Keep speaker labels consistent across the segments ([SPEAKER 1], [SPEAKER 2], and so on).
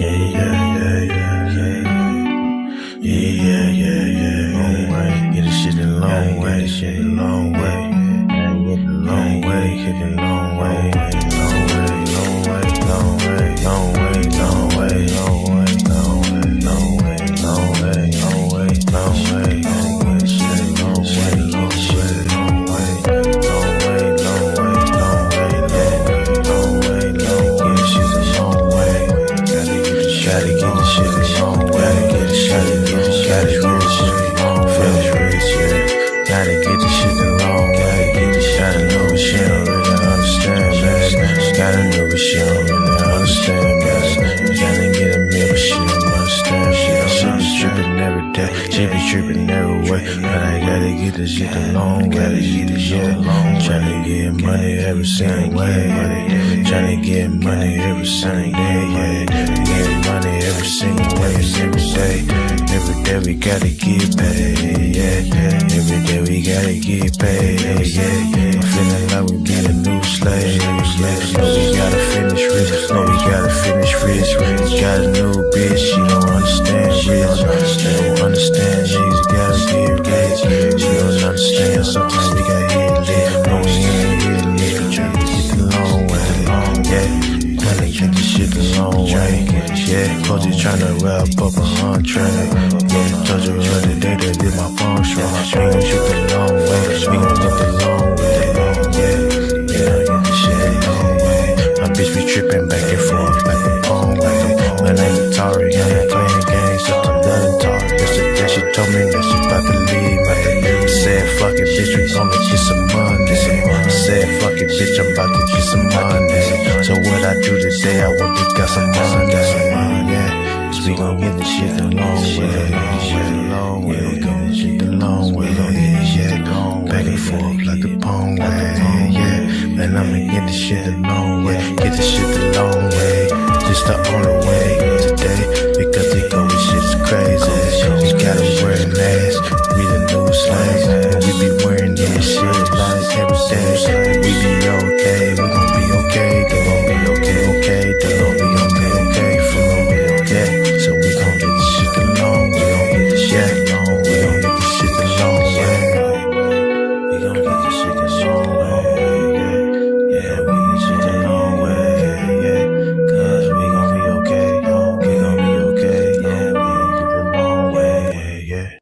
[SPEAKER 1] Long way, get this shit a long way, shit a long way. Long way, hit it long way, long way, long way, long way, long way, long way, long way, long way, long way, long way, long way, long way, long way, shit long way, long shit long way, long way, long way, long way, long way, long way, shit a long way. Gotta get this shit a long way, get this shit a long way, gotta get this shit a long way, get this shit a long way. She don't really understand, man. Gotta know what she don't really understand, man. Gotta get a meal, but she don't understand. She be tripping every day, she be tripping every way. But I gotta get this shit a long way, tryna get money every single way, tryna get money every single day, get money every single way, every day. Every day we gotta get paid, every day we gotta get paid, I'm feeling like we be the new slaves, no we gotta finish rich, no we gotta finish rich, got a new bitch, she don't understand rich, she don't understand, niggas gotta get rich, she don't understand, sometimes we gotta hit lit, no we ain't hit lit, tryna get the long way, tryna get this shit the long way, Coach is tryna wrap up a entree, told you the other day that did my phone strong, we gon' shoot the long way, we gon' get the long way, get this shit the long way, my bitch be trippin' back and forth like a phone way, my name is Tari, I ain't playing games, just another Tari, yesterday she told me that she bout to leave, said fuck it bitch, we gonna get some money, said fuck it bitch, I'm about to get some money, so what I do today, I went to get some money, cause we gon' get this shit the long way, we gon' get this shit the long way, back and forth like the pong way, man, I'ma get this shit the long way, get this shit the long way, just the only way today, because they go with shit's crazy, we gotta wear a mask, we the new slaves, and we be wearing this shit like every day, we be okay, we gon' be okay, they gon' be okay, they gon' be okay, for me, so we gon' get this shit the long way, we gon' get this shit the long way, we gon' get this shit the long way, we get shit the long way, cause we gon' be okay, we gon' be okay, we gon' get the long way,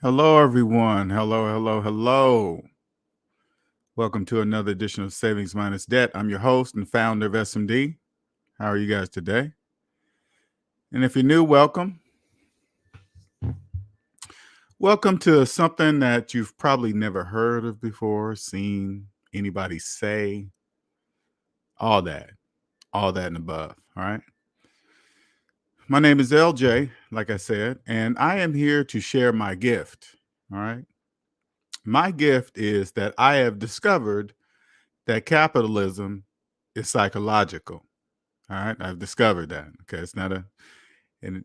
[SPEAKER 2] Hello, everyone. Hello. Welcome to another edition of Savings Minus Debt. I'm your host and founder of SMD. How are you guys today? And if you're new, welcome. Welcome to something that you've probably never heard of before, seen anybody say, all that and above, all right? My name is LJ, like I said, and I am here to share my gift, all right? My gift is that I have discovered that capitalism is psychological, all right? I've discovered that, okay? It's not and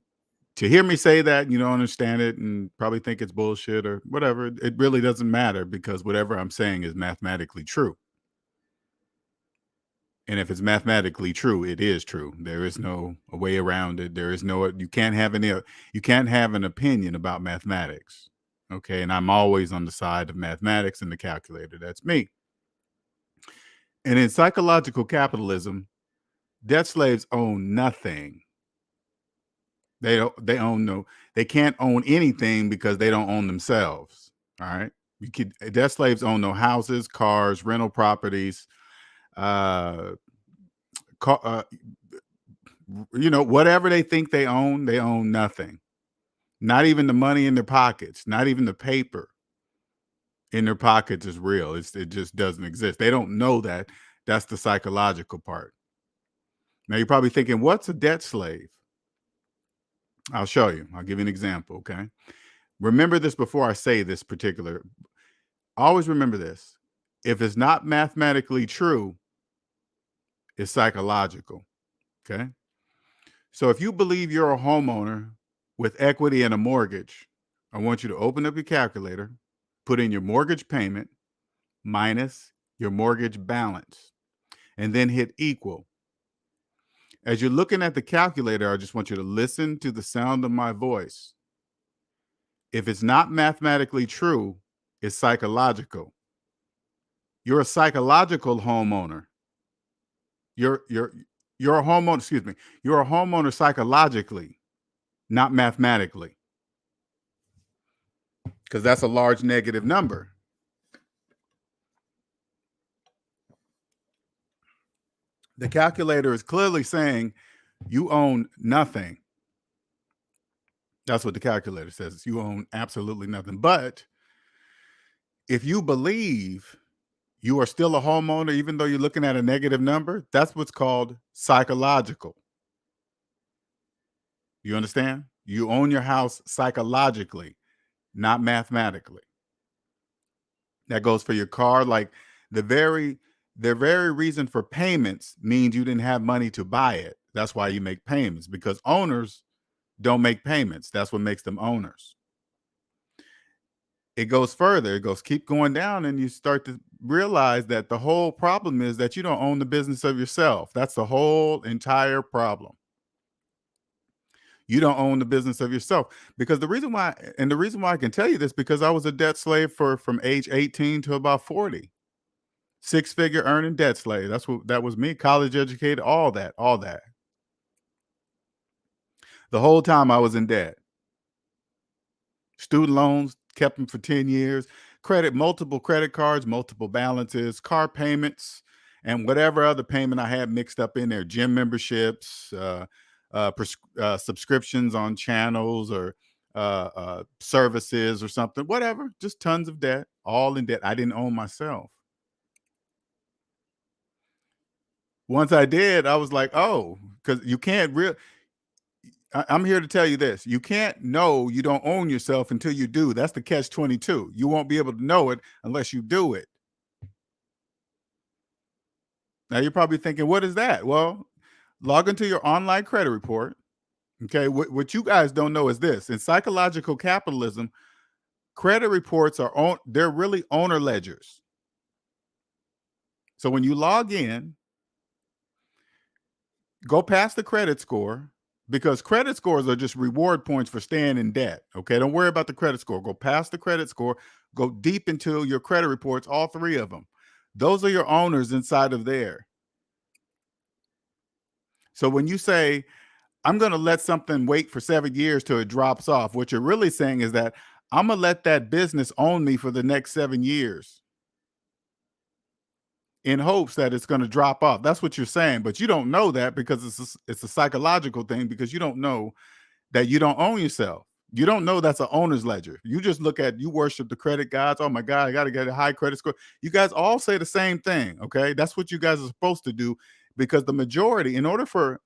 [SPEAKER 2] to hear me say that, you don't understand it and probably think it's bullshit or whatever. It really doesn't matter because whatever I'm saying is mathematically true. And if it's mathematically true, it is true. There is no way around it. There is no, you can't have an opinion about mathematics. Okay. And I'm always on the side of mathematics and the calculator. That's me. And in psychological capitalism, debt slaves own nothing. They can't own anything because they don't own themselves. All right. Debt slaves own no houses, cars, rental properties, whatever they think they own nothing. Not even the money in their pockets, not even the paper in their pockets is real. It just doesn't exist. They don't know that. That's the psychological part. Now you're probably thinking, what's a debt slave? I'll show you. I'll give you an example, okay? Remember this before I say this particular. Always remember this. If it's not mathematically true, it's psychological, okay? So if you believe you're a homeowner with equity and a mortgage, I want you to open up your calculator, put in your mortgage payment minus your mortgage balance, and then hit equal. As you're looking at the calculator, I just want you to listen to the sound of my voice. If it's not mathematically true, it's psychological. You're a psychological homeowner. You're a homeowner, excuse me. You're a homeowner psychologically, not mathematically. Because that's a large negative number. The calculator is clearly saying you own nothing. That's what the calculator says. You own absolutely nothing. But if you believe you are still a homeowner, even though you're looking at a negative number, that's what's called psychological. You understand? You own your house psychologically, not mathematically. That goes for your car. Like the very reason for payments means you didn't have money to buy it. That's why you make payments, because owners don't make payments. That's what makes them owners. It goes further. It goes, keep going down, and you start to realize that the whole problem is that you don't own the business of yourself. That's the whole entire problem. You don't own the business of yourself. Because the reason why I can tell you this, because I was a debt slave from age 18 to about 40. Six-figure earning debt slave. That was me, college educated, all that. The whole time I was in debt. Student loans, kept them for 10 years, multiple credit cards, multiple balances, car payments, and whatever other payment I had mixed up in there, gym memberships, subscriptions on channels or services or something, whatever, just tons of debt, all in debt. I didn't own myself. Once I did, I was like, oh, because you can't I'm here to tell you this. You can't know you don't own yourself until you do. That's the catch-22. You won't be able to know it unless you do it. Now you're probably thinking, what is that? Well, log into your online credit report. Okay, what you guys don't know is this. In psychological capitalism, credit reports they're really owner ledgers. So when you log in, go past the credit score, because credit scores are just reward points for staying in debt. Okay, don't worry about the credit score. Go past the credit score, go deep into your credit reports, all three of them. Those are your owners inside of there. So when you say, I'm going to let something wait for 7 years till it drops off, what you're really saying is that I'm going to let that business own me for the next 7 years in hopes that it's going to drop off. That's what you're saying, but you don't know that, because it's a psychological thing, because you don't know that you don't own yourself. You don't know that's an owner's ledger. You just you worship the credit gods. Oh my God, I got to get a high credit score. You guys all say the same thing. Okay. That's what you guys are supposed to do, because the majority, in order for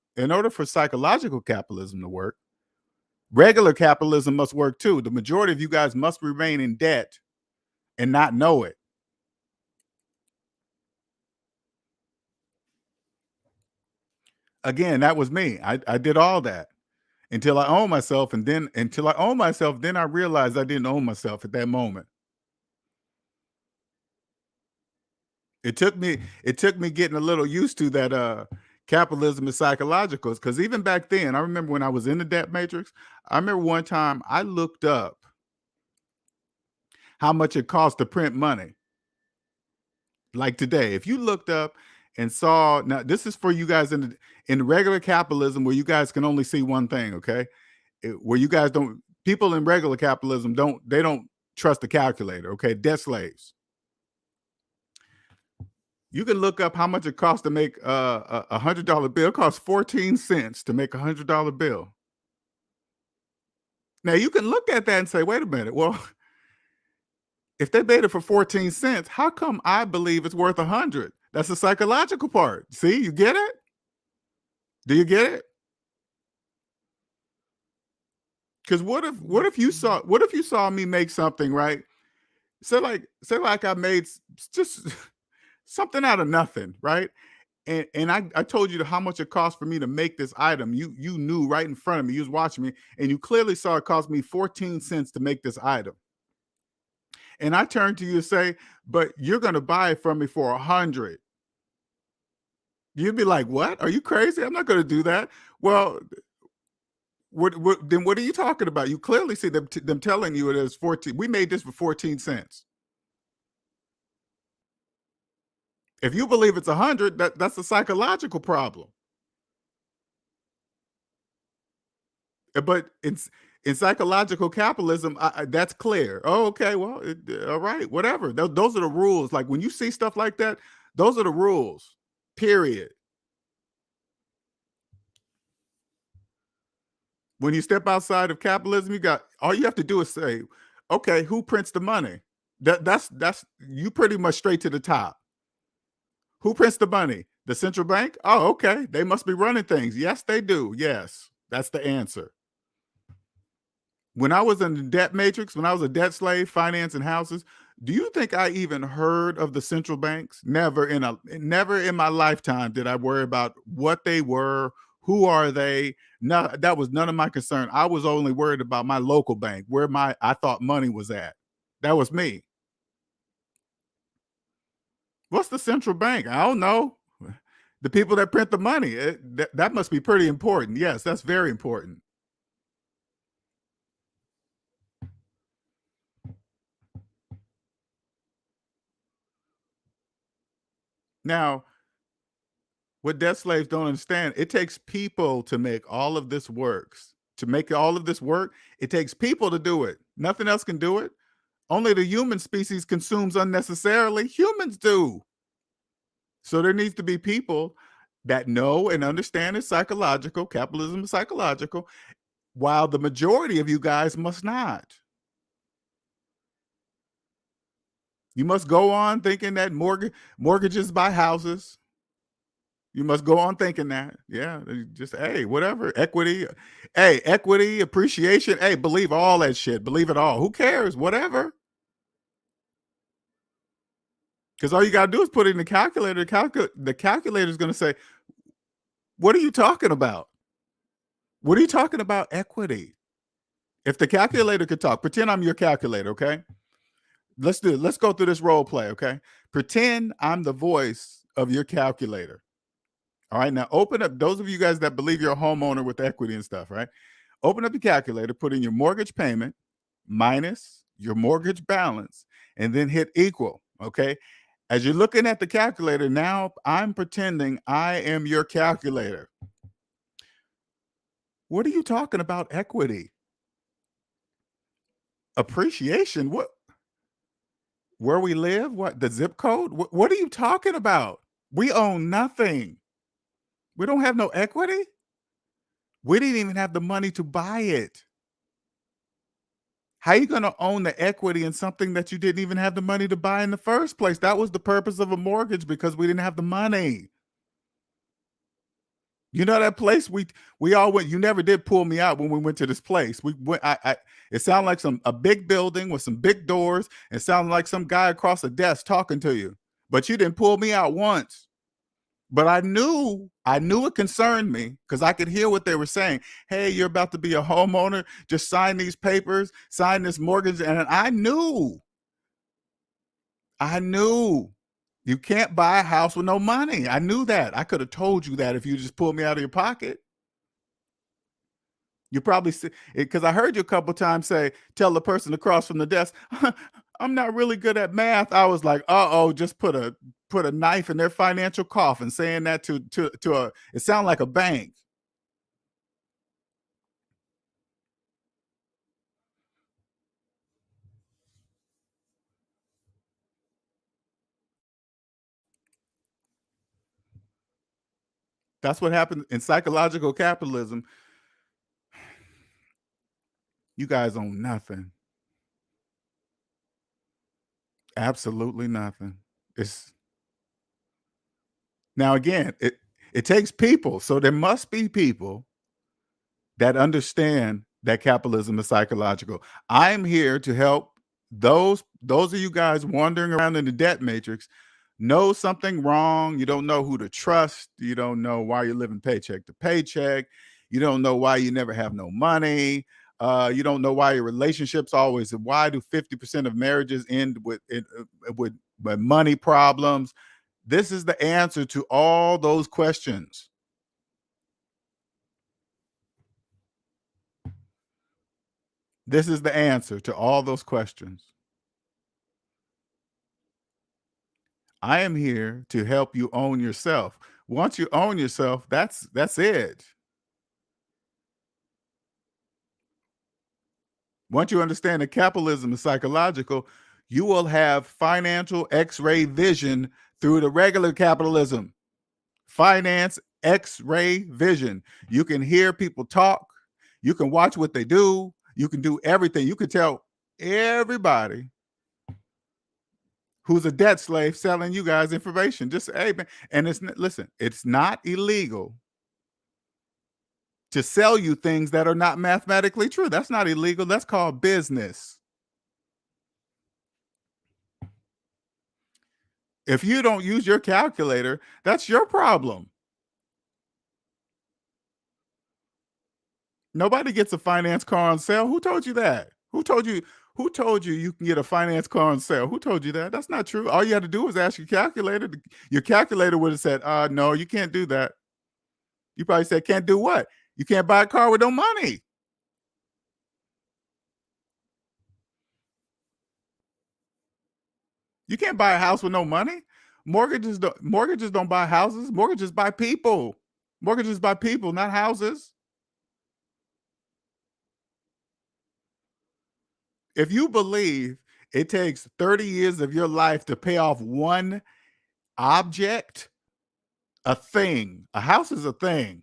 [SPEAKER 2] psychological capitalism to work, regular capitalism must work too. The majority of you guys must remain in debt and not know it. Again, that was me. I did all that until I owned myself. And then then I realized I didn't own myself at that moment. It took me getting a little used to that capitalism is psychological. Because even back then, I remember when I was in the debt matrix, I remember one time I looked up how much it costs to print money. Like today, if you looked up and saw, now this is for you guys in regular capitalism, where you guys can only see one thing, okay? Where you guys people in regular capitalism don't trust the calculator, okay? Debt slaves. You can look up how much it costs to make a $100 bill. It costs 14 cents to make $100 bill. Now you can look at that and say, wait a minute, well, if they made it for 14 cents, how come I believe it's worth 100? That's the psychological part. See, you get it? Do you get it? Because what if you saw me make something, right? Say like I made just something out of nothing, right? And I told you how much it cost for me to make this item. You knew right in front of me. You was watching me, and you clearly saw it cost me 14 cents to make this item. And I turned to you and say, but you're going to buy it from me for 100. You'd be like, "What? Are you crazy? I'm not gonna do that." Well, what are you talking about? You clearly see them telling you it is 14. We made this for 14 cents. If you believe it's 100, that's a psychological problem. But in psychological capitalism, that's clear. Oh, okay, well, all right, whatever. Those are the rules. Like when you see stuff like that, those are the rules. Period. When you step outside of capitalism, you got all you have to do is say, okay, who prints the money? That's you pretty much straight to the top. Who prints the money? The central bank? Oh, okay. They must be running things. Yes, they do. Yes, that's the answer. When I was in the debt matrix, when I was a debt slave, financing houses, do you think I even heard of the central banks? Never in my lifetime did I worry about what they were, who are they? No, that was none of my concern. I was only worried about my local bank, where my I thought money was at. That was me. What's the central bank? I don't know. The people that print the money. That must be pretty important. Yes, that's very important. Now, what debt slaves don't understand, it takes people to make all of this works. To make all of this work, it takes people to do it. Nothing else can do it. Only the human species consumes unnecessarily. Humans do. So there needs to be people that know and understand it's psychological. Capitalism is psychological, while the majority of you guys must not. You must go on thinking that mortgages buy houses. You must go on thinking that. Yeah, just hey, whatever. Equity. Hey, equity, appreciation. Hey, believe all that shit. Believe it all. Who cares? Whatever. Because all you gotta do is put it in the calculator. The calculator is gonna say, "What are you talking about? What are you talking about? Equity." If the calculator could talk, pretend I'm your calculator, okay? Let's do it. Let's go through this role play, okay? Pretend I'm the voice of your calculator. All right, now open up those of you guys that believe you're a homeowner with equity and stuff, right? Open up the calculator, put in your mortgage payment minus your mortgage balance, and then hit equal. Okay. As you're looking at the calculator, now I'm pretending I am your calculator. What are you talking about? Equity, appreciation? What? Where we live? What? The zip code? What are you talking about? We own nothing. We don't have no equity. We didn't even have the money to buy it. How you gonna own the equity in something that you didn't even have the money to buy in the first place? That was the purpose of a mortgage because we didn't have the money. You know that place we all went. You never did pull me out when we went to this place. We went. It sounded like a big building with some big doors. It sounded like some guy across a desk talking to you, but you didn't pull me out once. But I knew it concerned me because I could hear what they were saying. Hey, you're about to be a homeowner. Just sign these papers, sign this mortgage. And I knew you can't buy a house with no money. I knew that. I could have told you that if you just pulled me out of your pocket. You probably see because I heard you a couple times say, tell the person across from the desk, I'm not really good at math. I was like, uh-oh, just put a knife in their financial coffin, saying that to a it sounded like a bank. That's what happened in psychological capitalism. You guys own nothing. Absolutely nothing. It's now again, it takes people. So there must be people that understand that capitalism is psychological. I'm here to help those of you guys wandering around in the debt matrix know something wrong. You don't know who to trust. You don't know why you're living paycheck to paycheck. You don't know why you never have no money. You don't know why your relationships always. Why do 50% of marriages end with money problems? This is the answer to all those questions. This is the answer to all those questions. I am here to help you own yourself. Once you own yourself, that's it. Once you understand that capitalism is psychological, you will have financial x-ray vision through the regular capitalism. Finance x-ray vision. You can hear people talk. You can watch what they do. You can do everything. You can tell everybody who's a debt slave selling you guys information. Just, hey, man. And listen, it's not illegal to sell you things that are not mathematically true. That's not illegal. That's called business. If you don't use your calculator, that's your problem. Nobody gets a finance car on sale. Who told you that? Who told you you can get a finance car on sale? Who told you that? That's not true. All you had to do was ask your calculator. Your calculator would have said, no, you can't do that. You probably said, can't do what? You can't buy a car with no money. You can't buy a house with no money. Mortgages don't buy houses. Mortgages buy people. Mortgages buy people, not houses. If you believe it takes 30 years of your life to pay off one object, a thing, a house is a thing.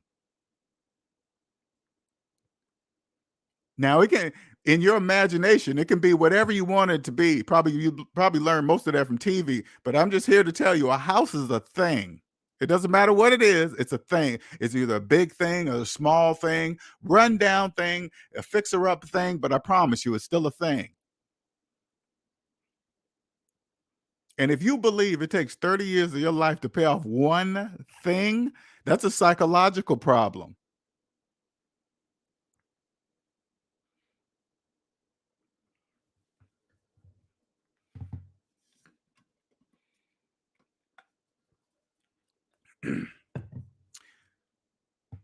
[SPEAKER 2] Now it can, in your imagination, it can be whatever you want it to be. You probably learned most of that from TV, but I'm just here to tell you a house is a thing. It doesn't matter what it is, it's a thing. It's either a big thing or a small thing, rundown thing, a fixer-up thing, but I promise you, it's still a thing. And if you believe it takes 30 years of your life to pay off one thing, that's a psychological problem.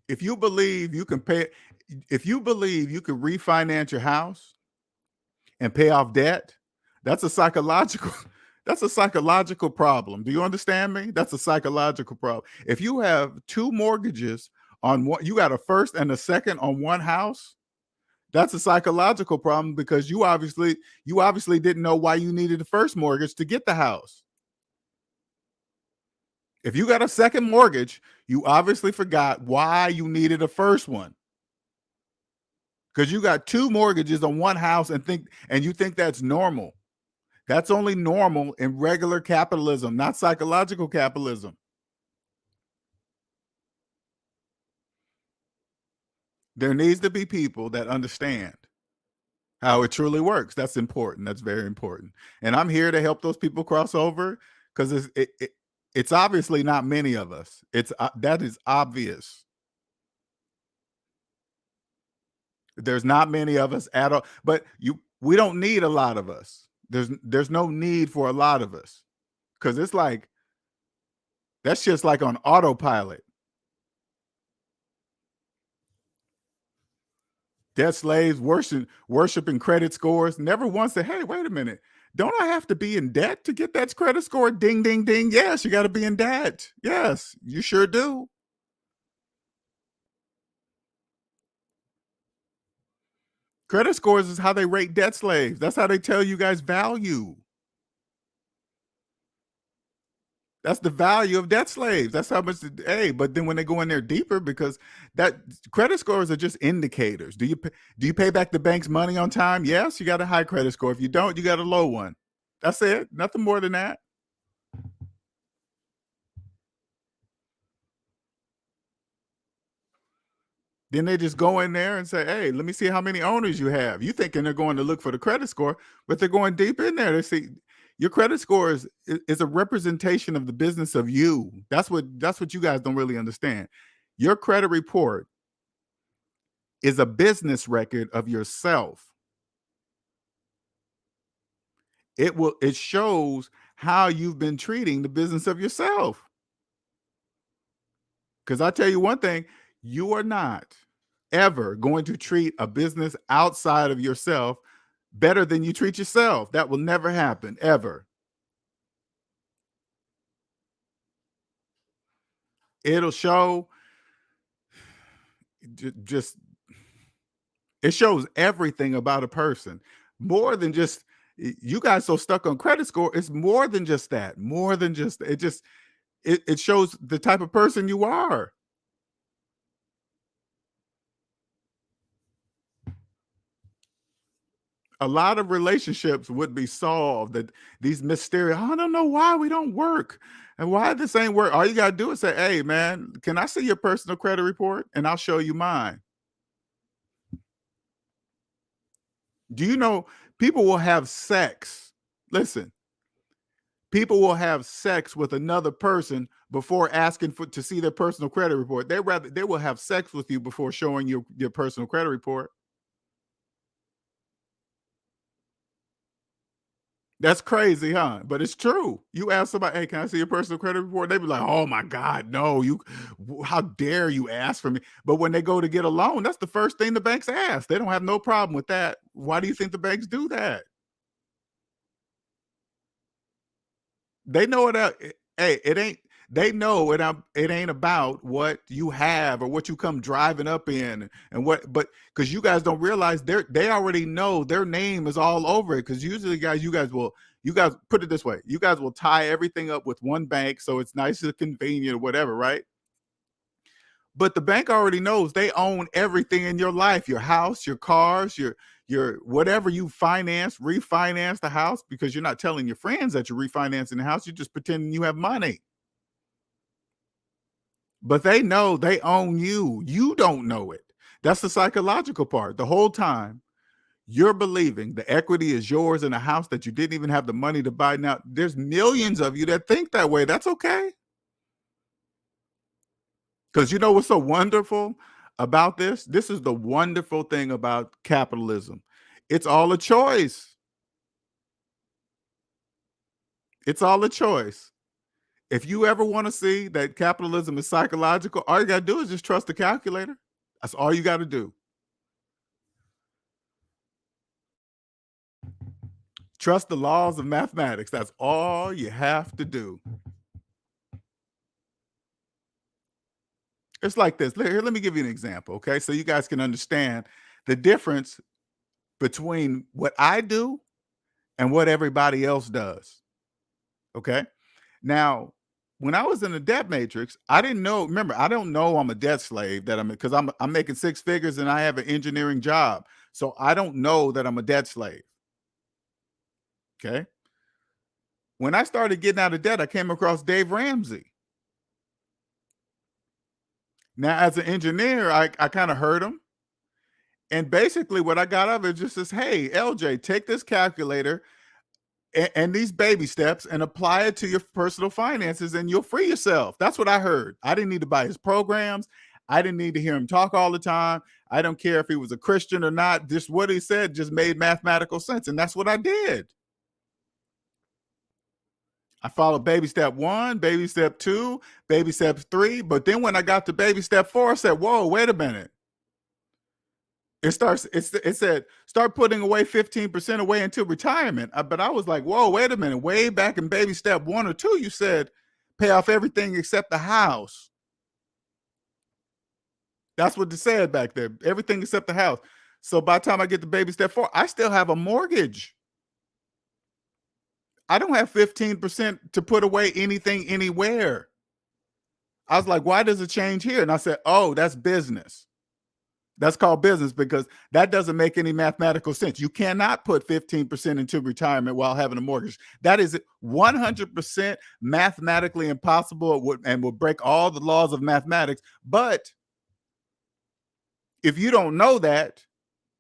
[SPEAKER 2] If you believe you can refinance your house and pay off debt, that's a psychological problem. Do you understand me? That's a psychological problem. If you have two mortgages on one, you got a first and a second on one house, that's a psychological problem because you obviously didn't know why you needed the first mortgage to get the house. If you got a second mortgage, you obviously forgot why you needed a first one. Because you got two mortgages on one house and you think that's normal. That's only normal in regular capitalism, not psychological capitalism. There needs to be people that understand how it truly works. That's important. That's very important. And I'm here to help those people cross over because it's obviously not many of us. That is obvious. There's not many of us at all, but we don't need a lot of us. There's no need for a lot of us because it's like that's just like on autopilot. Debt slaves worshiping credit scores. Never once said, hey, wait a minute. Don't I have to be in debt to get that credit score? Ding, ding, ding. Yes, you got to be in debt. Yes, you sure do. Credit scores is how they rate debt slaves. That's how they tell you guys value. That's the value of debt slaves. That's how much. Hey, but then when they go in there deeper, because that credit scores are just indicators. Do you pay back the bank's money on time? Yes, you got a high credit score. If you don't, you got a low one. That's it. Nothing more than that. Then they just go in there and say, hey, let me see how many owners you have. You thinking they're going to look for the credit score, but they're going deep in there. They see your credit score is a representation of the business of you. That's what you guys don't really understand. Your credit report is a business record of yourself. It shows how you've been treating the business of yourself. Because I tell you one thing, you are not ever going to treat a business outside of yourself better than you treat yourself. That will never happen, ever. It'll show just, it shows everything about a person, more than just, you guys so stuck on credit score. It's more than just that, more than just, it shows the type of person you are. A lot of relationships would be solved, that these mysterious, I don't know why we don't work and why this ain't work. All you got to do is say, hey, man, can I see your personal credit report? And I'll show you mine. Do you know people will have sex? Listen, people will have sex with another person before asking for to see their personal credit report. They will have sex with you before showing your personal credit report. That's crazy, huh? But it's true. You ask somebody, "Hey, can I see your personal credit report?" They be like, "Oh my God, no! How dare you ask for me?" But when they go to get a loan, that's the first thing the banks ask. They don't have no problem with that. Why do you think the banks do that? They know it. Hey, it ain't. They know it. It ain't about what you have or what you come driving up in, and what. But because you guys don't realize, they already know their name is all over it. Because usually, guys, you guys put it this way: you guys will tie everything up with one bank, so it's nice and convenient or whatever, right? But the bank already knows they own everything in your life: your house, your cars, your whatever you refinance the house, because you're not telling your friends that you're refinancing the house. You're just pretending you have money. But they know they own you. You don't know it. That's the psychological part. The whole time you're believing the equity is yours in a house that you didn't even have the money to buy. Now, there's millions of you that think that way. That's okay. Because you know what's so wonderful about this? This is the wonderful thing about capitalism. It's all a choice. It's all a choice. If you ever want to see that capitalism is psychological, all you got to do is just trust the calculator. That's all you got to do. Trust the laws of mathematics. That's all you have to do. It's like this. Here, let me give you an example, okay? So you guys can understand the difference between what I do and what everybody else does. Okay. Now, when I was in the debt matrix, I didn't know. Remember, I don't know I'm a debt slave, that because I'm making six figures and I have an engineering job. So I don't know that I'm a debt slave. Okay. When I started getting out of debt, I came across Dave Ramsey. Now, as an engineer, I kind of heard him. And basically, what I got of it just is, hey, LJ, take this calculator and these baby steps and apply it to your personal finances, and you'll free yourself. That's what I heard. I didn't need to buy his programs. I didn't need to hear him talk all the time. I don't care if he was a Christian or not. Just what he said just made mathematical sense. And that's what I did. I followed baby step 1, baby step 2, baby step 3. But then when I got to baby step 4, I said, whoa, wait a minute. It said start putting away 15% away until retirement. But I was like, whoa, wait a minute. Way back in baby step 1 or 2, you said pay off everything except the house. That's what it said back there. Everything except the house. So by the time I get to baby step 4, I still have a mortgage. I don't have 15% to put away anything anywhere. I was like, why does it change here? And I said, oh, that's business. That's called business, because that doesn't make any mathematical sense. You cannot put 15% into retirement while having a mortgage. That is 100% mathematically impossible, and would break all the laws of mathematics. But if you don't know that,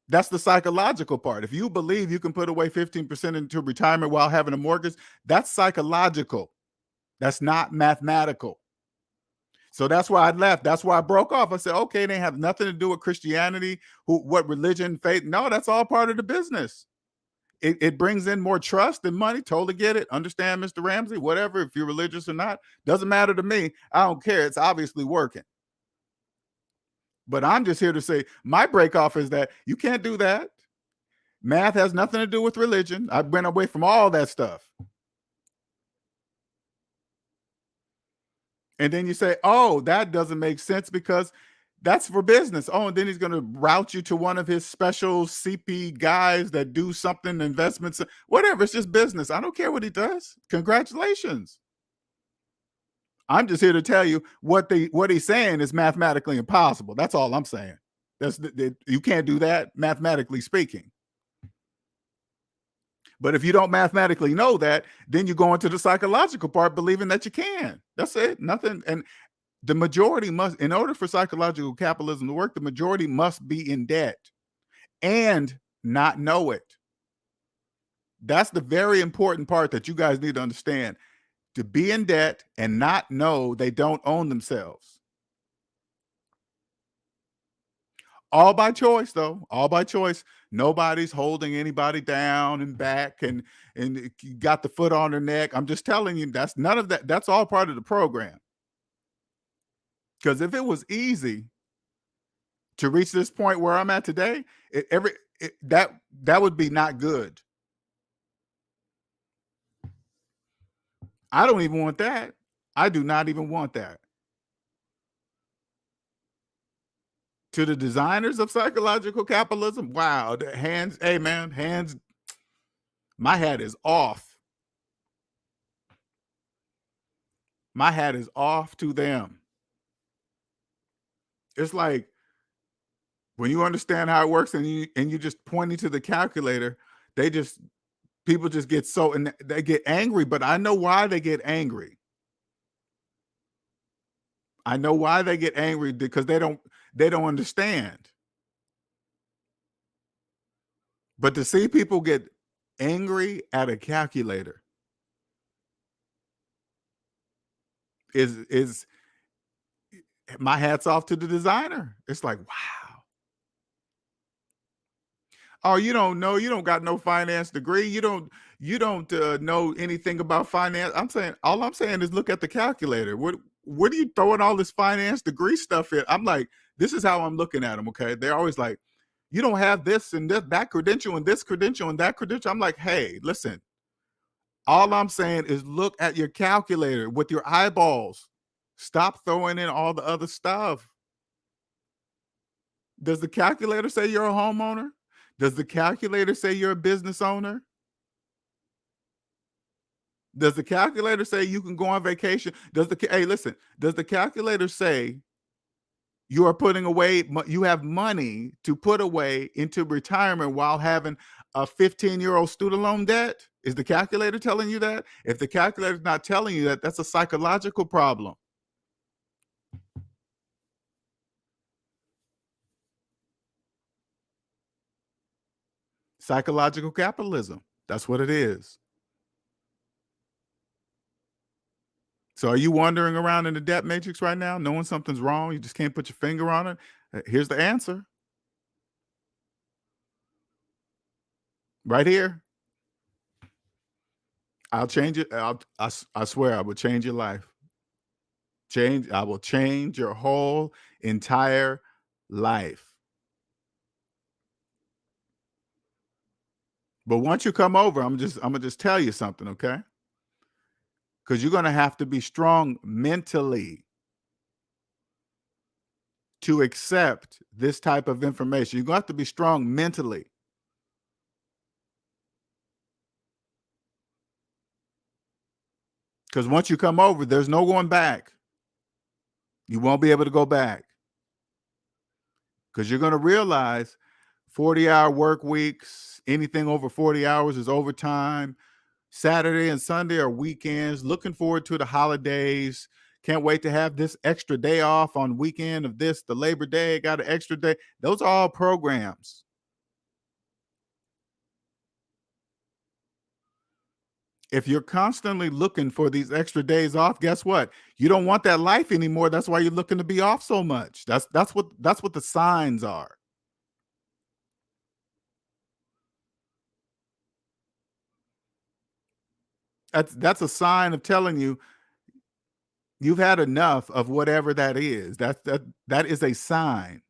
[SPEAKER 2] that's the psychological part. If you believe you can put away 15% into retirement while having a mortgage, that's psychological. That's not mathematical. So that's why I left. That's why I broke off. I said, okay, they have nothing to do with Christianity, what religion, faith. No, that's all part of the business. It brings in more trust than money. Totally get it. Understand, Mr. Ramsey, whatever, if you're religious or not, doesn't matter to me. I don't care. It's obviously working. But I'm just here to say my break off is that you can't do that. Math has nothing to do with religion. I went away from all that stuff. And then you say, oh, that doesn't make sense because that's for business. Oh, and then he's going to route you to one of his special CP guys that do something, investments, whatever. It's just business. I don't care what he does. Congratulations. I'm just here to tell you what he's saying is mathematically impossible. That's all I'm saying. You can't do that, mathematically speaking. But if you don't mathematically know that, then you go into the psychological part, believing that you can. That's it. Nothing. And the majority must, in order for psychological capitalism to work, the majority must be in debt and not know it. That's the very important part that you guys need to understand. To be in debt and not know they don't own themselves. All by choice, though. All by choice. Nobody's holding anybody down and back and got the foot on their neck. I'm just telling you, that's none of that. That's all part of the program. Because if it was easy to reach this point where I'm at today, that would be not good. I don't even want that. I do not even want that. To the designers of psychological capitalism, wow, the hands, hey man, hands, my hat is off. My hat is off to them. It's like when you understand how it works and you just pointing to the calculator, people just get so, and they get angry, but I know why they get angry. I know why they get angry, because they don't understand. But to see people get angry at a calculator is my hat's off to the designer. It's like, wow. Oh, you don't know, you don't got no finance degree. You don't know anything about finance. All I'm saying is look at the calculator. What are you throwing all this finance degree stuff in? I'm like, this is how I'm looking at them. Okay. They're always like, you don't have this and that credential and this credential and that credential. I'm like, hey, listen, all I'm saying is look at your calculator with your eyeballs. Stop throwing in all the other stuff. Does the calculator say you're a homeowner? Does the calculator say you're a business owner? Does the calculator say you can go on vacation? Does the calculator say you are putting away, you have money to put away into retirement while having a 15-year-old student loan debt? Is the calculator telling you that? If the calculator is not telling you that, that's a psychological problem. Psychological capitalism. That's what it is. So are you wandering around in the debt matrix right now, knowing something's wrong? You just can't put your finger on it? Here's the answer. Right here. I'll change it. I swear I will change your life. I will change your whole entire life. But once you come over, I'm gonna just tell you something, okay? Because you're gonna have to be strong mentally to accept this type of information. You're gonna have to be strong mentally. Because once you come over, there's no going back. You won't be able to go back. Because you're going to realize 40-hour work weeks, anything over 40 hours is overtime. Saturday and Sunday are weekends. Looking forward to the holidays. Can't wait to have this extra day off on weekend of this. The Labor Day, got an extra day. Those are all programs. If you're constantly looking for these extra days off, guess what? You don't want that life anymore. That's why you're looking to be off so much. That's what the signs are. That's a sign of telling you you've had enough of whatever that is. That is a sign.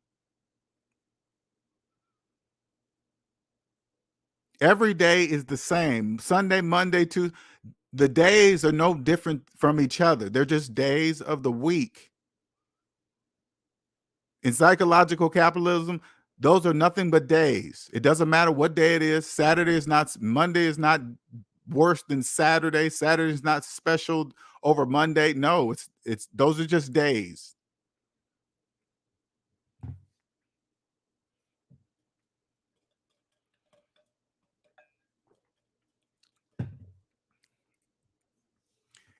[SPEAKER 2] Every day is the same. Sunday, Monday, Tuesday. The days are no different from each other. They're just days of the week. In psychological capitalism, those are nothing but days. It doesn't matter what day it is. Saturday is not, Monday is not worse than Saturday. Saturday is not special over Monday. No, it's those are just days.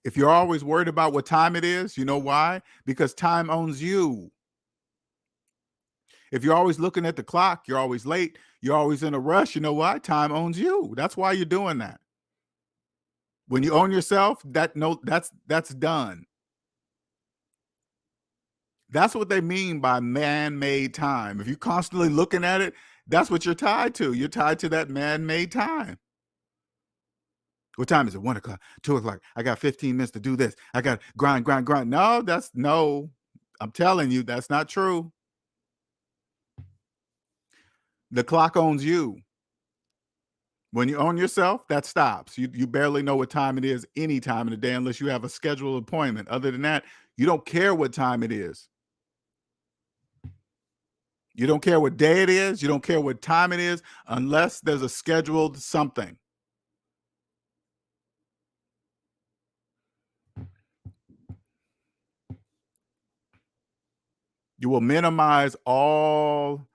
[SPEAKER 2] If you're always worried about what time it is, you know why? Because time owns you. If you're always looking at the clock, you're always late, you're always in a rush, you know why? Time owns you. That's why you're doing that. When you own yourself, that's done. That's what they mean by man-made time. If you're constantly looking at it, that's what you're tied to. You're tied to that man-made time. What time is it? 1 o'clock, 2 o'clock. I got 15 minutes to do this. I got grind, grind, grind. No. I'm telling you, that's not true. The clock owns you. When you own yourself, that stops. You barely know what time it is any time of the day unless you have a scheduled appointment. Other than that, you don't care what time it is. You don't care what day it is. You don't care what time it is unless there's a scheduled something. You will minimize all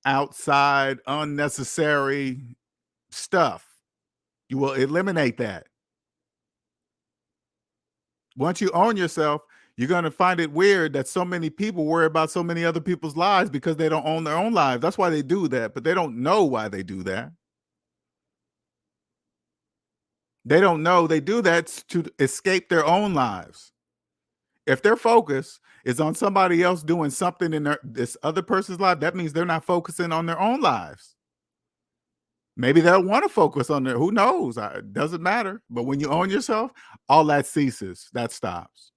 [SPEAKER 2] outside unnecessary stuff. You will eliminate that. Once you own yourself, you're going to find it weird that so many people worry about so many other people's lives because they don't own their own lives. That's why they do that, but they don't know why they do that. They don't know they do that to escape their own lives. If their focus is on somebody else doing something in this other person's life, that means they're not focusing on their own lives. Maybe they'll want to focus on their, who knows? It doesn't matter. But when you own yourself, all that ceases. That stops.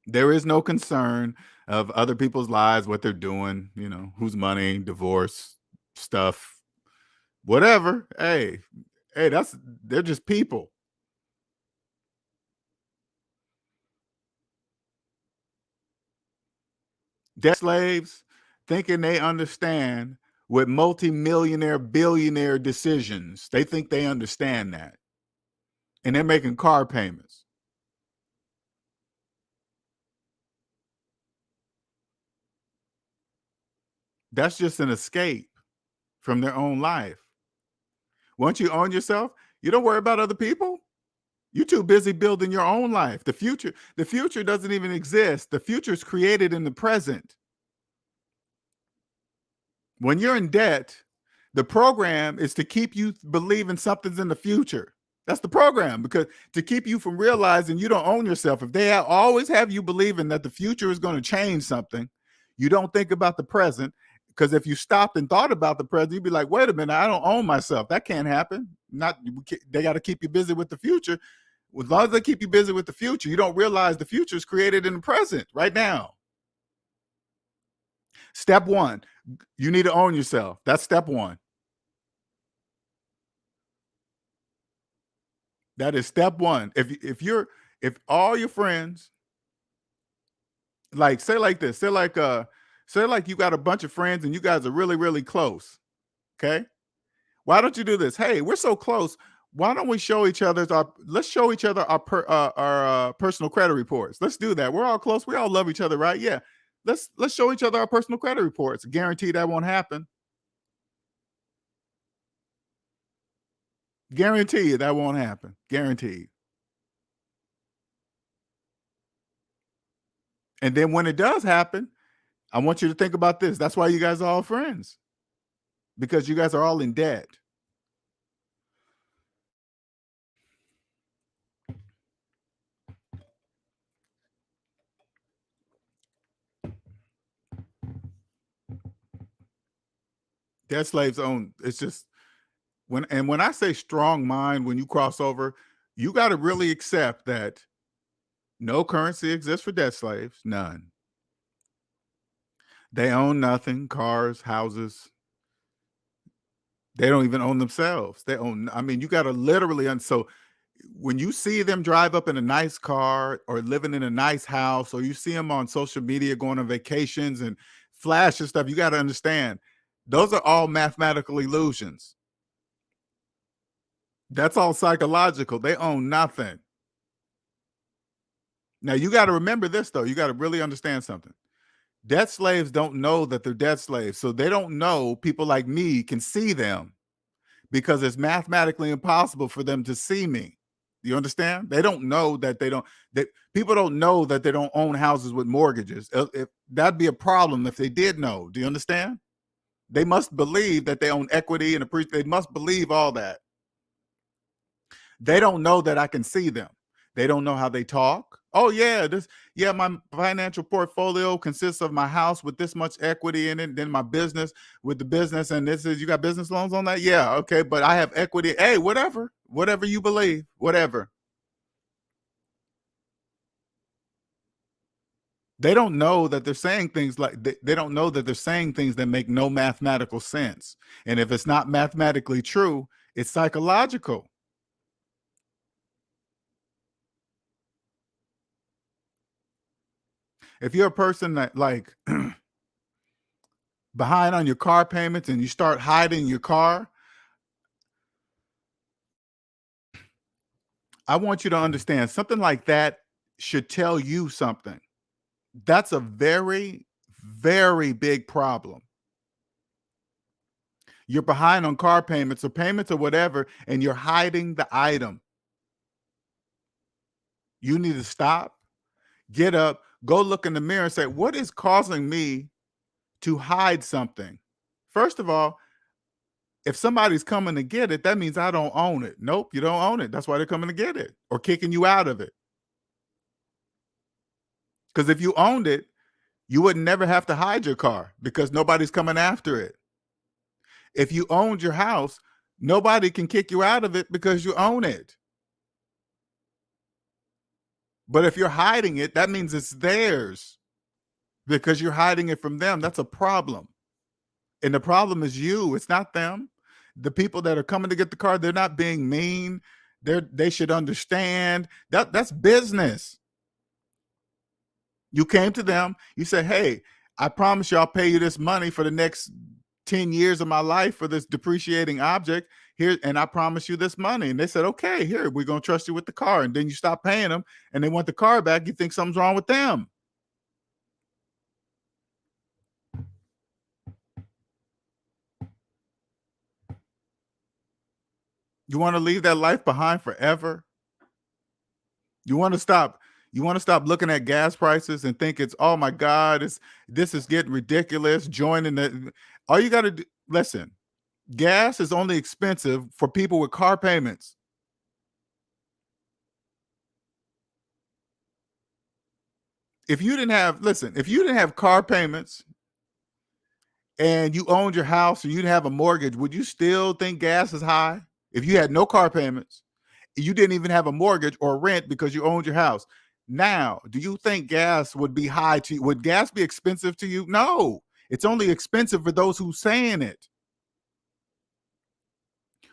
[SPEAKER 2] There is no concern of other people's lives, what they're doing, whose money, divorce, stuff, whatever. Hey, they're just people. Debt slaves thinking they understand with multi-millionaire, billionaire decisions. They think they understand that. And they're making car payments. That's just an escape from their own life. Once you own yourself, you don't worry about other people. You're too busy building your own life. The future doesn't even exist. The future is created in the present. When you're in debt, the program is to keep you believing something's in the future. That's the program, because to keep you from realizing you don't own yourself. If they always have you believing that the future is going to change something, you don't think about the present. Because if you stopped and thought about the present, you'd be like, wait a minute, I don't own myself. That can't happen. They got to keep you busy with the future. As long as they keep you busy with the future, you don't realize the future is created in the present right now. Step one, you need to own yourself. That's step one. That is step one. If all your friends, like, say like this, say like you got a bunch of friends and you guys are really, really close. Okay. Why don't you do this? Hey, we're so close. Why don't we show each other's let's show each other our personal credit reports. Let's do that. We're all close. We all love each other, right? Yeah. Let's show each other our personal credit reports. Guarantee that won't happen. Guarantee you that won't happen. Guaranteed. And then when it does happen, I want you to think about this. That's why you guys are all friends, because you guys are all in debt. Debt slaves own. It's just when I say strong mind, when you cross over, you got to really accept that no currency exists for debt slaves, none. They own nothing, cars, houses. They don't even own themselves. They own, I mean, you got to literally, so when you see them drive up in a nice car or living in a nice house, or you see them on social media going on vacations and flash and stuff, you got to understand those are all mathematical illusions. That's all psychological. They own nothing. Now, you got to remember this, though. You got to really understand something. Debt slaves don't know that they're debt slaves. So they don't know people like me can see them because it's mathematically impossible for them to see me. Do you understand? They don't know that that people don't know that they don't own houses with mortgages. If that'd be a problem if they did know. Do you understand? They must believe that they own equity and they must believe all that. They don't know that I can see them. They don't know how they talk. Oh yeah, my financial portfolio consists of my house with this much equity in it, then my business with the business, and this is, you got business loans on that? Yeah, okay, but I have equity. Hey, whatever you believe, whatever. They don't know that they're saying things like they don't know that they're saying things that make no mathematical sense. And if it's not mathematically true, it's psychological. If you're a person that like behind on your car payments and you start hiding your car, I want you to understand something like that should tell you something. That's a very, very big problem. You're behind on car payments or whatever, and you're hiding the item. You need to stop, get up, go look in the mirror and say, what is causing me to hide something? First of all, if somebody's coming to get it, that means I don't own it. Nope, you don't own it. That's why they're coming to get it or kicking you out of it. Because if you owned it, you would never have to hide your car because nobody's coming after it. If you owned your house, nobody can kick you out of it because you own it. But if you're hiding it, that means it's theirs because you're hiding it from them. That's a problem. And the problem is you, it's not them. The people that are coming to get the car, they're not being mean. They should understand that's business. You came to them, you said, hey, I promise you I'll pay you this money for the next 10 years of my life for this depreciating object here, and I promise you this money. And they said, okay, here, we're going to trust you with the car. And then you stop paying them and they want the car back. You think something's wrong with them. You want to leave that life behind forever? You want to stop looking at gas prices and think it's, oh my God, this is getting ridiculous. Joining the all you got to do, listen, gas is only expensive for people with car payments. If you didn't have car payments and you owned your house and you'd have a mortgage, would you still think gas is high? If you had no car payments, you didn't even have a mortgage or rent because you owned your house. Now, do you think gas would be high to you? Would gas be expensive to you? No, it's only expensive for those who saying it.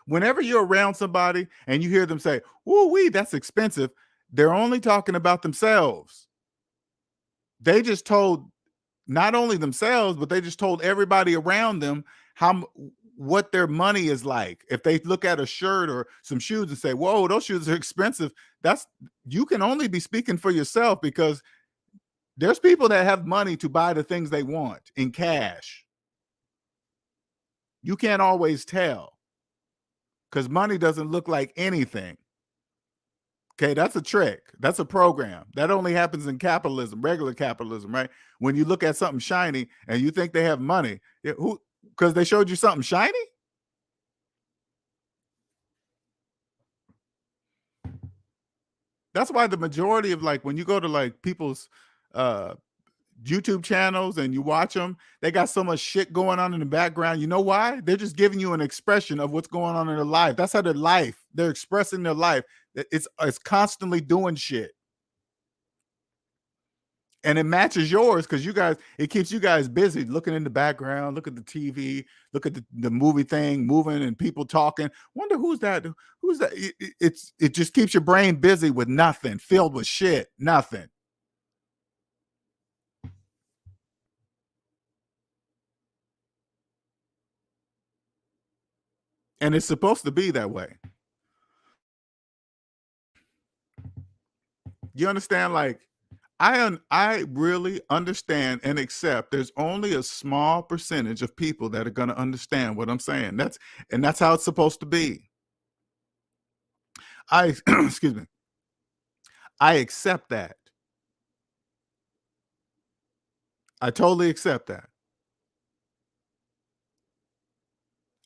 [SPEAKER 2] Whenever you're around somebody and you hear them say, "Ooh, wee, that's expensive," they're only talking about themselves. They just told not only themselves, but they just told everybody around them what their money is like. If they look at a shirt or some shoes and say, "Whoa, those shoes are expensive," you can only be speaking for yourself because there's people that have money to buy the things they want in cash. You can't always tell because money doesn't look like anything. Okay, that's a trick. That's a program. That only happens in capitalism, regular capitalism, right? When you look at something shiny and you think they have money, because they showed you something shiny? That's why the majority of, like, when you go to like people's YouTube channels and you watch them, they got so much shit going on in the background. You know why? They're just giving you an expression of what's going on in their life. That's how their life, they're expressing their life. It's constantly doing shit. And it matches yours because it keeps you guys busy looking in the background, look at the TV, look at the movie thing moving and people talking. Wonder who's that? Who's that? It just keeps your brain busy with nothing, filled with shit, nothing. And it's supposed to be that way. You understand? Like, I really understand and accept there's only a small percentage of people that are going to understand what I'm saying. That's how it's supposed to be. Excuse me. I accept that. I totally accept that.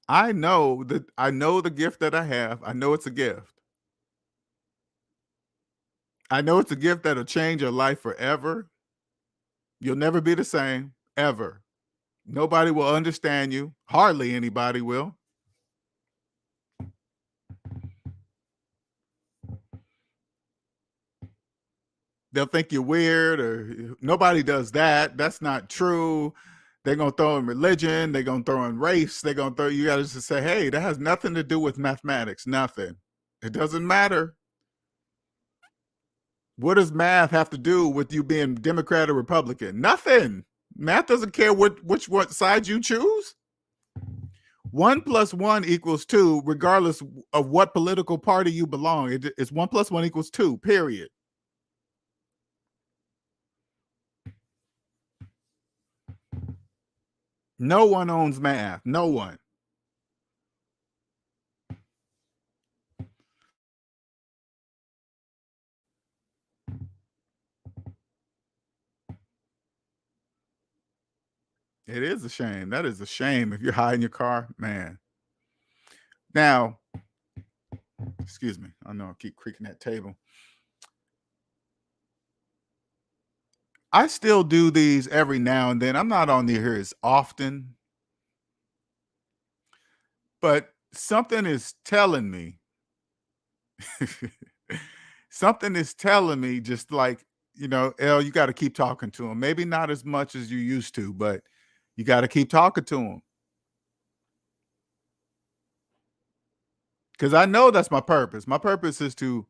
[SPEAKER 2] I know the gift that I have. I know it's a gift. I know it's a gift that'll change your life forever. You'll never be the same, ever. Nobody will understand you. Hardly anybody will. They'll think you're weird or nobody does that. That's not true. They're going to throw in religion. They're going to throw in race. They're going to throw, you got to just say, hey, that has nothing to do with mathematics. Nothing. It doesn't matter. What does math have to do with you being Democrat or Republican? Nothing. Math doesn't care which side you choose. 1 + 1 = 2, regardless of what political party you belong. It's 1 + 1 = 2, period. No one owns math. No one. It is a shame. That is a shame if you're high in your car, man. Now, excuse me. I know I keep creaking that table. I still do these every now and then. I'm not on here as often, but something is telling me. Something is telling me, just like, El, you got to keep talking to him. Maybe not as much as you used to, but you got to keep talking to him. Because I know that's my purpose. My purpose is to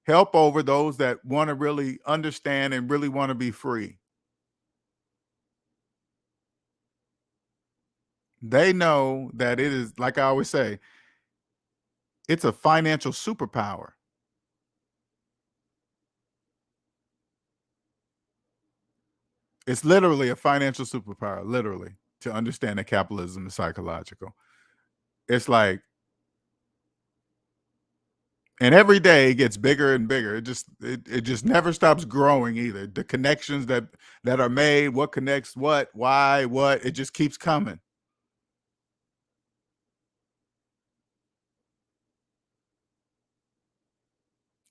[SPEAKER 2] help over those that want to really understand and really want to be free. They know that it is, like I always say, it's a financial superpower. It's literally a financial superpower, literally, to understand that capitalism is psychological. It's like, and every day it gets bigger and bigger. It just never stops growing either. The connections that are made, what connects what, why, what, it just keeps coming.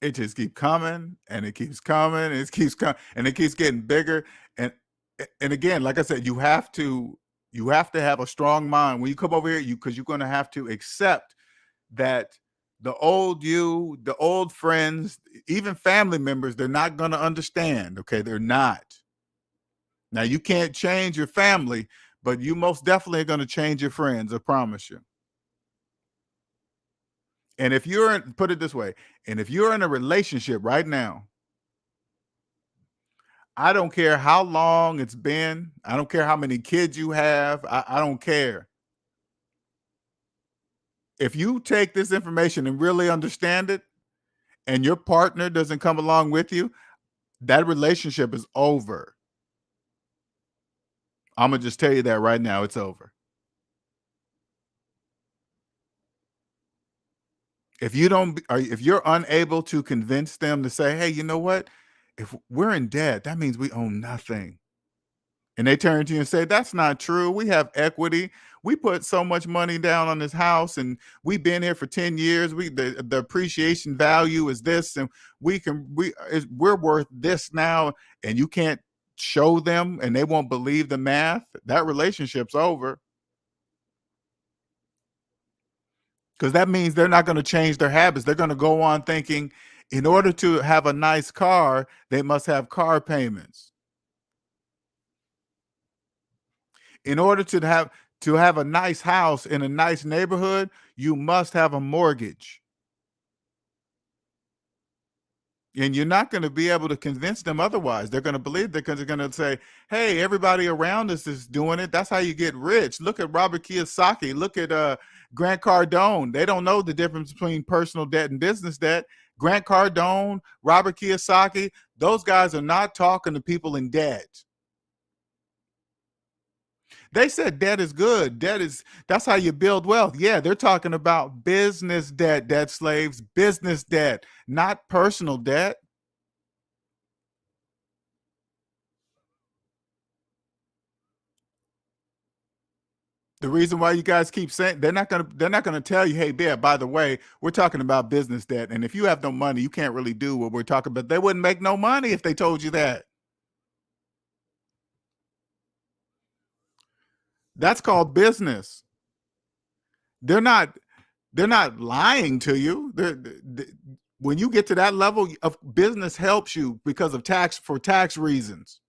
[SPEAKER 2] It just keeps coming and it keeps coming and it keeps coming and it keeps getting bigger. And again, like I said, you have to have a strong mind when you come over here, because you're going to have to accept that the old friends, even family members, they're not going to understand. Okay, they're not. Now, you can't change your family, but you most definitely are going to change your friends. I promise you. And if put it this way, and if you're in a relationship right now, I don't care how long it's been. I don't care how many kids you have. I don't care. If you take this information and really understand it, and your partner doesn't come along with you, that relationship is over. I'm gonna just tell you that right now, it's over. If you're unable to convince them to say, hey, you know what? If we're in debt, that means we own nothing. And they turn to you and say, that's not true. We have equity. We put so much money down on this house and we've been here for 10 years. The appreciation value is this, and we're worth this now, and you can't show them and they won't believe the math, that relationship's over. Because that means they're not going to change their habits. They're going to go on thinking, in order to have a nice car, they must have car payments. In order to have a nice house in a nice neighborhood, you must have a mortgage. And you're not going to be able to convince them otherwise. They're going to believe because they're going to say, hey, everybody around us is doing it. That's how you get rich. Look at Robert Kiyosaki. Look at Grant Cardone. They don't know the difference between personal debt and business debt. Grant Cardone, Robert Kiyosaki, those guys are not talking to people in debt. They said debt is good. That's how you build wealth. Yeah, they're talking about business debt slaves, business debt, not personal debt. The reason why you guys keep saying they're not gonna tell you, hey, Bear, by the way, we're talking about business debt. And if you have no money, you can't really do what we're talking about. They wouldn't make no money if they told you that. That's called business. They're not lying to you. When you get to that level of business helps you because of tax reasons.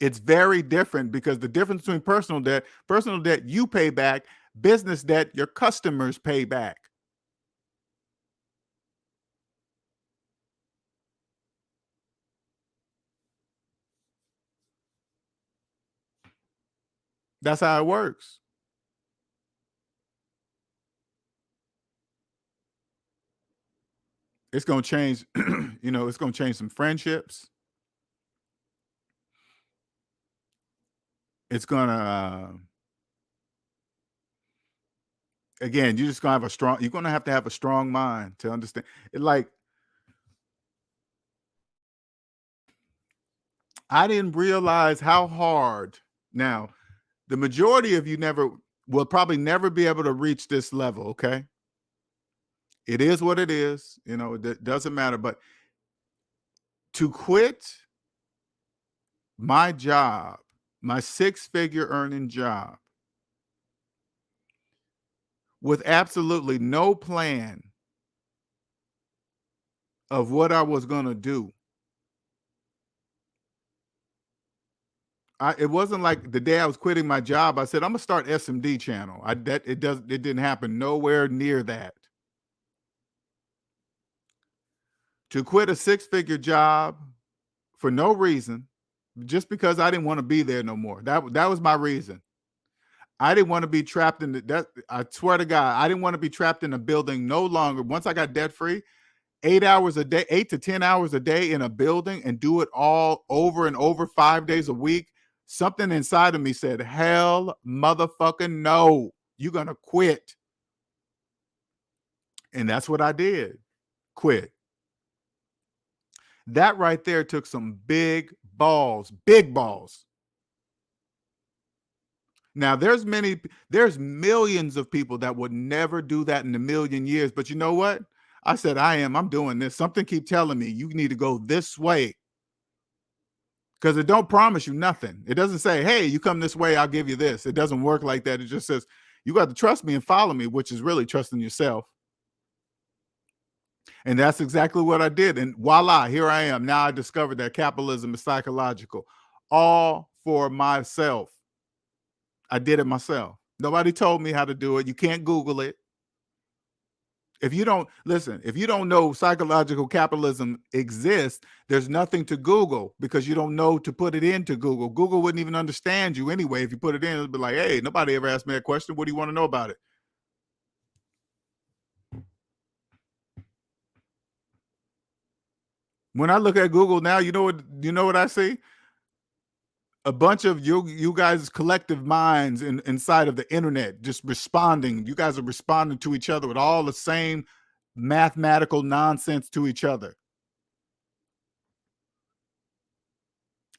[SPEAKER 2] It's very different because the difference between personal debt you pay back, business debt your customers pay back. That's how it works. It's going to change, it's going to change some friendships. It's going to, again, you're going to have a strong mind to understand it. Like, I didn't realize how hard. Now, the majority of you will probably never be able to reach this level. Okay. It is what it is. It doesn't matter. But to quit my job, my 6-figure earning job, with absolutely no plan of what I was going to do. It wasn't like the day I was quitting my job, I said, I'm going to start SMD channel. It didn't happen nowhere near that. To quit a 6-figure job for no reason, just because I didn't want to be there no more. That was my reason. I didn't want to be trapped in that. I swear to God, I didn't want to be trapped in a building no longer. Once I got debt free, 8 to 10 hours a day in a building and do it all over and over 5 days a week. Something inside of me said, hell motherfucking no, you're going to quit. And that's what I did. Quit. That right there took some big balls. Now there's millions of people that would never do that in a million years. But you know what? I said, I'm doing this. Something keep telling me you need to go this way. Because it don't promise you nothing. It doesn't say, hey, you come this way, I'll give you this. It doesn't work like that. It just says, you got to trust me and follow me, which is really trusting yourself. And that's exactly what I did. And voila, here I am. Now I discovered that capitalism is psychological. All for myself. I did it myself. Nobody told me how to do it. You can't Google it. If you don't know psychological capitalism exists, there's nothing to Google because you don't know to put it into Google. Google wouldn't even understand you anyway. If you put it in, it'd be like, hey, nobody ever asked me that question. What do you want to know about it? When I look at Google now, you know what I see? A bunch of you guys' collective minds inside of the internet just responding. You guys are responding to each other with all the same mathematical nonsense to each other.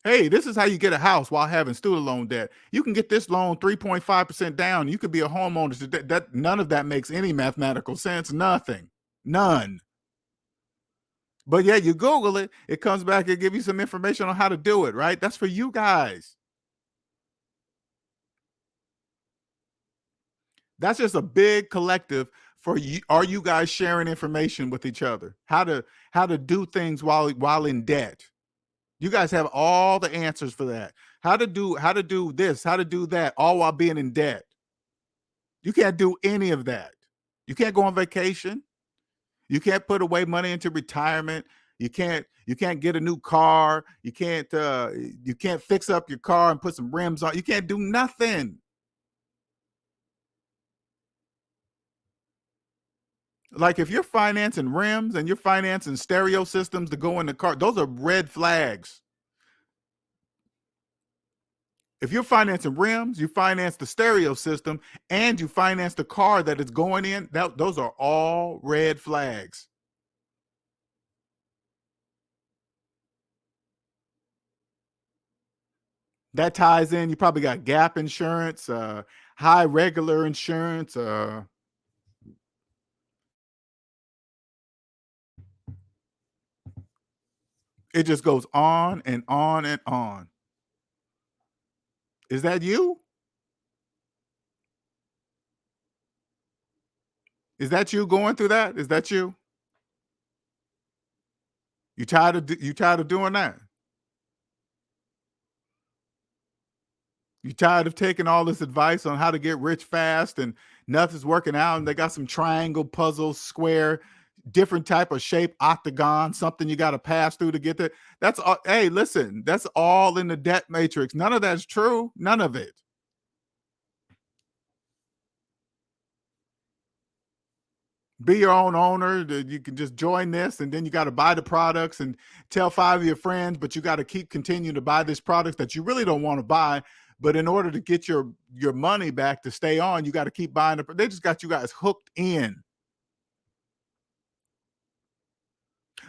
[SPEAKER 2] Hey, this is how you get a house while having student loan debt. You can get this loan 3.5% down. You could be a homeowner. That none of that makes any mathematical sense. Nothing. None. But yeah, you Google it, it comes back and give you some information on how to do it, right? That's for you guys. That's just a big collective for you. Are you guys sharing information with each other? How to do things while in debt? You guys have all the answers for that. How to do this, how to do that, all while being in debt. You can't do any of that. You can't go on vacation. You can't put away money into retirement. You can't get a new car. You can't fix up your car and put some rims on. You can't do nothing. Like if you're financing rims and you're financing stereo systems to go in the car, those are red flags. If you're financing rims, you finance the stereo system, and you finance the car that it's going in, those are all red flags. That ties in. You probably got gap insurance, high regular insurance. It just goes on and on and on. Is that you? Is that you going through that? Is that you? You tired of doing that? You tired of taking all this advice on how to get rich fast and nothing's working out? And they got some triangle, puzzle, square, different type of shape, octagon, something you got to pass through to get there. That's all. Hey, listen, that's all in the debt matrix. None of that's true. None of it. Be your own owner. You can just join this, and then you got to buy the products and tell 5 of your friends, but you got to keep continuing to buy this product that you really don't want to buy. But in order to get your money back to stay on, you got to keep buying it. They just got you guys hooked in.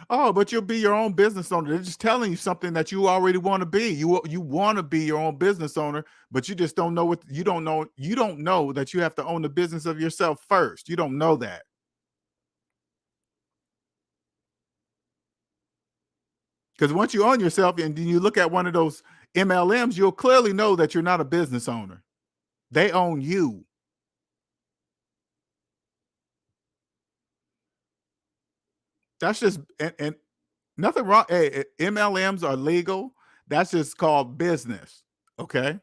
[SPEAKER 2] Oh, but you'll be your own business owner. They're just telling you something that you already want to be. You want to be your own business owner, but you just don't know what you don't know. You don't know that you have to own the business of yourself first. You don't know that. Because once you own yourself and then you look at one of those MLMs, you'll clearly know that you're not a business owner. They own you. That's just and nothing wrong. Hey, MLMs are legal. That's just called business. Okay.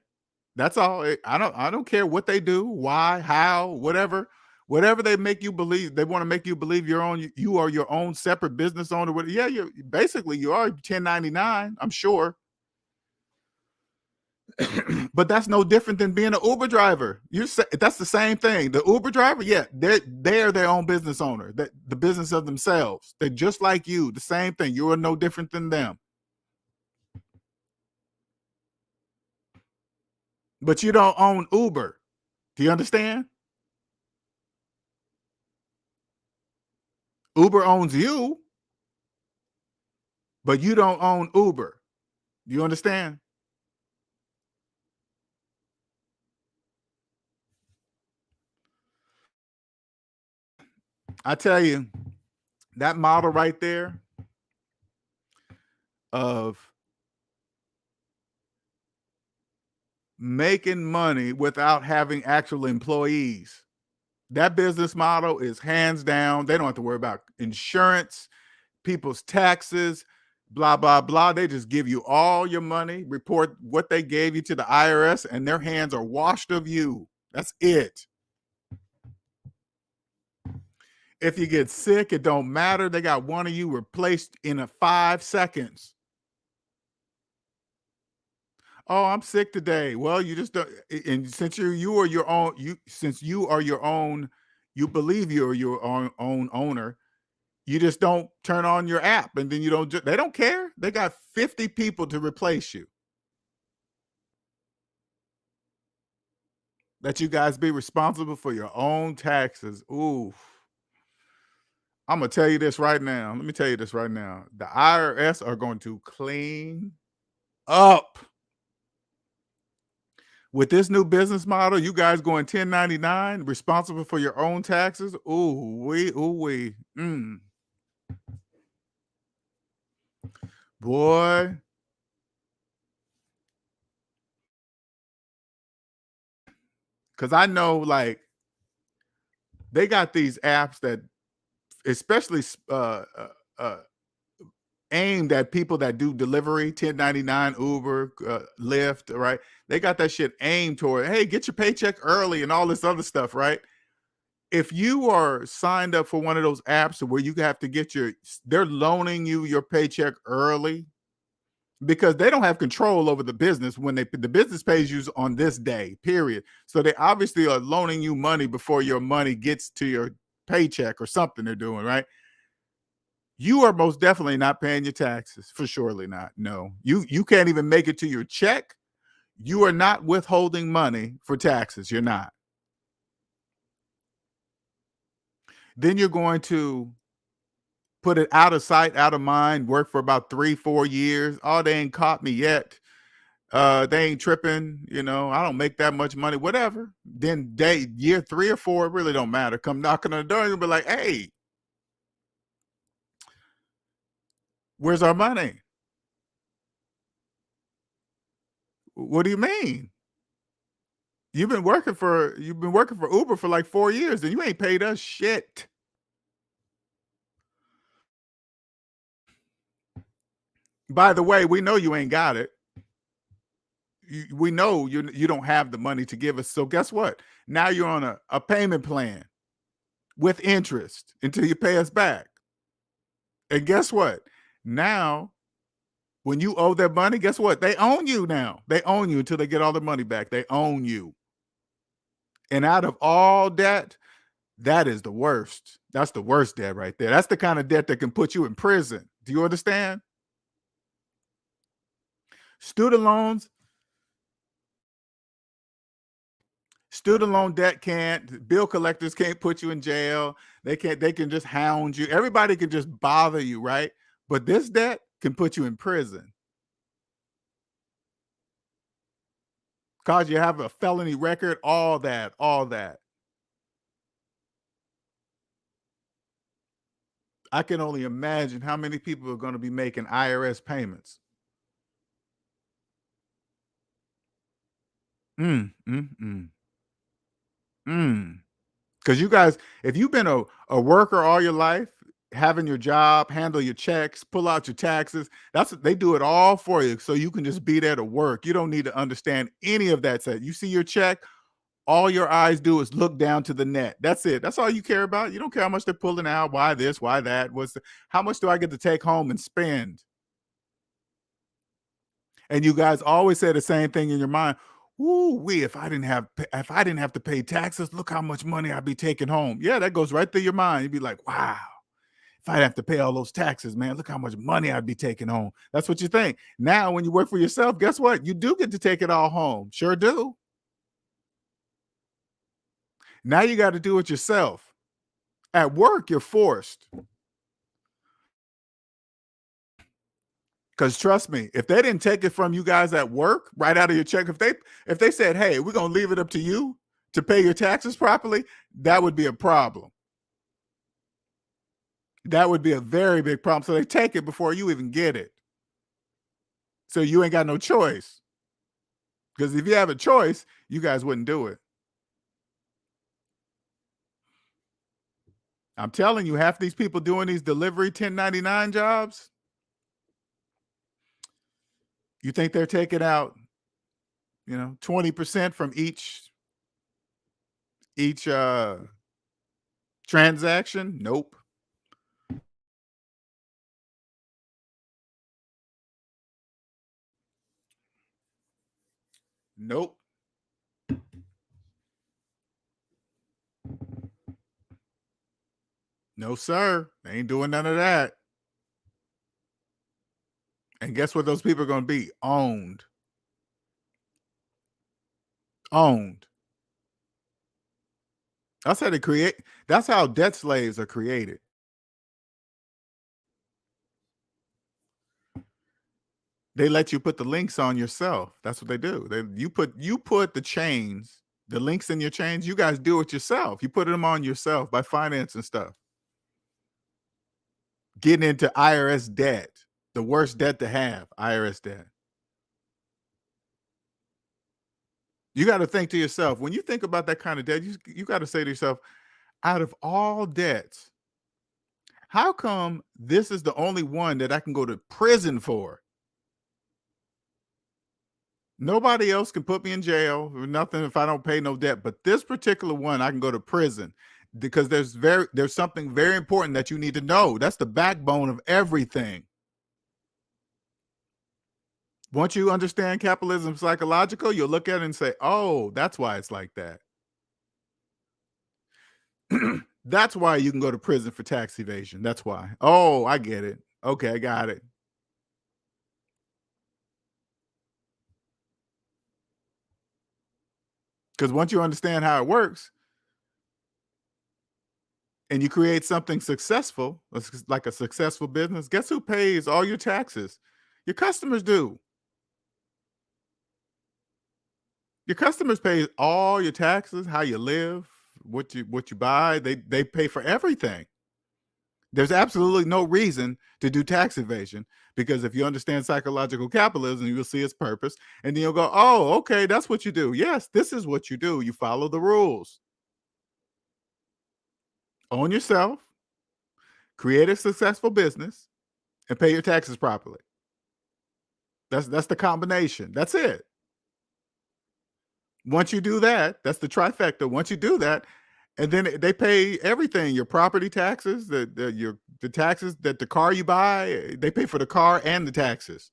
[SPEAKER 2] That's all. I don't care what they do, why, how, whatever they make you believe. They want to make you believe you are your own separate business owner. Yeah, you are 1099, I'm sure. But that's no different than being an Uber driver. That's the same thing. The Uber driver, yeah, they're their own business owner. The business of themselves. They're just like you. The same thing. You are no different than them. But you don't own Uber. Do you understand? Uber owns you, but you don't own Uber. Do you understand? I tell you, that model right there of making money without having actual employees. That business model is hands down. They don't have to worry about insurance, people's taxes, blah, blah, blah. They just give you all your money, report what they gave you to the IRS, and their hands are washed of you. That's it. If you get sick, it don't matter. They got one of you replaced in 5 seconds. Oh, I'm sick today. Well, you just don't, and since you are your own, since you are your own, you believe you're your own owner. You just don't turn on your app, and then you don't. They don't care. They got 50 people to replace you. That you guys be responsible for your own taxes. Ooh, I'm gonna tell you this right now. Let me tell you this right now. The IRS are going to clean up. With this new business model, you guys going 1099, responsible for your own taxes. Ooh, we. Boy, because I know like they got these apps that especially uh, aimed at people that do delivery, 1099, Uber, Lyft, right? They got that shit aimed toward, hey, get your paycheck early and all this other stuff, right? If you are signed up for one of those apps where you have to get they're loaning you your paycheck early because they don't have control over the business when the business pays you on this day, period. So they obviously are loaning you money before your money gets to your paycheck or something they're doing, right? You are most definitely not paying your taxes, for surely not. No, you can't even make it to your check. You are not withholding money for taxes. You're not. Then you're going to put it out of sight, out of mind, work for about 3, 4 years. Oh, they ain't caught me yet. They ain't tripping, I don't make that much money, whatever. Then year 3 or 4, it really don't matter. Come knocking on the door and be like, hey, where's our money? What do you mean? You've been working for Uber for like 4 years and you ain't paid us shit. By the way, we know you ain't got it. We know you don't have the money to give us. So guess what? Now you're on a payment plan with interest until you pay us back. And guess what? Now, when you owe their money, guess what? They own you now. They own you until they get all their money back. They own you. And out of all debt, that is the worst. That's the worst debt right there. That's the kind of debt that can put you in prison. Do you understand? Student loans, student loan debt can't, bill collectors can't put you in jail. They can just hound you. Everybody can just bother you, right? But this debt can put you in prison. Cause you have a felony record, all that, all that. I can only imagine how many people are going to be making IRS payments. Mm, mm, mm, mm. Because you guys, if you've been a worker all your life, having your job, handle your checks, pull out your taxes, that's what they do it all for you. So you can just be there to work. You don't need to understand any of that. You see your check, all your eyes do is look down to the net. That's it. That's all you care about. You don't care how much they're pulling out, why this, why that, how much do I get to take home and spend? And you guys always say the same thing in your mind. Ooh, if I didn't have to pay taxes, look how much money I'd be taking home. Yeah, that goes right through your mind. You'd be like, wow, if I'd have to pay all those taxes, man, look how much money I'd be taking home. That's what you think. Now, when you work for yourself, guess what? You do get to take it all home. Sure do. Now you got to do it yourself. At work, you're forced. Because trust me, if they didn't take it from you guys at work right out of your check, if they said, hey, we're gonna leave it up to you to pay your taxes properly, that would be a problem. That would be a very big problem. So they take it before you even get it. So you ain't got no choice. Because if you have a choice, you guys wouldn't do it. I'm telling you, half these people doing these delivery 1099 jobs, you think they're taking out, 20% from each transaction? Nope. Nope. No, sir. They ain't doing none of that. And guess what those people are going to be? Owned. Owned. That's how debt slaves are created. They let you put the links on yourself. That's what they do. You put the chains, the links in your chains, you guys do it yourself. You put them on yourself by financing stuff. Getting into IRS debt. The worst debt to have, IRS debt. You got to think to yourself, when you think about that kind of debt, you got to say to yourself, out of all debts, how come this is the only one that I can go to prison for? Nobody else can put me in jail or nothing if I don't pay no debt, but this particular one I can go to prison because there's something very important that you need to know. That's the backbone of everything. Once you understand capitalism psychological, you'll look at it and say, "Oh, that's why it's like that." That's why you can go to prison for tax evasion. That's why. Oh, I get it. Okay, I got it. Because once you understand how it works and you create something successful, like a successful business, guess who pays all your taxes? Your customers do. Your customers pay all your taxes, how you live, what you buy. They pay for everything. There's absolutely no reason to do tax evasion because if you understand psychological capitalism, you'll see its purpose and then you'll go, oh, okay, that's what you do. Yes, this is what you do. You follow the rules. Own yourself, create a successful business, and pay your taxes properly. That's the combination. That's it. Once you do that, that's the trifecta. Once you do that, and then they pay everything, your property taxes, the taxes that the car you buy, they pay for the car and the taxes.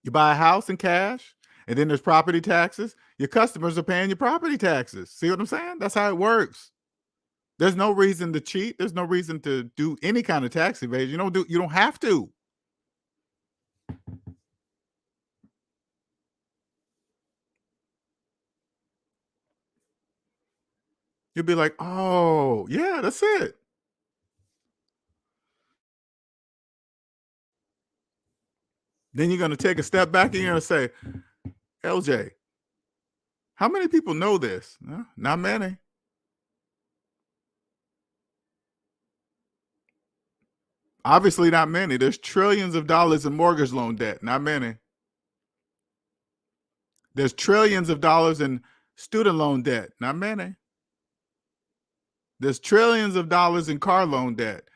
[SPEAKER 2] You buy a house in cash, and then there's property taxes. Your customers are paying your property taxes. See what I'm saying? That's how it works. There's no reason to cheat. There's no reason to do any kind of tax evasion. You don't have to. You'll be like, "Oh, yeah, that's it." Then you're gonna take a step back and you're gonna say, "LJ, how many people know this?" Not many. Obviously, not many. There's trillions of dollars in mortgage loan debt. Not many. There's trillions of dollars in student loan debt. Not many. There's trillions of dollars in car loan debt.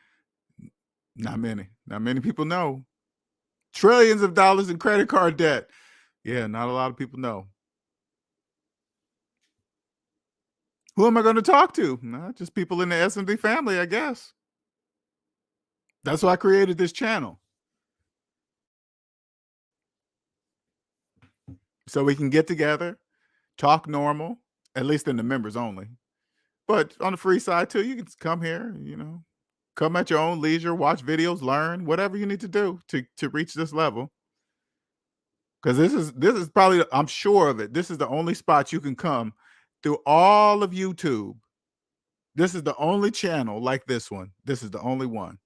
[SPEAKER 2] Not many. Not many people know. Trillions of dollars in credit card debt. Yeah, not a lot of people know. Who am I going to talk to? Nah, just people in the S&D family, I guess. That's why I created this channel. So we can get together, talk normal, at least in the members only. But on the free side too, you can come here, come at your own leisure, watch videos, learn, whatever you need to do to reach this level. Because this is probably, I'm sure of it, this is the only spot you can come through all of YouTube. This is the only channel like this one. This is the only one.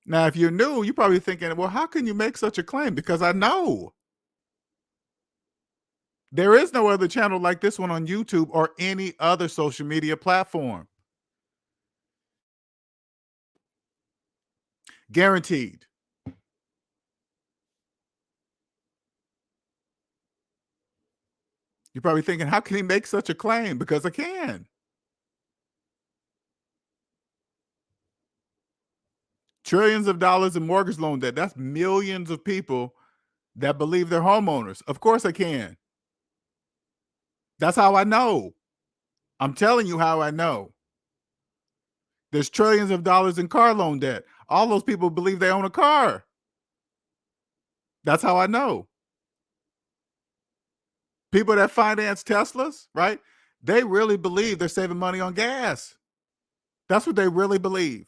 [SPEAKER 2] Now, if you're new, you're probably thinking, well, how can you make such a claim? Because I know there is no other channel like this one on YouTube or any other social media platform. Guaranteed. You're probably thinking, how can he make such a claim? Because I can. Trillions of dollars in mortgage loan debt. That's millions of people that believe they're homeowners. Of course I can. That's how I know. I'm telling you how I know. There's trillions of dollars in car loan debt. All those people believe they own a car. That's how I know. People that finance Teslas, right? They really believe they're saving money on gas. That's what they really believe.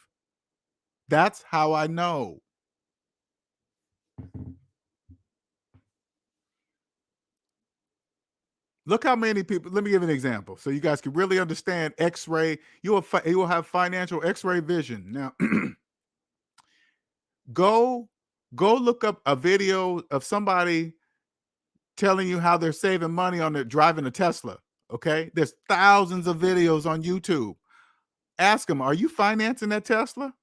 [SPEAKER 2] That's how I know. Look how many people. Let me give an example so you guys can really understand X-ray. You will have financial X-ray vision. Now, go look up a video of somebody telling you how they're saving money on their driving a Tesla. Okay, there's thousands of videos on YouTube. Ask them, are you financing that Tesla?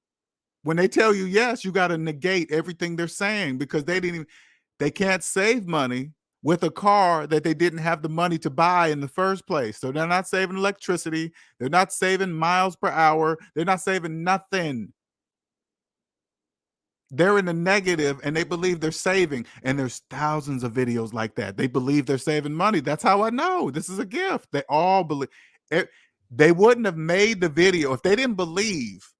[SPEAKER 2] When they tell you yes, you got to negate everything they're saying because they can't save money with a car that they didn't have the money to buy in the first place. So they're not saving electricity, they're not saving miles per hour, they're not saving nothing. They're in the negative and they believe they're saving. And there's thousands of videos like that. They believe they're saving money. That's how I know this is a gift. They all believe it. They wouldn't have made the video if they didn't believe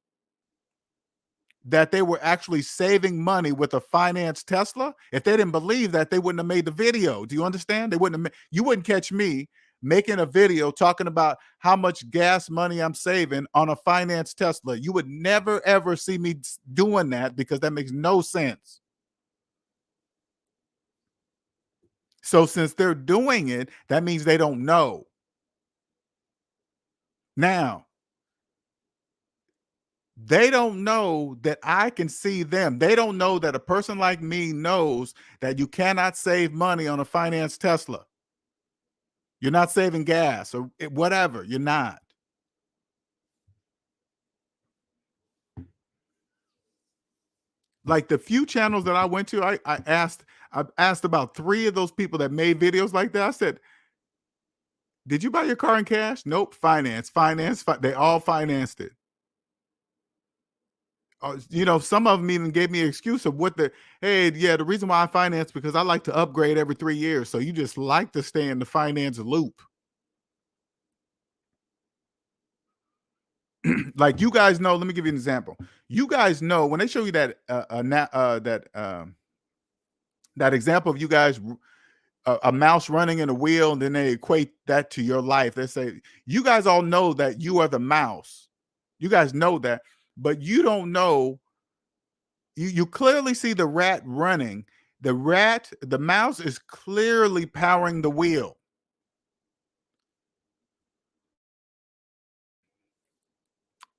[SPEAKER 2] that they were actually saving money with a financed Tesla. If they didn't believe that, they wouldn't have made the video. Do you understand? They wouldn't have, you wouldn't catch me making a video talking about how much gas money I'm saving on a financed Tesla. You would never ever see me doing that because that makes no sense. So since they're doing it, that means they don't know. Now, they don't know that I can see them. They don't know that a person like me knows that you cannot save money on a financed Tesla. You're not saving gas or whatever. You're not. Like the few channels that I went to, I asked about 3 of those people that made videos like that. I said, "Did you buy your car in cash?" "Nope, finance, finance." They all financed it. Some of them even gave me an excuse of what hey, yeah, the reason why I finance because I like to upgrade every 3 years. So you just like to stay in the finance loop. Like you guys know, let me give you an example. You guys know when they show you that example of you guys a mouse running in a wheel, and then they equate that to your life. They say you guys all know that you are the mouse. You guys know that, but you don't know. You clearly see the rat running. The mouse is clearly powering the wheel.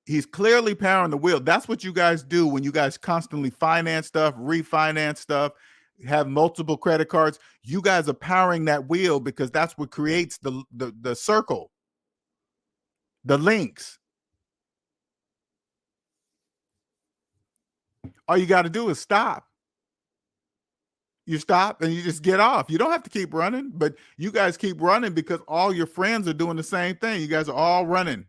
[SPEAKER 2] He's clearly powering the wheel. That's what you guys do when you guys constantly finance stuff, refinance stuff, have multiple credit cards. You guys are powering that wheel because that's what creates the circle, the links. All you got to do is stop. You stop and you just get off. You don't have to keep running, but you guys keep running because all your friends are doing the same thing. You guys are all running.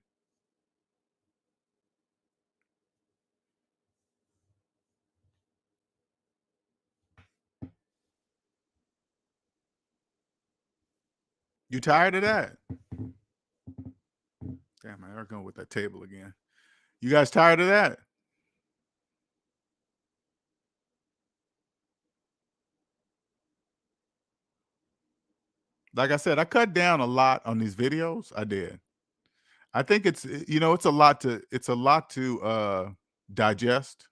[SPEAKER 2] You tired of that? Damn, man, they're going with that table again. You guys tired of that? Like I said, I cut down a lot on these videos. I did. I think it's a lot to digest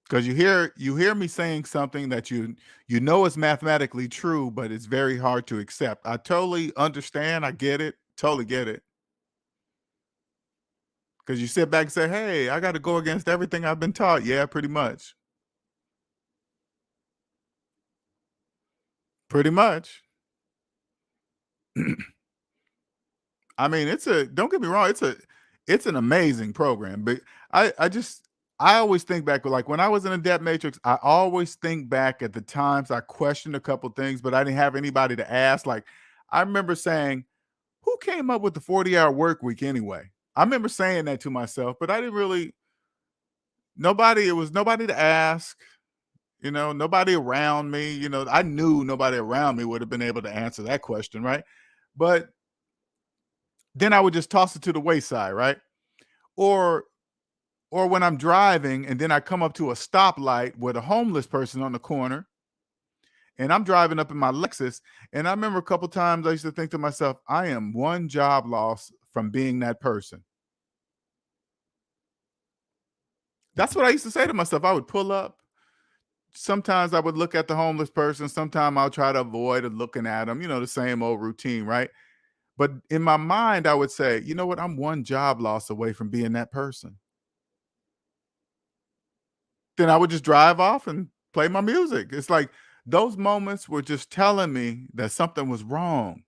[SPEAKER 2] because you hear me saying something that you know is mathematically true, but it's very hard to accept. I totally understand. I get it. Totally get it. Because you sit back and say, "Hey, I got to go against everything I've been taught." Yeah, pretty much. Pretty much. I mean, don't get me wrong, it's an amazing program, but I always think back like when I was in a debt matrix, I always think back at the times I questioned a couple things, but I didn't have anybody to ask. Like I remember saying, who came up with the 40-hour work week anyway? I remember saying that to myself, but I didn't really it was nobody to ask, nobody around me, I knew nobody around me would have been able to answer that question, right? But then I would just toss it to the wayside, right? Or or when I'm driving and then I come up to a stoplight with a homeless person on the corner and I'm driving up in my Lexus and I remember a couple times I used to think to myself, I am one job loss from being that person. That's what I used to say to myself. I would pull up. Sometimes I would look at the homeless person. Sometimes I'll try to avoid looking at them, the same old routine, right? But in my mind, I would say, you know what? I'm one job loss away from being that person. Then I would just drive off and play my music. It's like those moments were just telling me that something was wrong.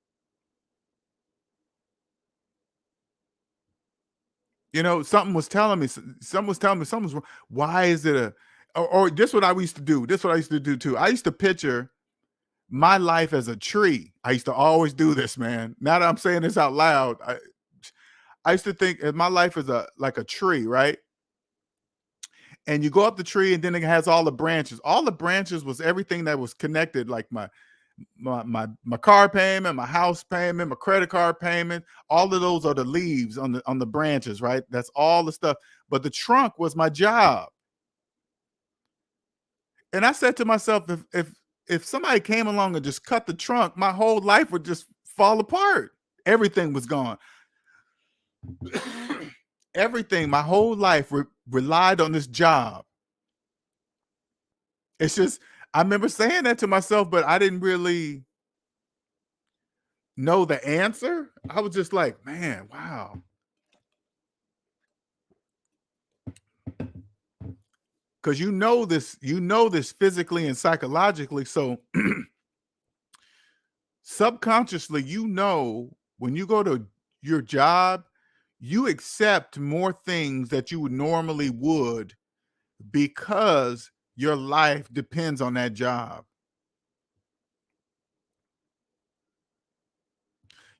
[SPEAKER 2] Something was telling me, something was telling me something's wrong. Why is it or this what I used to do. This what I used to do too. I used to picture my life as a tree. I used to always do this, man. Now that I'm saying this out loud, I used to think of my life as like a tree, right? And you go up the tree, and then it has all the branches. All the branches was everything that was connected, like my car payment, my house payment, my credit card payment. All of those are the leaves on the branches, right? That's all the stuff. But the trunk was my job. And I said to myself, if somebody came along and just cut the trunk, my whole life would just fall apart. Everything was gone. Everything, my whole life relied on this job. It's just, I remember saying that to myself, but I didn't really know the answer. I was just like, man, wow. Because you know this physically and psychologically. So subconsciously, when you go to your job, you accept more things that you would normally would because your life depends on that job.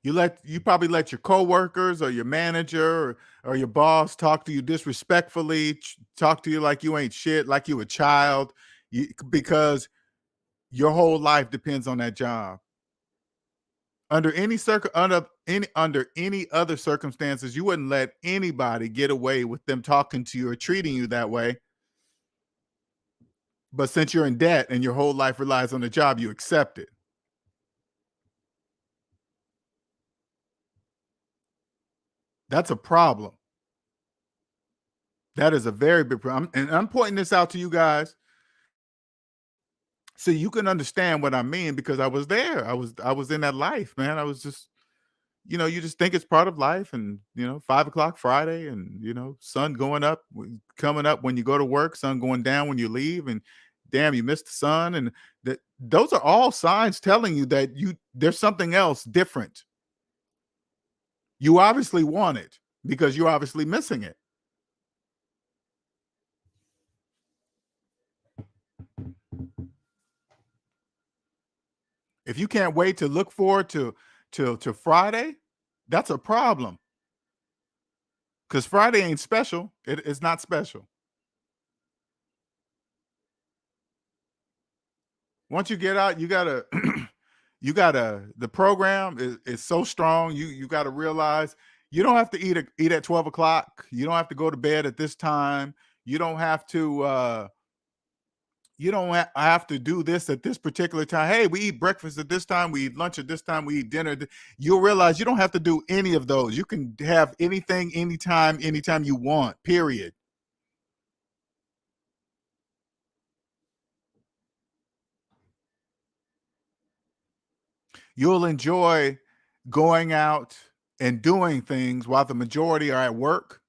[SPEAKER 2] You probably let your coworkers or your manager or your boss talk to you disrespectfully, talk to you like you ain't shit, like you a child, because your whole life depends on that job. Under any other circumstances, you wouldn't let anybody get away with them talking to you or treating you that way. But since you're in debt and your whole life relies on the job, you accept it. That's a problem. That is a very big problem. And I'm pointing this out to you guys so you can understand what I mean, because I was there. I was in that life, man. I was just, you just think it's part of life, and 5 o'clock Friday, and sun going up, coming up when you go to work, sun going down when you leave, and damn, you missed the sun, and those are all signs telling you that there's something else different. You obviously want it because you're obviously missing it. If you can't wait to look forward to Friday, that's a problem, because Friday ain't special. It's not special. Once you get out, you gotta the program is so strong. You gotta realize you don't have to eat at 12 o'clock. You don't have to go to bed at this time. You don't have to have to do this at this particular time. Hey, we eat breakfast at this time, we eat lunch at this time, we eat dinner. You'll realize you don't have to do any of those. You can have anything, anytime you want, period. You'll enjoy going out and doing things while the majority are at work.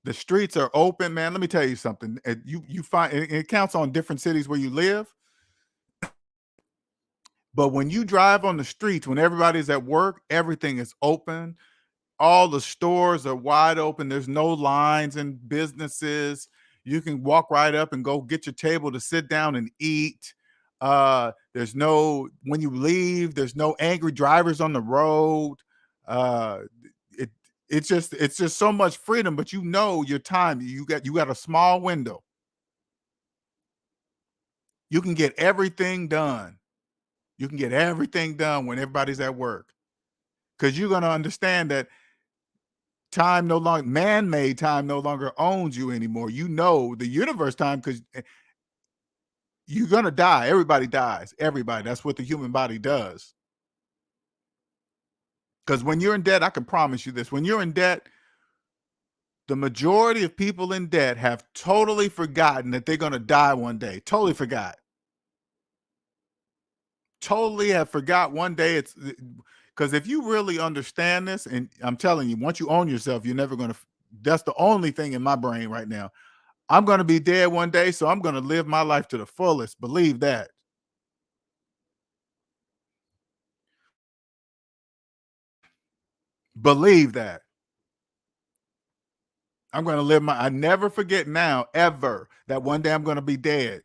[SPEAKER 2] The streets are open, man. Let me tell you something. You find it counts on different cities where you live, but when you drive on the streets, when everybody's at work, everything is open. All the stores are wide open. There's no lines in businesses. You can walk right up and go get your table to sit down and eat. There's no When you leave, there's no angry drivers on the road. Uh, it it's just so much freedom, but your time. You got a small window. You can get everything done. You can get everything done when everybody's at work, because you're gonna understand that time no longer man-made time no longer owns you anymore. The universe time, because you're gonna die. Everybody dies. Everybody. That's what the human body does. Because when you're in debt, I can promise you this: when you're in debt, the majority of people in debt have totally forgotten that they're gonna die one day. Totally forgot. Totally have forgot one day. It's because if you really understand this, and I'm telling you, once you own yourself, you're never gonna. That's the only thing in my brain right now. I'm going to be dead one day, so I'm going to live my life to the fullest. Believe that. Believe that. I'm going to live my, I never forget now, ever, that one day I'm going to be dead.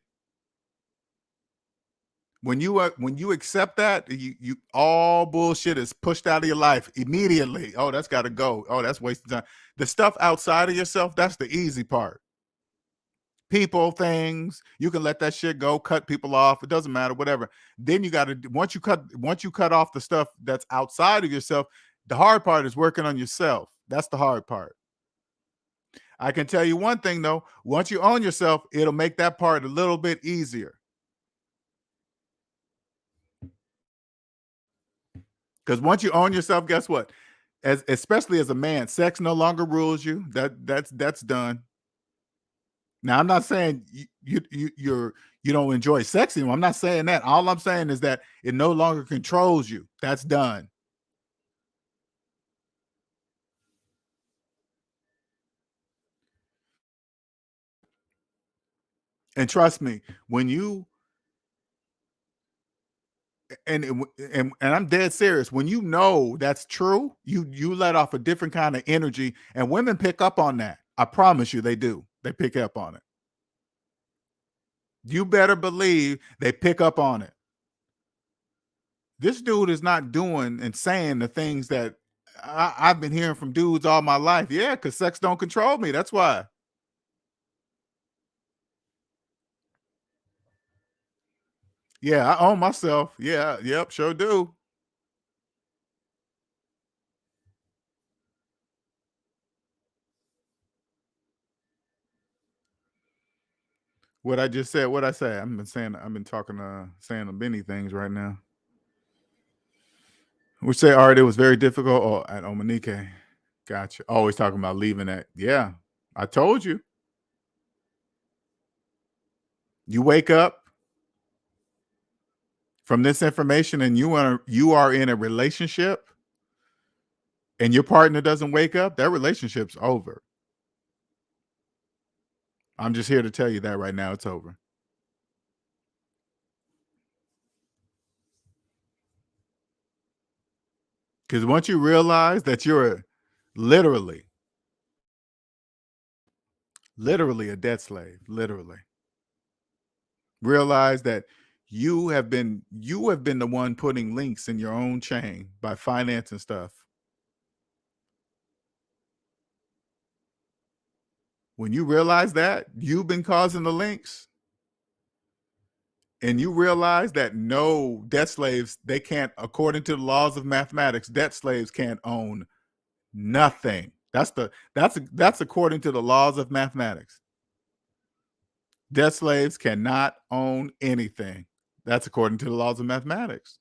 [SPEAKER 2] When you accept that, you all bullshit is pushed out of your life immediately. Oh, that's got to go. Oh, that's wasting time. The stuff outside of yourself, that's the easy part. People, things, you can let that shit go, cut people off. It doesn't matter, whatever. Then you got to, once you cut off the stuff that's outside of yourself, the hard part is working on yourself. That's the hard part. I can tell you one thing though, once you own yourself, it'll make that part a little bit easier. Because once you own yourself, guess what? Especially as a man, sex no longer rules you. That's done. Now, I'm not saying you don't enjoy sex anymore. I'm not saying that. All I'm saying is that it no longer controls you. That's done. And trust me, when you and I'm dead serious. When you know that's true, you let off a different kind of energy, and women pick up on that. I promise you, they do. They pick up on it. You better believe they pick up on it. This dude is not doing and saying the things that I've been hearing from dudes all my life. Yeah, because sex don't control me. That's why. Yeah, I own myself. Yeah, yep, sure do. What I just said, what I say, I've been talking, saying many things right now. We say, all right, it was very difficult. Oh, at Omanike. Gotcha. Always talking about leaving that. Yeah, I told you. You wake up from this information and you are in a relationship and your partner doesn't wake up, that relationship's over. I'm just here to tell you that right now, it's over. Because once you realize that you're literally, literally a debt slave, literally realize that you have been the one putting links in your own chain by financing stuff. When you realize that you've been causing the links, and you realize that no, debt slaves, they can't, according to the laws of mathematics, debt slaves can't own nothing. That's according to the laws of mathematics. Debt slaves cannot own anything. That's according to the laws of mathematics.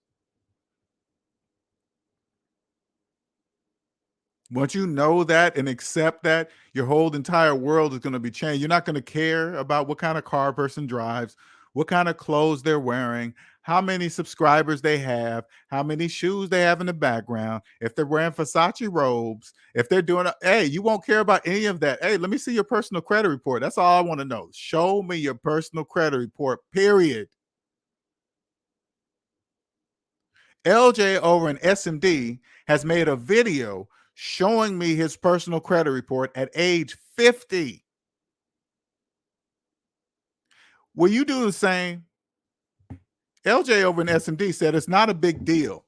[SPEAKER 2] Once you know that and accept that, your whole entire world is going to be changed. You're not going to care about what kind of car a person drives, what kind of clothes they're wearing, how many subscribers they have, how many shoes they have in the background, if they're wearing Versace robes, if they're doing hey, you won't care about any of that. Hey, let me see your personal credit report. That's all I want to know. Show me your personal credit report, period. LJ over in SMD has made a video showing me his personal credit report at age 50. Will you do the same? LJ over in SMD said it's not a big deal.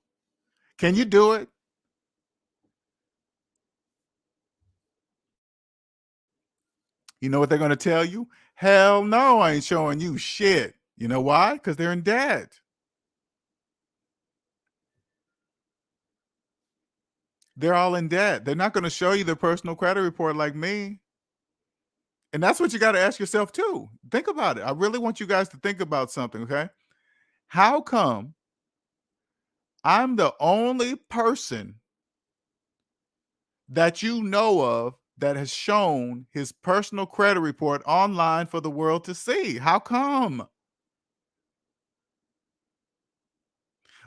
[SPEAKER 2] Can you do it? You know what they're going to tell you? Hell no, I ain't showing you shit. You know why? Because they're in debt. They're all in debt. They're not going to show you their personal credit report like me. And that's what you got to ask yourself too. Think about it. I really want you guys to think about something, okay? How come I'm the only person that you know of that has shown his personal credit report online for the world to see? How come?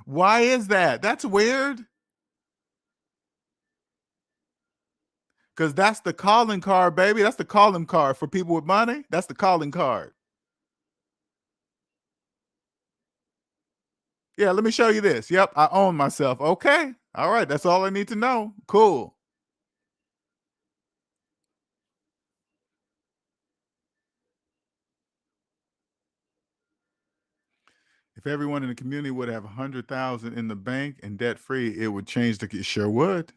[SPEAKER 2] Why is that? That's weird. Because that's the calling card, baby. That's the calling card for people with money. That's the calling card. Yeah, let me show you this. Yep, I own myself. Okay. All right. That's all I need to know. Cool. If everyone in the community would have 100,000 in the bank and debt free, it would change it sure would.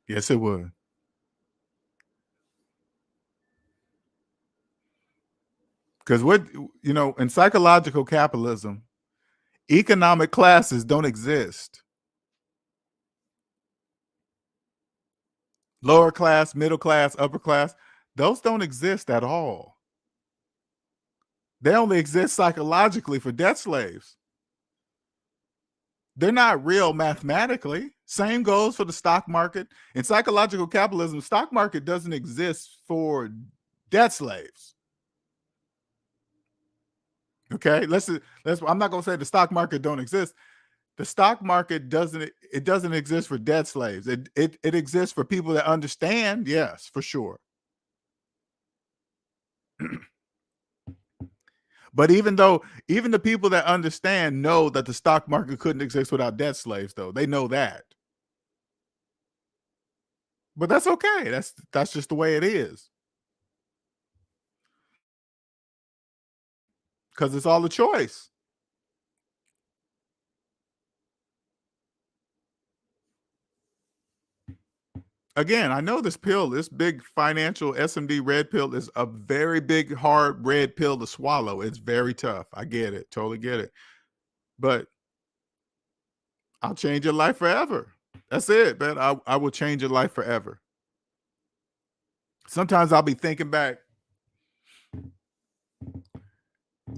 [SPEAKER 2] Yes, it would. Because in psychological capitalism, economic classes don't exist. Lower class, middle class, upper class, those don't exist at all. They only exist psychologically for debt slaves. They're not real mathematically. Same goes for the stock market. In psychological capitalism, the stock market doesn't exist for debt slaves. Okay, I'm not going to say the stock market don't exist. The stock market doesn't exist for debt slaves. It exists for people that understand, yes, for sure. But even the people that understand know that the stock market couldn't exist without debt slaves, though. They know that. But that's okay. That's just the way it is. Because it's all a choice. Again, I know this big financial SMD red pill is a very big, hard red pill to swallow. It's very tough. I get it. Totally get it. But I'll change your life forever. That's it, man. I will change your life forever. Sometimes I'll be thinking back.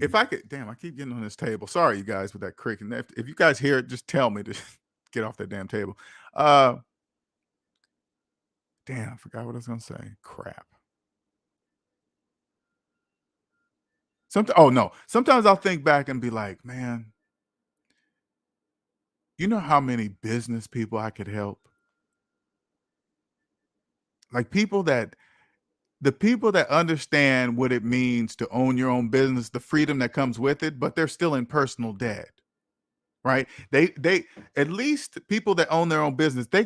[SPEAKER 2] If I could, damn, I keep getting on this table. Sorry, you guys, with that creaking. If you guys hear it, just tell me to get off that damn table. Damn, I forgot what I was gonna say. Crap. Sometimes I'll think back and be like, man, you know how many business people I could help? Like the people that understand what it means to own your own business, the freedom that comes with it, but they're still in personal debt. Right? They at least people that own their own business, they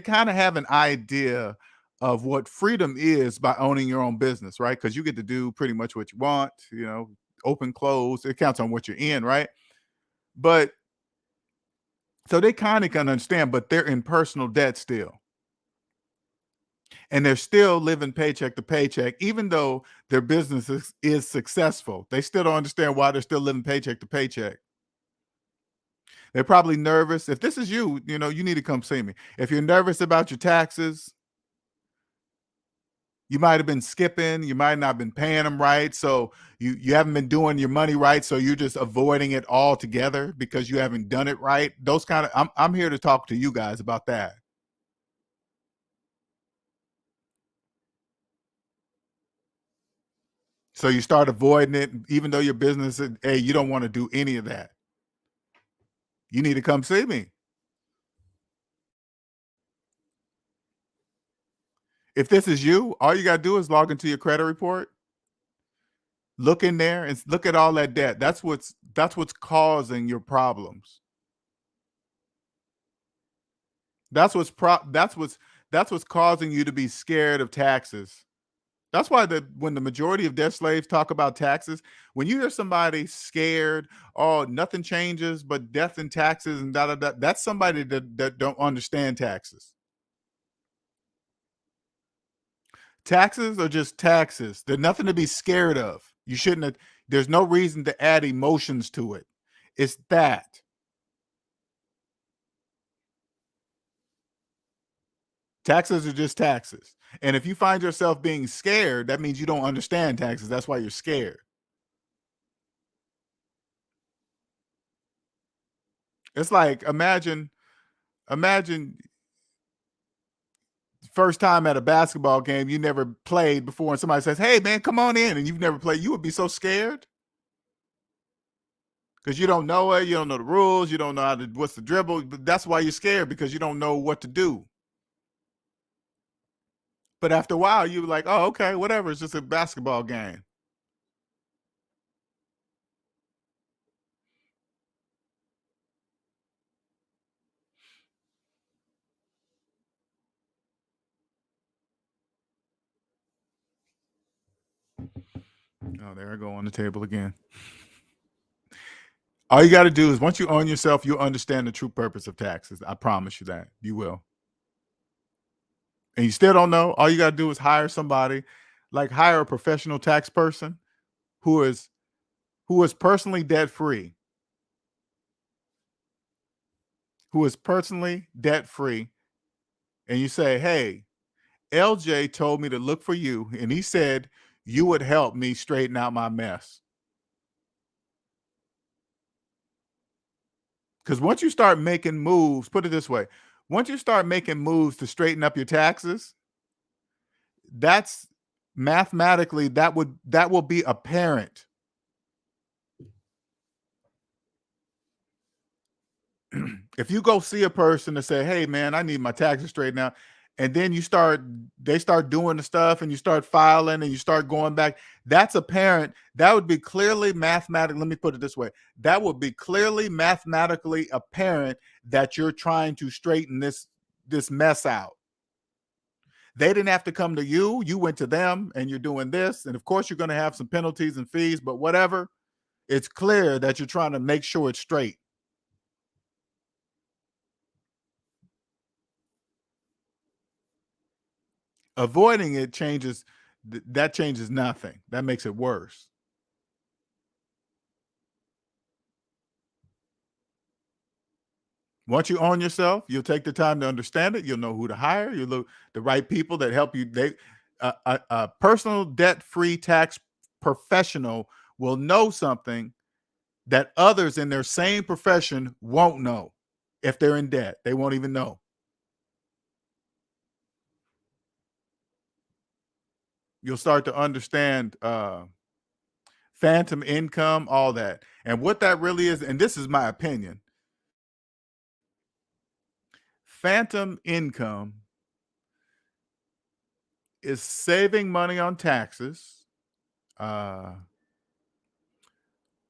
[SPEAKER 2] kind of have an idea of what freedom is by owning your own business, right? Because you get to do pretty much what you want, open, close. It counts on what you're in, right? But so they kind of can understand, but they're in personal debt still. And they're still living paycheck to paycheck, even though their business is successful. They still don't understand why they're still living paycheck to paycheck. They're probably nervous. If this is you need to come see me. If you're nervous about your taxes, you might have been skipping, you might not have been paying them right. So you haven't been doing your money right. So you're just avoiding it altogether because you haven't done it right. Those kind of I'm here to talk to you guys about that. So you start avoiding it, even though your business, hey, you don't want to do any of that. You need to come see me. If this is you, all you got to do is log into your credit report, look in there and look at all that debt. That's what's causing your problems. That's what's causing you to be scared of taxes. That's why when the majority of debt slaves talk about taxes, when you hear somebody scared, oh, nothing changes but death and taxes and da da da, that's somebody that don't understand taxes. Taxes are just taxes. They're nothing to be scared of. You shouldn't have, there's no reason to add emotions to it. It's that. Taxes are just taxes. And if you find yourself being scared, that means you don't understand taxes. That's why you're scared. It's like imagine first time at a basketball game you never played before and somebody says, "Hey man, come on in," and you've never played. You would be so scared because you don't know it, you don't know the rules, you don't know what's the dribble. But that's why you're scared, because you don't know what to do. But after a while, you're like, "Oh, okay, whatever. It's just a basketball game." Oh, there I go on the table again. All you got to do is once you own yourself, you'll understand the true purpose of taxes. I promise you that. You will. And you still don't know, all you got to do is hire somebody, like hire a professional tax person who is personally debt free, and you say, "Hey, LJ told me to look for you, and he said you would help me straighten out my mess." Because once you start making moves, put it this way, once you start making moves to straighten up your taxes, that's mathematically that will be apparent. If you go see a person to say, "Hey man, I need my taxes straightened out," and then they start doing the stuff and you start filing and you start going back, that's apparent. That would be clearly mathematically, let me put it this way. That would be clearly mathematically apparent that you're trying to straighten this mess out. They didn't have to come to you. You went to them and you're doing this. And of course, you're going to have some penalties and fees, but whatever. It's clear that you're trying to make sure it's straight. Avoiding it changes, that changes nothing. That makes it worse. Once you own yourself, you'll take the time to understand it. You'll know who to hire. You'll look the right people that help you. A personal debt-free tax professional will know something that others in their same profession won't know. If they're in debt, they won't even know. You'll start to understand phantom income, all that. And what that really is, and this is my opinion, phantom income is saving money on taxes, uh,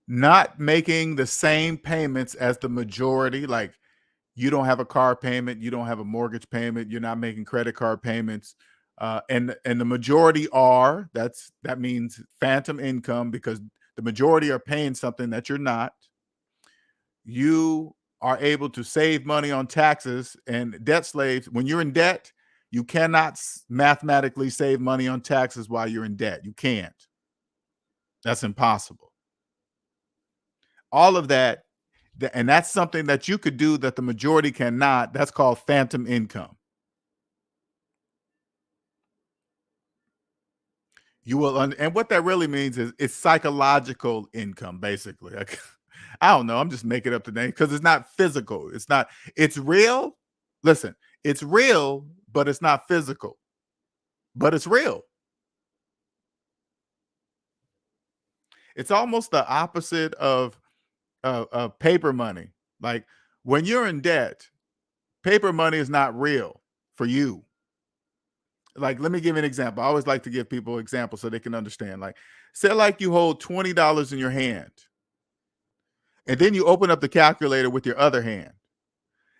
[SPEAKER 2] not making the same payments as the majority. Like you don't have a car payment, you don't have a mortgage payment, you're not making credit card payments. And the majority are, that means phantom income because the majority are paying something that you're not. You are able to save money on taxes and debt slaves. When you're in debt, you cannot mathematically save money on taxes while you're in debt. You can't. That's impossible. All of that, and that's something that you could do that the majority cannot. That's called phantom income. You will, and what that really means is it's psychological income, basically. Like, I don't know. I'm just making up the name because it's not physical. It's not. It's real. Listen, it's real, but it's not physical. But it's real. It's almost the opposite of paper money. Like when you're in debt, paper money is not real for you. Like, let me give you an example. I always like to give people examples so they can understand. Like, say like you hold $20 in your hand, and then you open up the calculator with your other hand,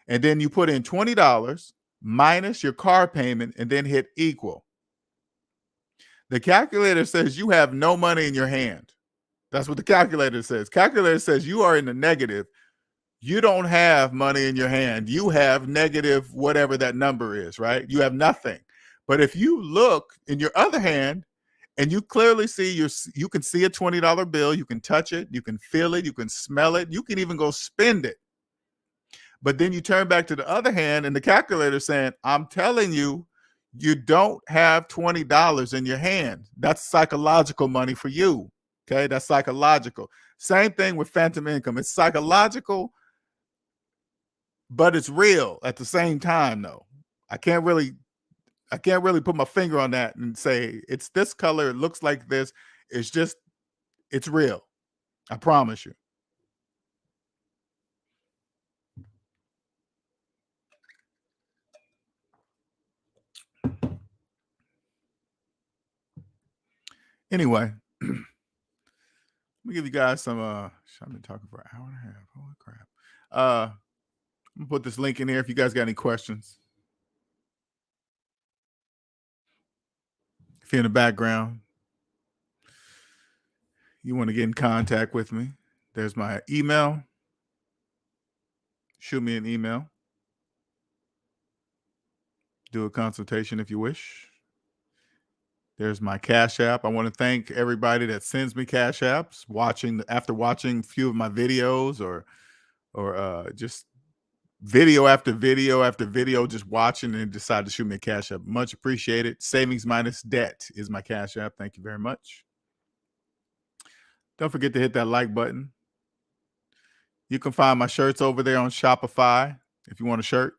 [SPEAKER 2] and then you put in $20 minus your car payment, and then hit equal. The calculator says you have no money in your hand. That's what the calculator says. Calculator says you are in the negative. You don't have money in your hand. You have negative whatever that number is, right? You have nothing. But if you look in your other hand and you clearly see you can see a $20 bill, you can touch it, you can feel it, you can smell it, you can even go spend it. But then you turn back to the other hand and the calculator saying, I'm telling you, you don't have $20 in your hand. That's psychological money for you. Okay, that's psychological. Same thing with phantom income. It's psychological, but it's real at the same time, though. I can't really put my finger on that and say it's this color, it looks like this. It's real. I promise you. Anyway, let me give you guys some I've been talking for an hour and a half. Holy crap. I'm gonna put this link in here if you guys got any questions. If you're in the background, you want to get in contact with me, there's my email. shoot me an email, do a consultation if you wish. There's my Cash App. I want to thank everybody that sends me Cash Apps after watching a few of my videos, or just video after video after video, just watching and decide to shoot me a Cash App. Much appreciated. SavingsMinusDebt is my Cash App. Thank you very much. Don't forget to hit that like button. You can find my shirts over there on Shopify. If you want a shirt,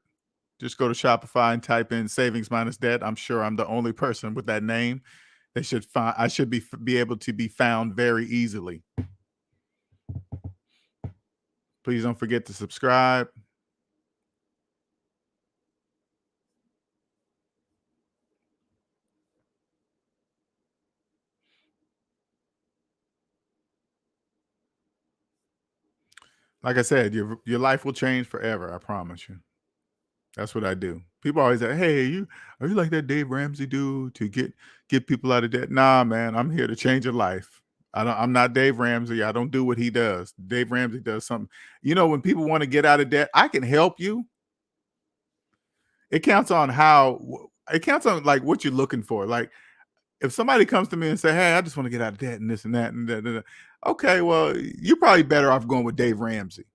[SPEAKER 2] just go to Shopify and type in Savings Minus Debt. I'm sure I'm the only person with that name. I should be able to be found very easily. Please don't forget to subscribe. Like I said, your life will change forever. I promise you. That's what I do. People always say, "Hey, are you like that Dave Ramsey dude to get people out of debt?" Nah, man, I'm here to change your life. I'm not Dave Ramsey. I don't do what he does. Dave Ramsey does something. When people want to get out of debt, I can help you. It counts on like what you're looking for. Like if somebody comes to me and say, "Hey, I just want to get out of debt and this and that and that," okay, well, you're probably better off going with Dave Ramsey.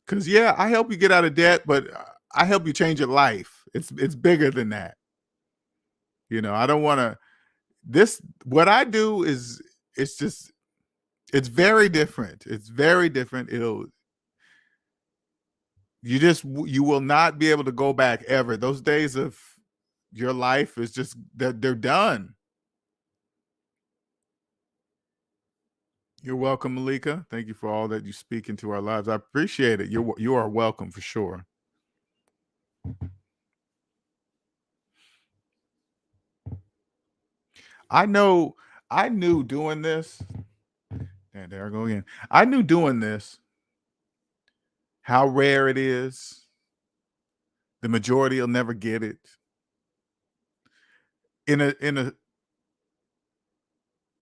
[SPEAKER 2] Because yeah, I help you get out of debt, but I help you change your life. It's bigger than that. I don't want to. What I do is it's very different. It's very different. You will not be able to go back ever. Those days of your life is just they're done. You're welcome, Malika. Thank you for all that you speak into our lives. I appreciate it. You are welcome for sure. I knew doing this. And there I go again. I knew doing this, how rare it is. The majority will never get it. In a in a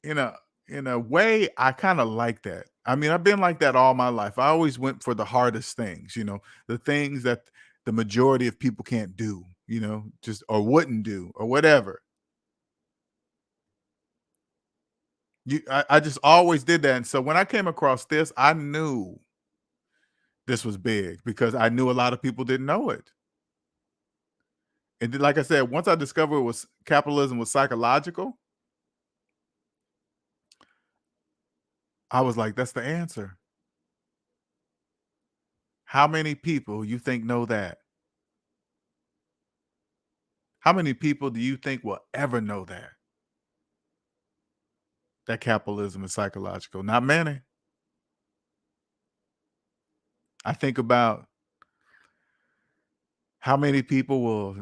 [SPEAKER 2] in a in a way, I kind of like that. I mean, I've been like that all my life. I always went for the hardest things, the things that the majority of people can't do, just or wouldn't do or whatever. I just always did that. And so when I came across this, I knew this was big because I knew a lot of people didn't know it. And then, like I said, once I discovered capitalism was psychological, I was like, that's the answer. How many people you think know that? How many people do you think will ever know that? That capitalism is psychological? Not many. I think about how many people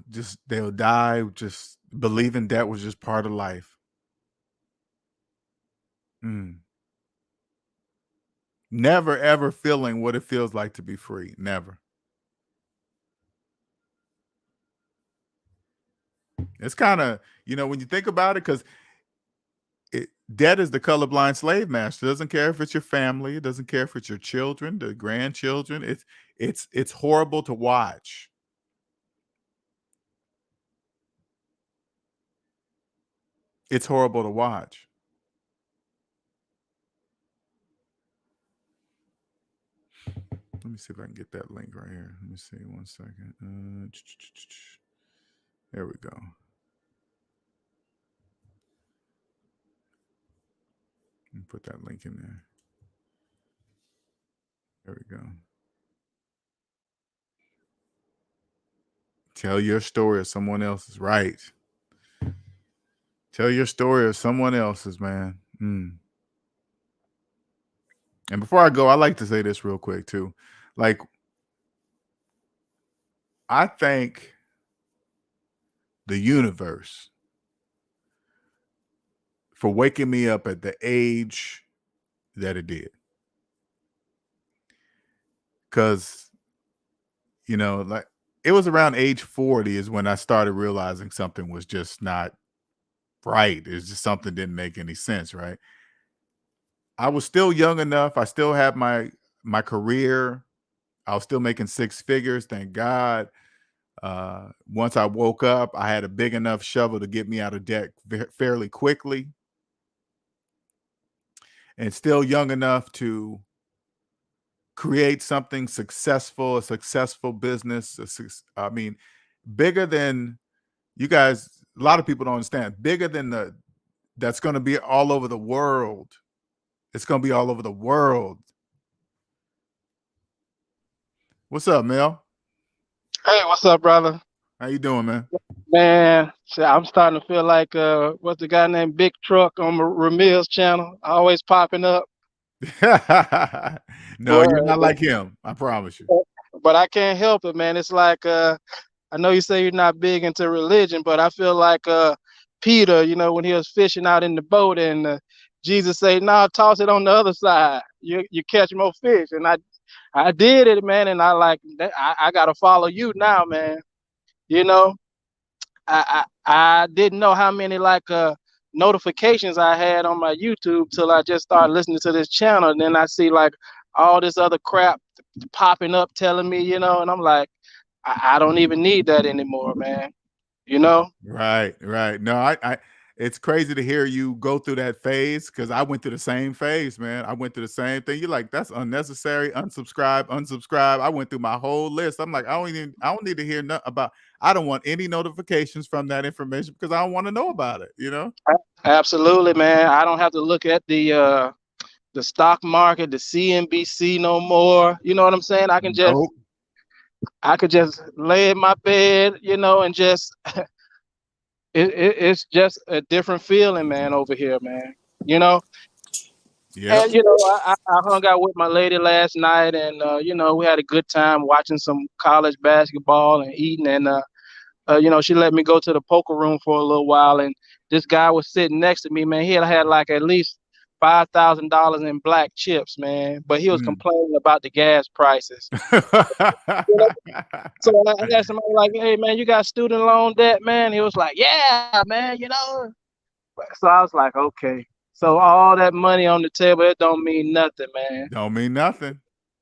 [SPEAKER 2] they'll die just believing debt was just part of life. Mm. Never ever feeling what it feels like to be free. Never. It's kind of, when you think about it, because debt is the colorblind slave master. It doesn't care if it's your family. It doesn't care if it's your children, the grandchildren. It's horrible to watch. It's horrible to watch. Let me see if I can get that link right here. Let me see 1 second. There we go. Put that link in there. There we go. Tell your story of someone else's. Right. Tell your story of someone else's, man. Mm. And before I go, I like to say this real quick too. Like, I thank the universe for waking me up at the age that it did. Because, like it was around age 40 is when I started realizing something was just not right. It's just something didn't make any sense, right? I was still young enough. I still had my career. I was still making six figures, thank God. Once I woke up, I had a big enough shovel to get me out of debt fairly quickly, and still young enough to create something successful, a successful business. I mean, bigger than you guys. A lot of people don't understand. Bigger than that's going to be all over the world. It's going to be all over the world. What's up, Mel?
[SPEAKER 3] Hey, what's up, brother?
[SPEAKER 2] How you doing, man?
[SPEAKER 3] Man, I'm starting to feel like what's the guy named Big Truck on Ramil's channel, always popping up.
[SPEAKER 2] No, you're
[SPEAKER 3] Well,
[SPEAKER 2] not like him. I promise you.
[SPEAKER 3] but I can't help it, man. It's like I know you say you're not big into religion, but I feel like Peter, when he was fishing out in the boat, and Jesus said, "No, toss it on the other side. You catch more fish." And I did it, man, and I like that. I gotta follow you now, man. You know. I didn't know how many notifications I had on my YouTube till I just started listening to this channel. And then I see like all this other crap popping up telling me, and I'm like, I don't even need that anymore, man. You know?
[SPEAKER 2] Right. No, I it's crazy to hear you go through that phase because I went through the same phase, man. I went through the same thing. You're like, that's unnecessary. Unsubscribe. I went through my whole list. I'm like, I don't need to hear nothing about. I don't want any notifications from that information because I don't want to know about it.
[SPEAKER 3] Absolutely, man. I don't have to look at the stock market, the CNBC no more. You know what I'm saying?
[SPEAKER 2] Nope.
[SPEAKER 3] I could just lay in my bed, and just it's just a different feeling, man, over here, man. You know,
[SPEAKER 2] Yep.
[SPEAKER 3] and I hung out with my lady last night, and we had a good time watching some college basketball and eating, and she let me go to the poker room for a little while, and this guy was sitting next to me, man. He had like at least $5,000 in black chips, man, but he was complaining about the gas prices. You know? So I asked somebody like, "Hey, man, you got student loan debt, man?" He was like, "Yeah, man, So I was like, "Okay." So all that money on the table, it don't mean nothing, man.
[SPEAKER 2] Don't mean nothing.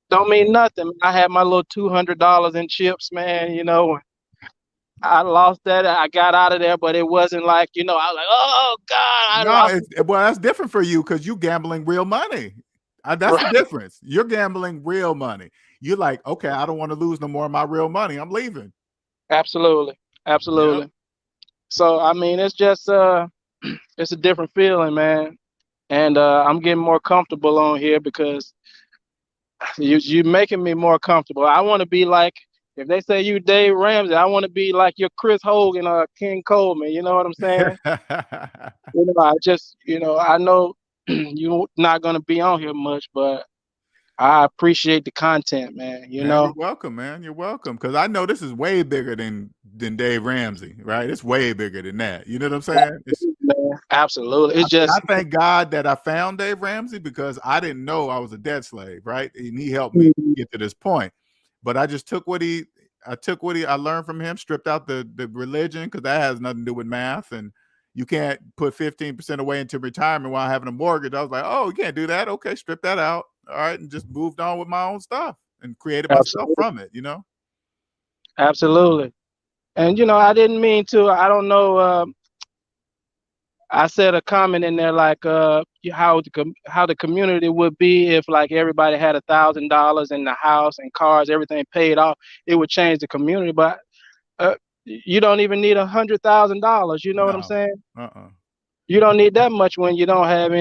[SPEAKER 3] Don't mean nothing. I had my little $200 in chips, man. I lost that. I got out of there, but it wasn't like, I was like, "Oh God."
[SPEAKER 2] No, well, that's different for you because you gambling real money. That's the difference. You're gambling real money. You're like, okay, I don't want to lose no more of my real money. I'm leaving.
[SPEAKER 3] Absolutely.
[SPEAKER 2] Yep.
[SPEAKER 3] So I mean, it's just it's a different feeling, man. And I'm getting more comfortable on here because you're making me more comfortable. I want to be like, if they say you Dave Ramsey, I want to be like your Chris Hogan or King Coleman. You know what I'm saying? I know you're not gonna be on here much, but I appreciate the content, man.
[SPEAKER 2] Man, you're welcome, man. You're welcome. Because I know this is way bigger than Dave Ramsey, right? It's way bigger than that. You know what I'm saying?
[SPEAKER 3] Absolutely. It's just
[SPEAKER 2] I thank God that I found Dave Ramsey because I didn't know I was a debt slave, right? And he helped me get to this point. But I just took what I learned from him, stripped out the religion because that has nothing to do with math, and you can't put 15% away into retirement while having a mortgage. I was like, oh, you can't do that. Okay, strip that out. All right, and just moved on with my own stuff and created myself from it.
[SPEAKER 3] Absolutely. And I didn't mean to. I don't know. I said a comment in there like how the community would be if like everybody had $1,000 in the house and cars, everything paid off. It would change the community, but you don't even need $100,000. You know what I'm saying? You don't need that much when you don't have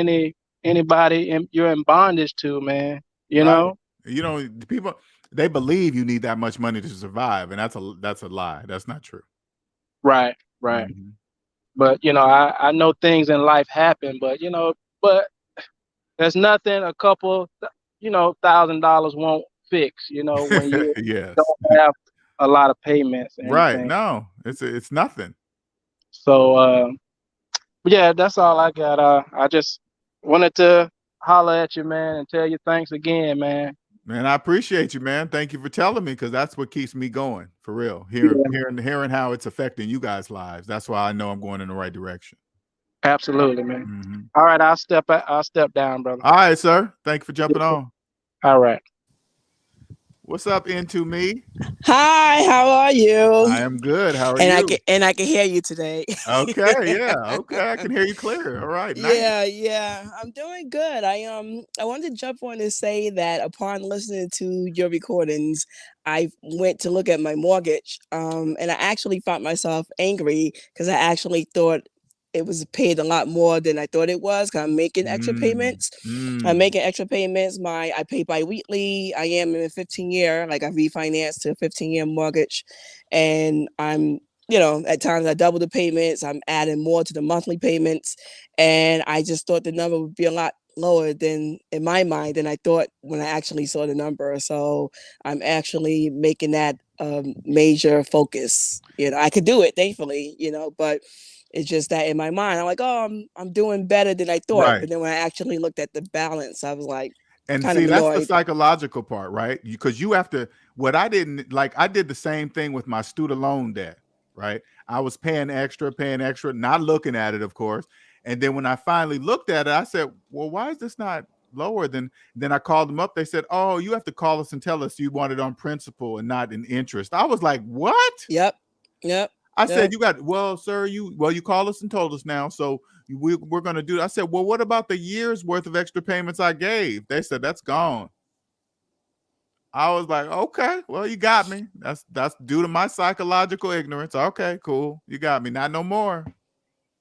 [SPEAKER 3] anybody you're in bondage to, man. You know?
[SPEAKER 2] People, they believe you need that much money to survive, and that's a lie. That's not true.
[SPEAKER 3] Right. Mm-hmm. But I know things in life happen, but there's nothing a couple $1,000 won't fix, when you don't have a lot of payments.
[SPEAKER 2] Right. No, it's nothing.
[SPEAKER 3] So yeah, that's all I got. I just wanted to holler at you, man, and tell you thanks again, man.
[SPEAKER 2] Man, I appreciate you, man. Thank you for telling me because that's what keeps me going for real. Hearing how it's affecting you guys' lives. That's why I know I'm going in the right direction.
[SPEAKER 3] Absolutely, man. Mm-hmm. All right, I'll step down, brother.
[SPEAKER 2] All right, sir. Thank you for jumping on.
[SPEAKER 3] All right.
[SPEAKER 2] What's up, Into Me?
[SPEAKER 4] Hi, how are you?
[SPEAKER 2] I am good. How are
[SPEAKER 4] And
[SPEAKER 2] you?
[SPEAKER 4] I can hear you today.
[SPEAKER 2] Okay, yeah. Okay, I can hear you clear. All right, nice.
[SPEAKER 4] Yeah, I'm doing good. I wanted to jump on and say that upon listening to your recordings, I went to look at my mortgage, and I actually found myself angry because I actually thought it was paid a lot more than I thought it was. 'Cause I'm making extra payments. I'm making extra payments. I pay bi-weekly. I am in a 15-year, like I refinanced to a 15-year mortgage, and I'm at times I double the payments. I'm adding more to the monthly payments, and I just thought the number would be a lot lower than in my mind than I thought when I actually saw the number. So I'm actually making that major focus. I could do it, thankfully, but it's just that in my mind, I'm like, oh, I'm doing better than I thought.
[SPEAKER 2] Right.
[SPEAKER 4] But then when I actually looked at the balance, I was like,
[SPEAKER 2] And
[SPEAKER 4] kind of
[SPEAKER 2] see, that's the
[SPEAKER 4] annoyed.
[SPEAKER 2] psychological part, right? Because you have to, what I didn't like, I did the same thing with my student loan debt, right? I was paying extra, not looking at it, of course. And then when I finally looked at it, I said, well, why is this not lower than? Then I called them up. They said, oh, you have to call us and tell us you want it on principal and not in interest. I was like, what?
[SPEAKER 4] Yep.
[SPEAKER 2] I said, well, sir, you called us and told us now. So we're going to do it. I said, well, what about the year's worth of extra payments I gave? They said, that's gone. I was like, okay, well, you got me. That's due to my psychological ignorance. Okay, cool. You got me. Not no more.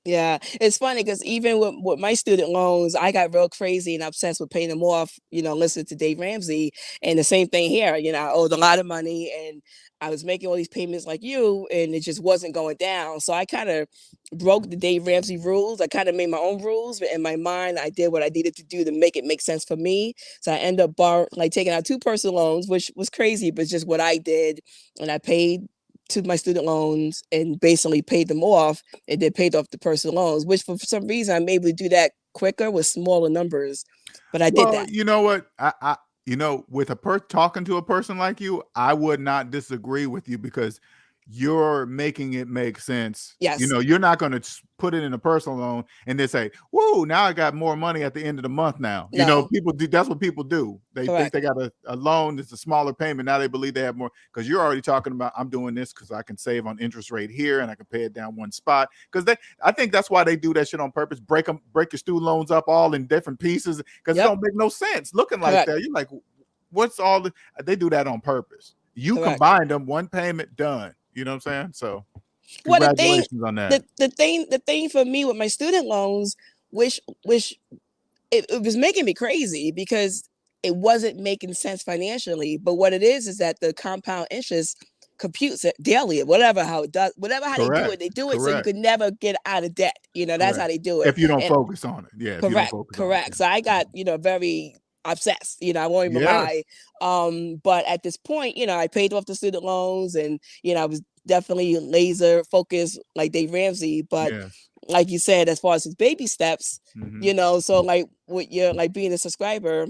[SPEAKER 4] Yeah, it's funny because even with my student loans, I got real crazy and obsessed with paying them off, listening to Dave Ramsey. And the same thing here, I owed a lot of money and I was making all these payments like you, and it just wasn't going down. So I kind of broke the Dave Ramsey rules. I kind of made my own rules, but in my mind, I did what I needed to do to make it make sense for me. So I ended up taking out 2 personal loans, which was crazy, but just what I did. And I paid to my student loans and basically paid them off, and then paid off the personal loans, which for some reason I'm able to do that quicker with smaller numbers. But I did that.
[SPEAKER 2] You know what? I with talking to a person like you, I would not disagree with you because you're making it make sense.
[SPEAKER 4] Yes.
[SPEAKER 2] You're not going to put it in a personal loan and then say, whoa, now I got more money at the end of the month now.
[SPEAKER 4] No.
[SPEAKER 2] People do. That's what people do. They
[SPEAKER 4] Correct.
[SPEAKER 2] think they got a loan. It's a smaller payment. Now they believe they have more because you're already talking about, I'm doing this because I can save on interest rate here and I can pay it down one spot. Because I think that's why they do that shit on purpose. Break your student loans up all in different pieces because it don't make no sense looking like
[SPEAKER 4] Correct.
[SPEAKER 2] that. You're like, what's all they do that on purpose. You
[SPEAKER 4] Correct.
[SPEAKER 2] combine them, one payment done. You know what I'm saying? So
[SPEAKER 4] congratulations
[SPEAKER 2] on that.
[SPEAKER 4] The thing for me with my student loans, which it was making me crazy because it wasn't making sense financially. But what it is that the compound interest computes it daily, whatever how it does, whatever how they do it so you could never get out of debt. That's how they do it.
[SPEAKER 2] If you don't focus on it. Yeah.
[SPEAKER 4] Correct. So I got, very obsessed, I won't even lie. But at this point, I paid off the student loans and, I was definitely laser focused like Dave Ramsey. But like you said, as far as his baby steps, so like with your being a subscriber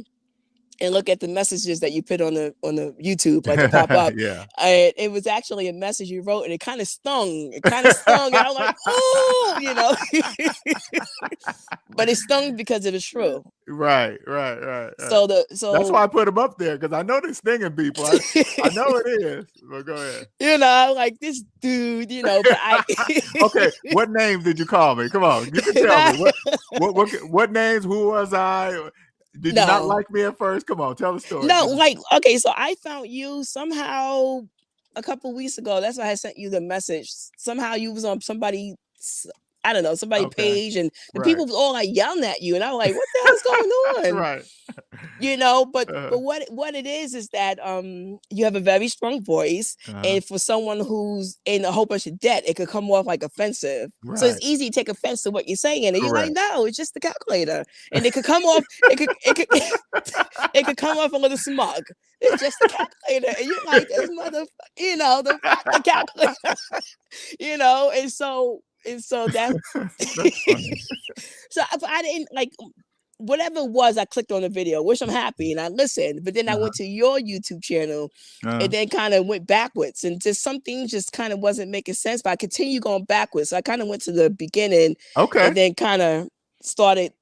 [SPEAKER 4] and look at the messages that you put on the YouTube, like it pop up. It was actually a message you wrote, and it kind of stung. And I was like, oh, but it stung because it was true.
[SPEAKER 2] Right.
[SPEAKER 4] So
[SPEAKER 2] that's why I put them up there because I know they're stinging people. I know it is. But go ahead.
[SPEAKER 4] Like this dude. But I.
[SPEAKER 2] Okay, what names did you call me? Come on, you can tell me what names. Who was I? Did you not like me at first? Come on, tell the story.
[SPEAKER 4] No, okay, so I found you somehow a couple weeks ago. That's why I sent you the message. Somehow you was on somebody, I don't know, somebody page, and the people was all yelling at you, and I was like, what the hell's going on?
[SPEAKER 2] Right.
[SPEAKER 4] But what it is that you have a very strong voice, and for someone who's in a whole bunch of debt, it could come off like offensive. Right. So it's easy to take offense to what you're saying, and you're like, no, it's just the calculator, and it could come off, it could come off a little smug. It's just the calculator, and you're like, this motherfucker, the calculator, and so that's so I didn't whatever it was, I clicked on the video, which I'm happy, and I listened. But then I went to your YouTube channel, and then kind of went backwards, and just some things just kind of wasn't making sense. But I continued going backwards. So I kind of went to the beginning, and then kind of started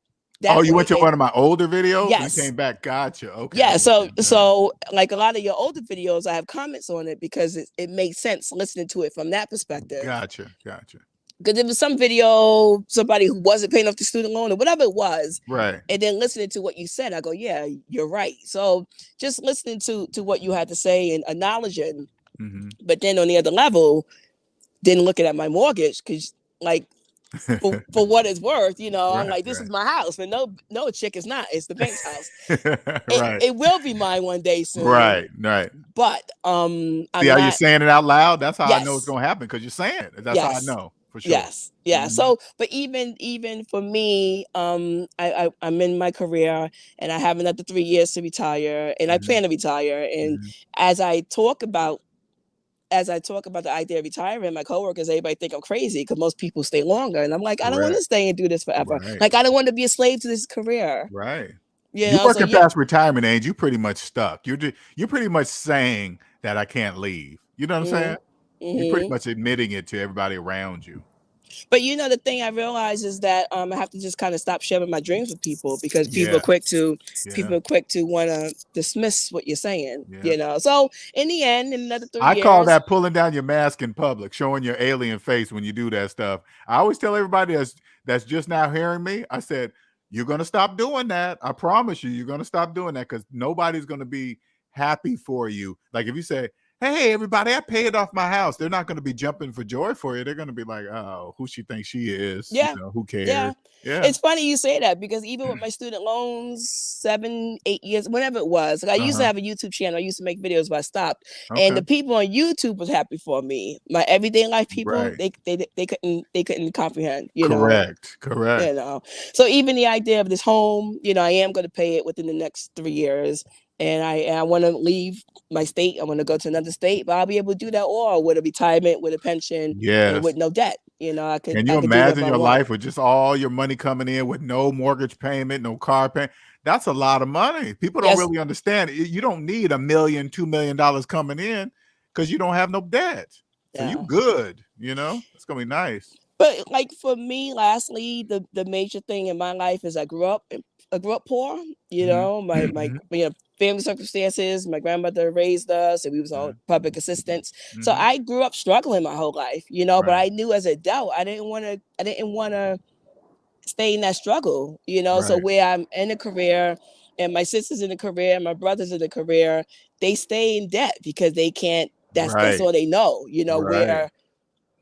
[SPEAKER 2] Oh,
[SPEAKER 4] that
[SPEAKER 2] you
[SPEAKER 4] way.
[SPEAKER 2] went to one of my older videos? You
[SPEAKER 4] Yes.
[SPEAKER 2] came back. Gotcha. Okay.
[SPEAKER 4] Yeah. So
[SPEAKER 2] Okay.
[SPEAKER 4] so like a lot of your older videos, I have comments on it because it makes sense listening to it from that perspective.
[SPEAKER 2] Gotcha. Gotcha.
[SPEAKER 4] Because there was some video, somebody who wasn't paying off the student loan or whatever it was,
[SPEAKER 2] Right.
[SPEAKER 4] and then listening to what you said, I go, yeah, you're right. So just listening to what you had to say and acknowledging, but then on the other level, then looking at my mortgage, because like for what it's worth, you know, I'm
[SPEAKER 2] Right.
[SPEAKER 4] like, this is my house, but no, chick, it's not. It's the bank's house.
[SPEAKER 2] Right.
[SPEAKER 4] It will be mine one day soon.
[SPEAKER 2] Right. Right.
[SPEAKER 4] But
[SPEAKER 2] See
[SPEAKER 4] I'm
[SPEAKER 2] how
[SPEAKER 4] not.
[SPEAKER 2] you're saying it out loud? That's how I know it's
[SPEAKER 4] Yes.
[SPEAKER 2] gonna happen, because you're saying it. That's how I
[SPEAKER 4] Yes.
[SPEAKER 2] know for sure.
[SPEAKER 4] Yes. Yeah. So, but even for me, I'm in my career and I have another 3 years to retire, and I plan to retire. And as I talk about the idea of retiring, my coworkers, everybody think I'm crazy because most people stay longer, and I'm like, I don't want to
[SPEAKER 2] Correct.
[SPEAKER 4] stay and do this forever.
[SPEAKER 2] Right.
[SPEAKER 4] Like, I don't want to be a slave to this career.
[SPEAKER 2] Right.
[SPEAKER 4] You
[SPEAKER 2] You
[SPEAKER 4] know,
[SPEAKER 2] working
[SPEAKER 4] so yeah,
[SPEAKER 2] past retirement age, you pretty much stuck. You're pretty much saying that I can't leave. You know what I'm saying? You're pretty much admitting it to everybody around you.
[SPEAKER 4] But you know, the thing I realize is that I have to just kind of stop sharing my dreams with people, because people
[SPEAKER 2] Yeah.
[SPEAKER 4] are quick to
[SPEAKER 2] Yeah.
[SPEAKER 4] want to dismiss what you're saying.
[SPEAKER 2] Yeah.
[SPEAKER 4] You know, so in the end, in another 3
[SPEAKER 2] I
[SPEAKER 4] years,
[SPEAKER 2] call that pulling down your mask in public, showing your alien face when you do that stuff. I always tell everybody that's just now hearing me, I said, you're going to stop doing that. I promise you, you're going to stop doing that, because nobody's going to be happy for you. Like if you say, hey, everybody, I paid off my house, they're not going to be jumping for joy for you. They're going to be like, oh, who she thinks she is?
[SPEAKER 4] Yeah.
[SPEAKER 2] You know, who cares?
[SPEAKER 4] Yeah.
[SPEAKER 2] Yeah.
[SPEAKER 4] It's funny you say that, because even with my student loans, 7, 8 years, whenever it was, like I used to have a YouTube channel. I used to make videos, but I stopped.
[SPEAKER 2] Okay.
[SPEAKER 4] And the people on YouTube was happy for me. My everyday life people,
[SPEAKER 2] Right.
[SPEAKER 4] they couldn't comprehend. You know.
[SPEAKER 2] Correct. Correct.
[SPEAKER 4] You know. So even the idea of this home, you know, I am going to pay it within the next 3 years, and I want to leave my state. I want to go to another state, but I'll be able to do that all with a retirement, with a pension, and with no debt. You know, I could.
[SPEAKER 2] Can you imagine your life with just all your money coming in with no mortgage payment, no car payment? That's a lot of money. People don't really understand. You don't need $1 million, $2 million coming in, because you don't have no debt. So you good. You know, it's gonna be nice.
[SPEAKER 4] But like for me, lastly, the major thing in my life is I grew up poor. You know, my family circumstances. My grandmother raised us, and we was on public assistance. So I grew up struggling my whole life. You know, but I knew as an adult I didn't want to stay in that struggle. You know, so where I'm in a career, and my sister's in a career, and my brother's in a career, they stay in debt because they can't. That's all they know. You know,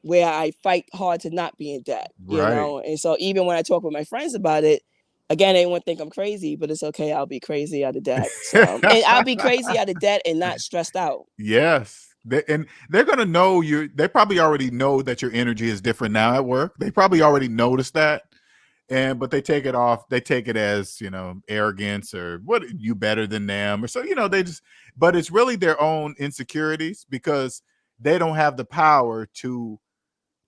[SPEAKER 4] where I fight hard to not be in debt, you know? And so even when I talk with my friends about it, again, they won't think I'm crazy, but it's okay. I'll be crazy out of debt. So, and I'll be crazy out of debt and not stressed out.
[SPEAKER 2] Yes. And they're going to know they probably already know that your energy is different now at work. They probably already noticed that. But they take it as, you know, arrogance, or what, you better than them, or so, you know, but it's really their own insecurities, because they don't have the power to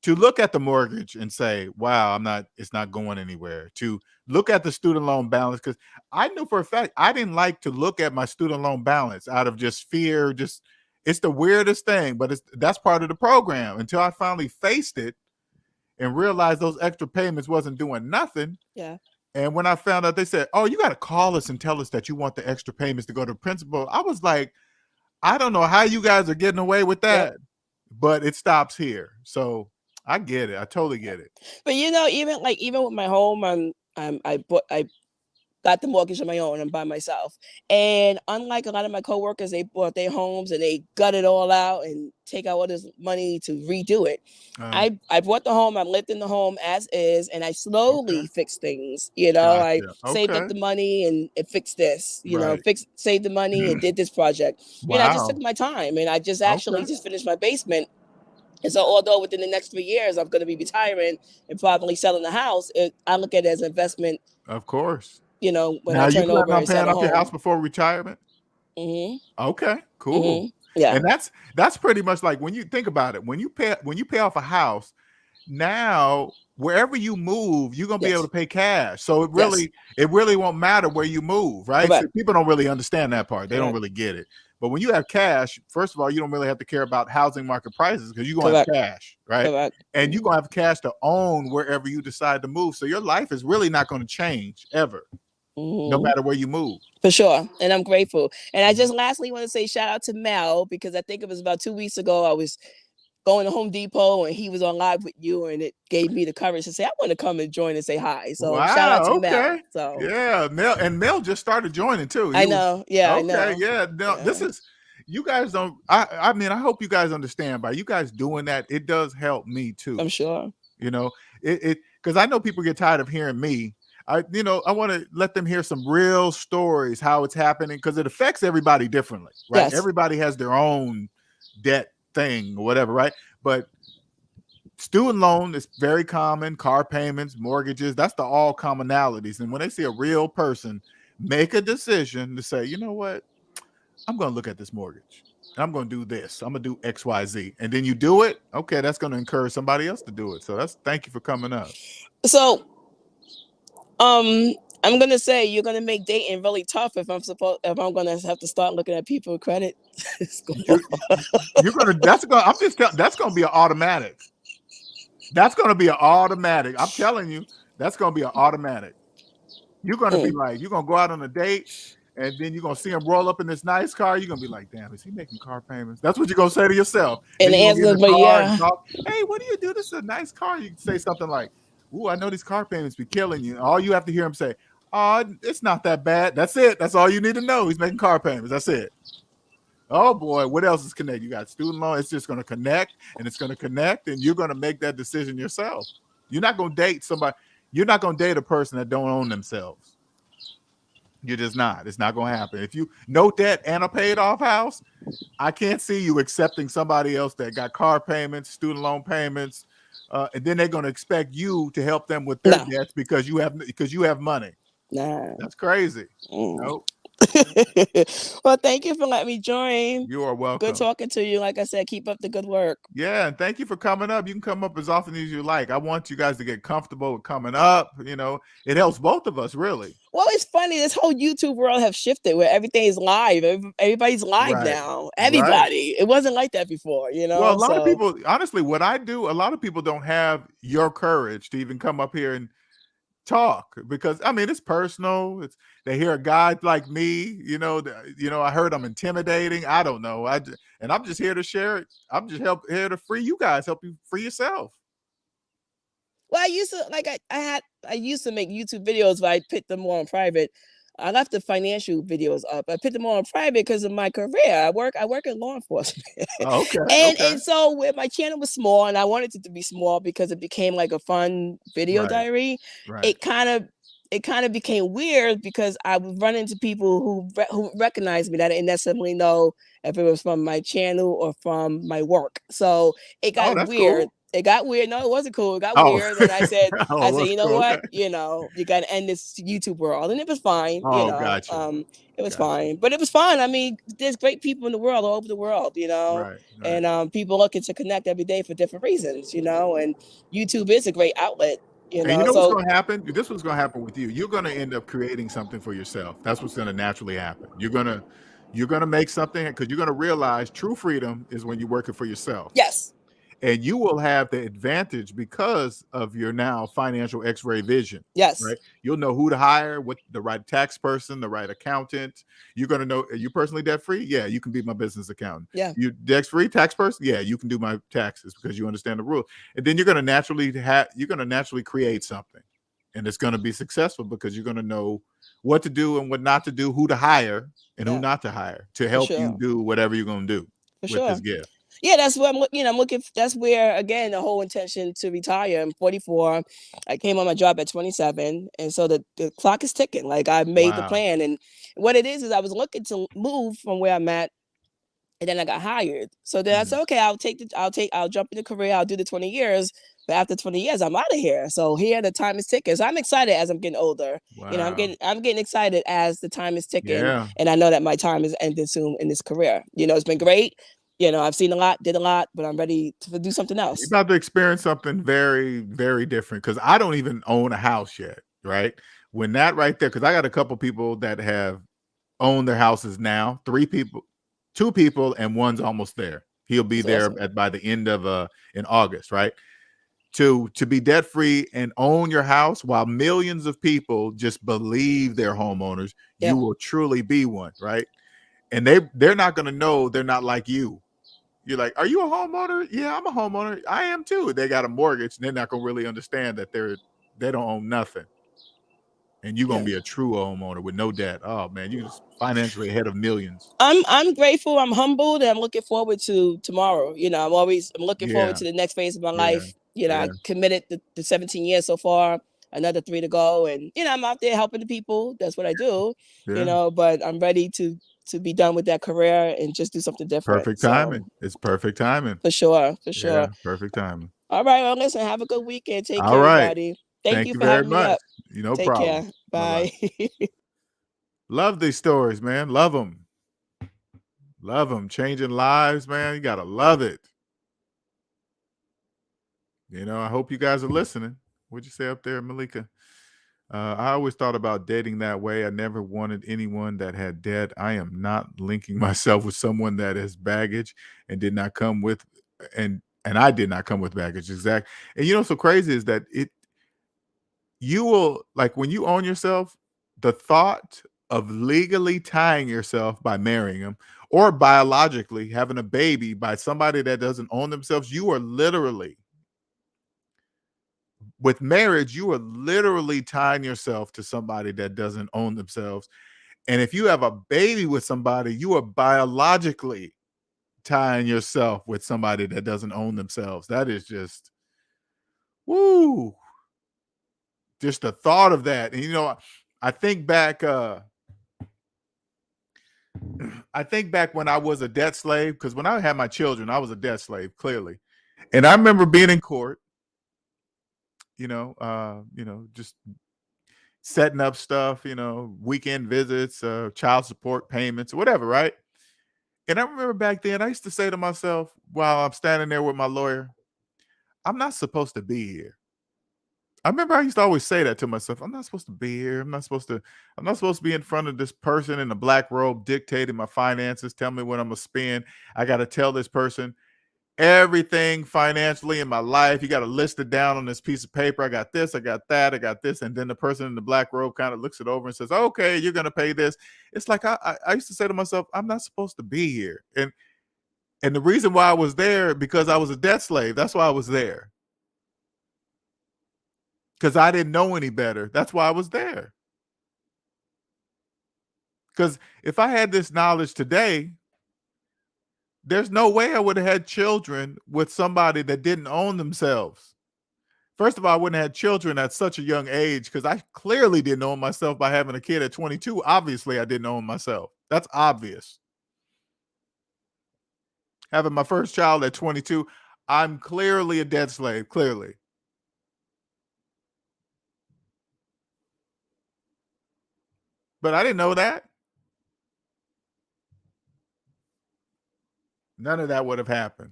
[SPEAKER 2] look at the mortgage and say, wow, it's not going anywhere. To look at the student loan balance, because I knew for a fact I didn't like to look at my student loan balance out of just fear. It's the weirdest thing, but that's part of the program, until I finally faced it and realized those extra payments wasn't doing nothing.
[SPEAKER 4] Yeah.
[SPEAKER 2] And when I found out, they said, oh, you got to call us and tell us that you want the extra payments to go to the principal. I was like, I don't know how you guys are getting away with that, but it stops here. So I get it. I totally get it.
[SPEAKER 4] But you know, even with my home, I got the mortgage on my own. I'm by myself. And unlike a lot of my coworkers, they bought their homes and they gut it all out and take out all this money to redo it. I bought the home. I lived in the home as is, and I slowly fixed things. You know, I saved up the money and fixed this. You know, saved the money and did this project.
[SPEAKER 2] Wow.
[SPEAKER 4] You know, I just took my time, and I just actually just finished my basement. And so, although within the next 3 years I'm going to be retiring and probably selling the house, I look at it as an investment.
[SPEAKER 2] Of course.
[SPEAKER 4] You know, when
[SPEAKER 2] now
[SPEAKER 4] I turn over
[SPEAKER 2] and paying off your house before retirement. Okay, cool.
[SPEAKER 4] Yeah,
[SPEAKER 2] and that's pretty much like, when you think about it, when you pay off a house, now wherever you move, you're gonna be able to pay cash. So it really won't matter where you move, right? So people don't really understand that part. They don't really get it. But when you have cash, first of all, you don't really have to care about housing market prices because you're going to have cash, right?
[SPEAKER 4] Correct.
[SPEAKER 2] And you're going to have cash to own wherever you decide to move. So your life is really not going to change ever, no matter where you move.
[SPEAKER 4] For sure. And I'm grateful. And I just lastly want to say shout out to Mel, because I think it was about 2 weeks ago, I was going to Home Depot and he was on live with you, and it gave me the courage to say, I want to come and join and say hi. So shout out to Mel. So
[SPEAKER 2] yeah, Mel just started joining too.
[SPEAKER 4] I know. Yeah,
[SPEAKER 2] okay,
[SPEAKER 4] I know.
[SPEAKER 2] Yeah. No, this is, you guys don't, I mean, I hope you guys understand, by you guys doing that, it does help me too.
[SPEAKER 4] I'm sure.
[SPEAKER 2] You know, because I know people get tired of hearing me. I want to let them hear some real stories, how it's happening, because it affects everybody differently, right?
[SPEAKER 4] Yes.
[SPEAKER 2] Everybody has their own debt thing or whatever, right? But student loan is very common, car payments, mortgages, that's the all commonalities. And when they see a real person make a decision to say, you know what, I'm going to look at this mortgage, I'm going to do this, I'm going to do X, Y, Z, and then you do it, okay, that's going to encourage somebody else to do it. So thank you for coming up.
[SPEAKER 4] So I'm gonna say you're gonna make dating really tough if I'm gonna have to start looking at people's credit.
[SPEAKER 2] You're gonna that's gonna be an automatic. That's gonna be an automatic. I'm telling you, that's gonna be an automatic. You're gonna be like, you're gonna go out on a date, and then you're gonna see him roll up in this nice car. You're gonna be like, damn, is he making car payments? That's what you're gonna say to yourself.
[SPEAKER 4] And the answer, but yeah.
[SPEAKER 2] Hey, what do you do? This is a nice car. You can say something like, ooh, I know these car payments be killing you. All you have to hear him say, oh, it's not that bad. That's it. That's all you need to know. He's making car payments. That's it. Oh boy, what else is connected? You got student loan. It's just going to connect, and it's going to connect, and you're going to make that decision yourself. You're not going to date somebody. You're not going to date a person that don't own themselves. You're just not. It's not going to happen. If you no debt and a paid off house, I can't see you accepting somebody else that got car payments, student loan payments, and then they're going to expect you to help them with their debts because you have money.
[SPEAKER 4] Nah,
[SPEAKER 2] that's crazy. Nope.
[SPEAKER 4] Well, thank you for letting me join.
[SPEAKER 2] You are welcome.
[SPEAKER 4] Good talking to you. Like I said, keep up the good work.
[SPEAKER 2] Yeah, and thank you for coming up. You can come up as often as you like. I want you guys to get comfortable with coming up. You know, it helps both of us, really.
[SPEAKER 4] Well, it's funny. This whole YouTube world have shifted where everything is live. Everybody's live now. Everybody. It wasn't like that before, you know?
[SPEAKER 2] Well, a lot of people, honestly, what I do, a lot of people don't have your courage to even come up here and talk, because I mean, it's personal. They hear a guy like me, I heard I'm intimidating. I don't know. And I'm just here to share it. I'm just here to free you guys, help you free yourself.
[SPEAKER 4] Well, I used to I used to make YouTube videos, but I put them more on private. I left the financial videos up. I put them on private because of my career. I work in law enforcement.
[SPEAKER 2] Oh, okay.
[SPEAKER 4] And so where my channel was small, and I wanted it to be small because it became like a fun video diary.
[SPEAKER 2] Right.
[SPEAKER 4] It kind of became weird because I would run into people who recognized me that I didn't necessarily know if it was from my channel or from my work. So it got weird.
[SPEAKER 2] Cool.
[SPEAKER 4] It got weird. No, it wasn't cool. It got weird. And I said, you know what? You got to end this YouTube world. And it was fine.
[SPEAKER 2] Gotcha.
[SPEAKER 4] It was fine. But it was fun. I mean, there's great people in the world, all over the world,
[SPEAKER 2] Right.
[SPEAKER 4] And people looking to connect every day for different reasons, and YouTube is a great outlet.
[SPEAKER 2] And you know what's going to happen? This is what's going to happen with you. You're going to end up creating something for yourself. That's what's going to naturally happen. You're going to make something, because you're going to realize true freedom is when you're working for yourself.
[SPEAKER 4] Yes.
[SPEAKER 2] And you will have the advantage because of your now financial X-ray vision.
[SPEAKER 4] Yes.
[SPEAKER 2] Right. You'll know who to hire, what the right tax person, the right accountant. You're going to know, are you personally debt free? Yeah, you can be my business accountant.
[SPEAKER 4] Yeah.
[SPEAKER 2] You debt free tax person? Yeah, you can do my taxes because you understand the rules. And then you're going to naturally create something, and it's going to be successful because you're going to know what to do and what not to do, who to hire and who not to hire to help you do whatever you're going to do with this gift.
[SPEAKER 4] Yeah, that's what I'm looking. That's where, again, the whole intention to retire. I'm 44. I came on my job at 27. And so the clock is ticking. Like, I made the plan. And what it is I was looking to move from where I'm at. And then I got hired. So then I said, okay, I'll jump in the career. I'll do the 20 years. But after 20 years, I'm out of here. So here, the time is ticking. So I'm excited as I'm getting older.
[SPEAKER 2] Wow.
[SPEAKER 4] I'm getting excited as the time is ticking.
[SPEAKER 2] Yeah.
[SPEAKER 4] And I know that my time is ending soon in this career. It's been great. I've seen a lot, did a lot, but I'm ready to do something else.
[SPEAKER 2] You're about to experience something very, very different, because I don't even own a house yet, right? When that right there, because I got a couple people that have owned their houses now, 3 people. 2 people and one's almost there. He'll be
[SPEAKER 4] That's
[SPEAKER 2] there
[SPEAKER 4] awesome.
[SPEAKER 2] by the end of in August, right? To be debt free and own your house while millions of people just believe they're homeowners, you
[SPEAKER 4] Yeah.
[SPEAKER 2] will truly be one, right? And they're not going to know they're not like you. You're like, are you a homeowner? Yeah, I'm a homeowner. I am too. They got a mortgage. And they're not going to really understand that they don't own nothing. And you're going
[SPEAKER 4] Yeah.
[SPEAKER 2] to be a true homeowner with no debt. Oh man, you're just financially ahead of millions.
[SPEAKER 4] I'm grateful. I'm humbled, and I'm looking forward to tomorrow. I'm looking forward
[SPEAKER 2] Yeah,
[SPEAKER 4] to the next phase of my
[SPEAKER 2] yeah,
[SPEAKER 4] life.
[SPEAKER 2] yeah,
[SPEAKER 4] I committed the 17 years so far, another 3 to go, and I'm out there helping the people. That's what I do.
[SPEAKER 2] yeah.
[SPEAKER 4] But I'm ready to be done with that career and just do something different.
[SPEAKER 2] Perfect
[SPEAKER 4] So
[SPEAKER 2] timing. It's perfect timing.
[SPEAKER 4] for sure, for
[SPEAKER 2] Yeah,
[SPEAKER 4] sure.
[SPEAKER 2] perfect timing.
[SPEAKER 4] All right, well, listen, have a good weekend. Take
[SPEAKER 2] All
[SPEAKER 4] care,
[SPEAKER 2] right.
[SPEAKER 4] everybody. Thank
[SPEAKER 2] Thank
[SPEAKER 4] you
[SPEAKER 2] you
[SPEAKER 4] for
[SPEAKER 2] very
[SPEAKER 4] having me
[SPEAKER 2] much.
[SPEAKER 4] up.
[SPEAKER 2] No
[SPEAKER 4] Take
[SPEAKER 2] problem.
[SPEAKER 4] care.
[SPEAKER 2] Bye-bye.
[SPEAKER 4] Bye.
[SPEAKER 2] Love these stories, man. Love them. Love them. Changing lives, man. You got to love it. I hope you guys are listening. What'd you say up there, Malika? I always thought about dating that way. I never wanted anyone that had debt. I am not linking myself with someone that has baggage and did not come with, and I did not come with baggage. Exact. And so crazy is that you will, like, when you own yourself, the thought of legally tying yourself by marrying them or biologically having a baby by somebody that doesn't own themselves, you are literally, with marriage, you are literally tying yourself to somebody that doesn't own themselves. And if you have a baby with somebody, you are biologically tying yourself with somebody that doesn't own themselves. That is just, woo. Just the thought of that. And I think back, when I was a debt slave, because when I had my children, I was a debt slave, clearly. And I remember being in court, just setting up stuff, weekend visits, child support payments, whatever, right? And I remember back then, I used to say to myself while I'm standing there with my lawyer, I'm not supposed to be here. I remember I used to always say that to myself. I'm not supposed to be here. I'm not supposed to be in front of this person in a black robe dictating my finances, tell me what I'm gonna spend. I got to tell this person everything financially in my life. You got to list it down on this piece of paper. I got this, I got that, I got this. And then the person in the black robe kind of looks it over and says, okay, you're going to pay this. It's like, I used to say to myself, I'm not supposed to be here. And the reason why I was there, because I was a debt slave. That's why I was there. Because I didn't know any better. That's why I was there. Because if I had this knowledge today, there's no way I would have had children with somebody that didn't own themselves. First of all, I wouldn't have had children at such a young age because I clearly didn't own myself by having a kid at 22. Obviously, I didn't own myself. That's obvious. Having my first child at 22, I'm clearly a debt slave, clearly. But I didn't know that. None of that would have happened.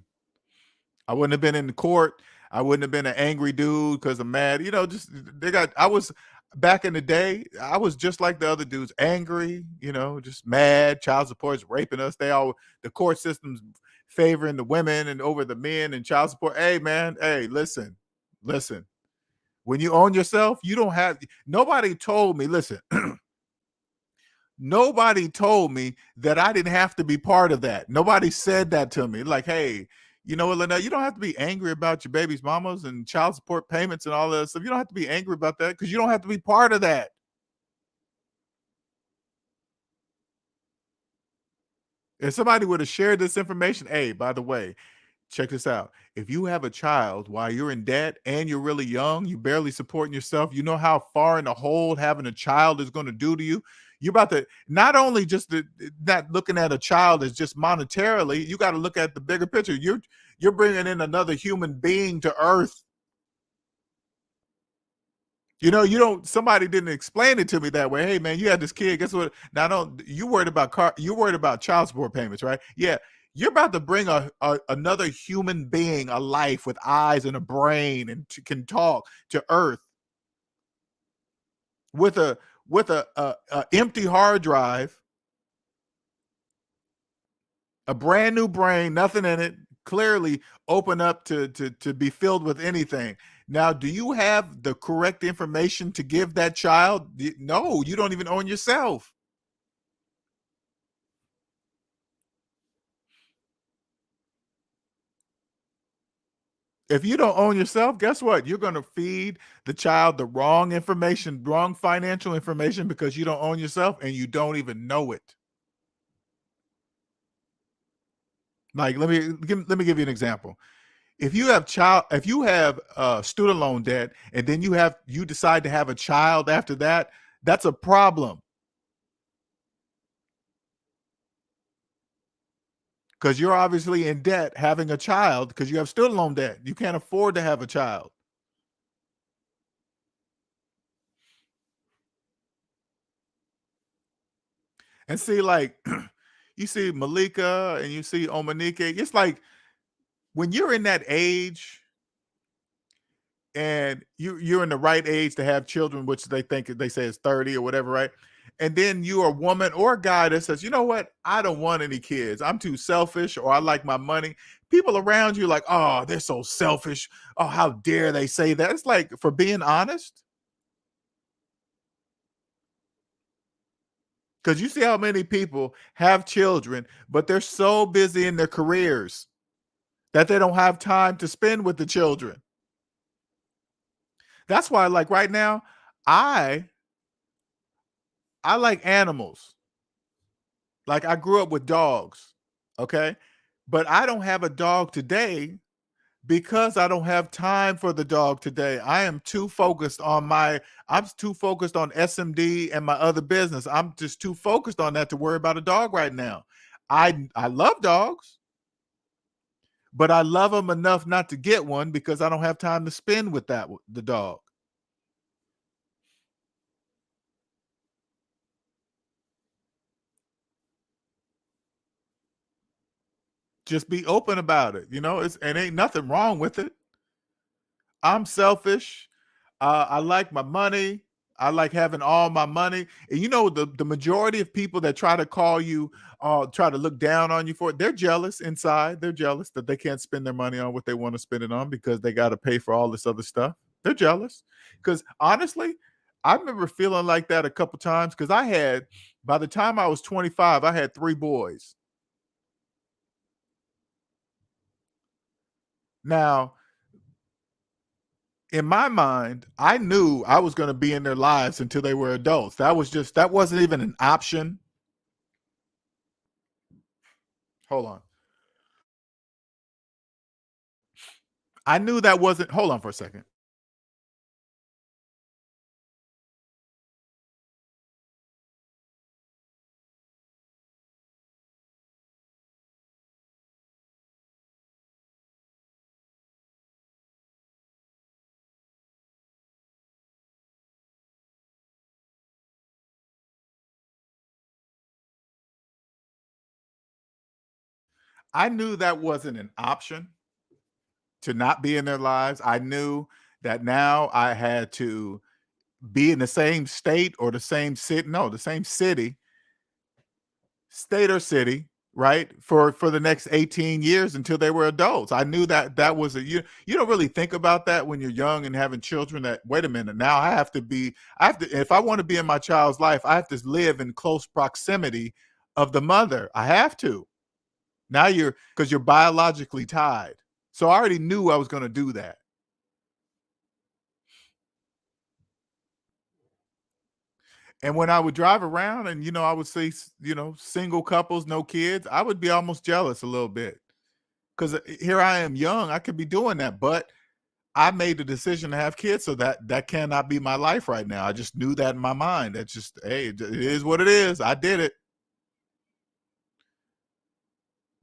[SPEAKER 2] I wouldn't have been in the court. I wouldn't have been an angry dude because I'm mad. I was back in the day, I was just like the other dudes, angry, just mad. Child support's raping us. The court system's favoring the women and over the men and child support. Hey, man, hey, listen. When you own yourself, you don't have, nobody told me, listen, nobody told me that I didn't have to be part of that. Nobody said that to me. Like, hey, you know what, Lynette, you don't have to be angry about your baby's mamas and child support payments and all that stuff. You don't have to be angry about that because you don't have to be part of that. If somebody would have shared this information, hey, by the way, check this out. If you have a child while you're in debt and you're really young, you barely supporting yourself, you know how far in the hole having a child is going to do to you? You're about to not only just not looking at a child as just monetarily, you got to look at the bigger picture. You're bringing in another human being to earth. Somebody didn't explain it to me that way. Hey man, you had this kid. Guess what? Now you worried about child support payments, right? Yeah. You're about to bring another human being, a life with eyes and a brain and can talk to earth with a empty hard drive A brand new brain, nothing in it, clearly open up to be filled with anything. Now, do you have the correct information to give that child? No, you don't even own yourself. If you don't own yourself, guess what? You're going to feed the child the wrong information, wrong financial information, because you don't own yourself and you don't even know it. Like, let me give you an example. If you have student loan debt, and then you decide to have a child after that, that's a problem. Because you're obviously in debt having a child because you have student loan debt. You can't afford to have a child. And see, like, you see Malika and you see Omanike, it's like when you're in that age and you're in the right age to have children, which they say is 30 or whatever, right? And then you're a woman or a guy that says, you know what, I don't want any kids. I'm too selfish, or I like my money. People around you like, oh, they're so selfish. Oh, how dare they say that? It's like, for being honest. Because you see how many people have children, but they're so busy in their careers that they don't have time to spend with the children. That's why, like right now, I like animals. Like, I grew up with dogs, okay? But I don't have a dog today because I don't have time for the dog today. I'm too focused on SMD and my other business. I'm just too focused on that to worry about a dog right now. I love dogs, but I love them enough not to get one because I don't have time to spend with the dog. Just be open about it. And ain't nothing wrong with it. I'm selfish. I like my money. I like having all my money. And the majority of people that try to call you, try to look down on you for it, they're jealous inside. They're jealous that they can't spend their money on what they want to spend it on because they got to pay for all this other stuff. They're jealous. Because honestly, I remember feeling like that a couple times because by the time I was 25, I had 3 boys. Now, in my mind, I knew I was going to be in their lives until they were adults. That wasn't even an option. Hold on. I knew that wasn't, hold on for a second. I knew that wasn't an option to not be in their lives. I knew that now I had to be in the same state or the same city, no, the same city, state or city, right? For the next 18 years until they were adults. I knew that was you don't really think about that when you're young and having children, that wait a minute, now I have to if I want to be in my child's life, I have to live in close proximity of the mother. I have to. Now because you're biologically tied. So I already knew I was going to do that. And when I would drive around and, I would see, single couples, no kids, I would be almost jealous a little bit. Because here I am young, I could be doing that. But I made the decision to have kids, so that cannot be my life right now. I just knew that in my mind. That's just, hey, it is what it is. I did it.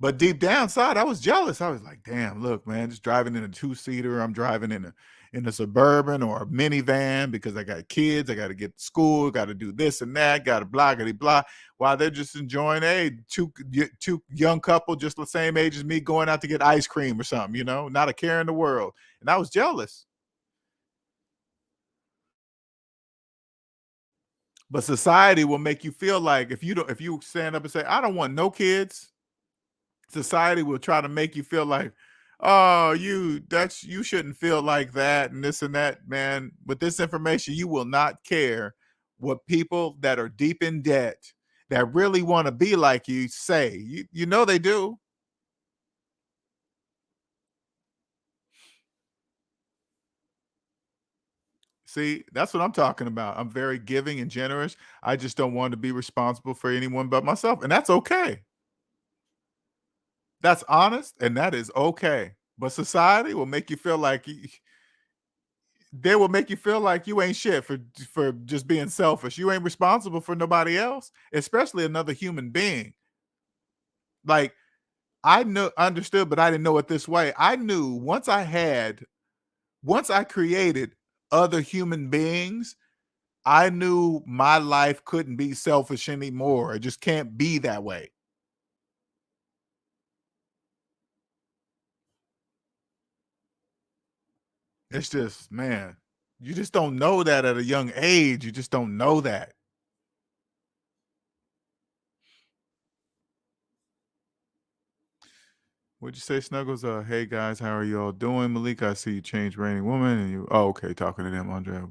[SPEAKER 2] But deep down inside, I was jealous. I was like, damn, look, man, just driving in a 2-seater. I'm driving in a Suburban or a minivan because I got kids. I got to get to school, got to do this and that, got to blah, blah, blah. While they're just enjoying, two young couple just the same age as me going out to get ice cream or something, not a care in the world. And I was jealous. But society will make you feel like if you stand up and say, I don't want no kids, Society will try to make you feel like, oh, you shouldn't feel like that and this and that, man. With this information, you will not care what people that are deep in debt that really want to be like you say. You know they do. See, that's what I'm talking about. I'm very giving and generous. I just don't want to be responsible for anyone but myself, and that's okay. That's honest, and that is okay. But society will make you feel like they will make you feel like you ain't shit for just being selfish. You ain't responsible for nobody else, especially another human being. Like understood, but I didn't know it this way. I knew once I created other human beings, I knew my life couldn't be selfish anymore. It just can't be that way. It's just, man, you just don't know that at a young age. You just don't know that. What'd you say, Snuggles? Hey guys, how are you all doing? Malika, I see you changed Raining Woman, and you. Oh, okay, talking to them, Andre.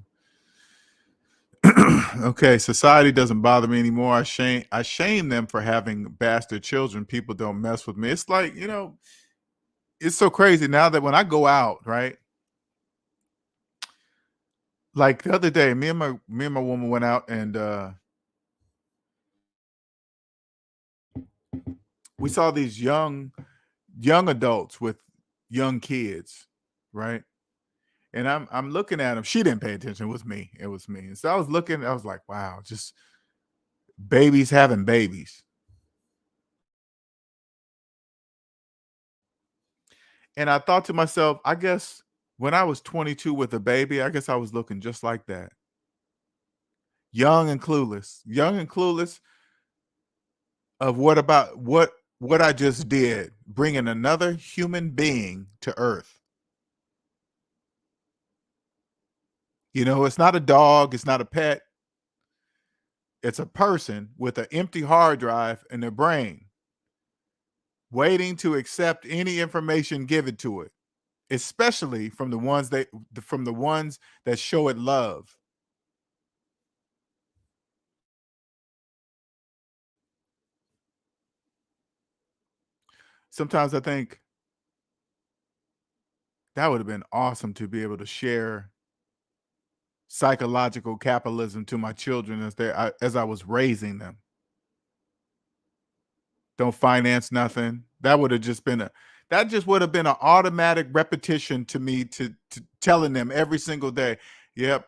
[SPEAKER 2] Okay, society doesn't bother me anymore. I shame them for having bastard children. People don't mess with me. It's like, it's so crazy now that when I go out, right? Like the other day, me and my woman went out and we saw these young adults with young kids, right? And I'm looking at them. She didn't pay attention. It was me. And so I was looking. I was like, wow, just babies having babies. And I thought to myself, I guess when I was 22 with a baby, I guess I was looking just like that. Young and clueless of what I just did, bringing another human being to earth. It's not a dog, it's not a pet. It's a person with an empty hard drive in their brain, waiting to accept any information given to it, especially from the ones that show it love. Sometimes I think that would have been awesome to be able to share psychological capitalism to my children as I was raising them. Don't finance nothing. That just would have been an automatic repetition to me to telling them every single day. Yep.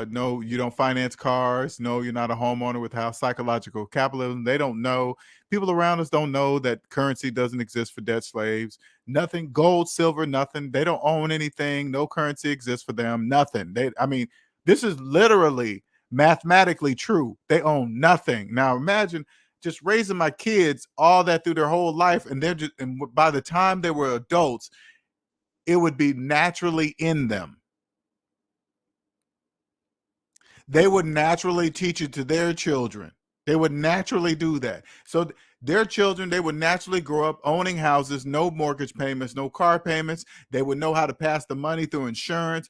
[SPEAKER 2] No, you don't finance cars. No, you're not a homeowner with house. Psychological capitalism. They don't know. People around us don't know that currency doesn't exist for debt slaves. Nothing, gold, silver, nothing. They don't own anything. No currency exists for them. Nothing. This is literally mathematically true. They own nothing. Now imagine just raising my kids all that through their whole life, and by the time they were adults, it would be naturally in them. They would naturally teach it to their children. They would naturally do that. So their children, they would naturally grow up owning houses, no mortgage payments, no car payments. They would know how to pass the money through insurance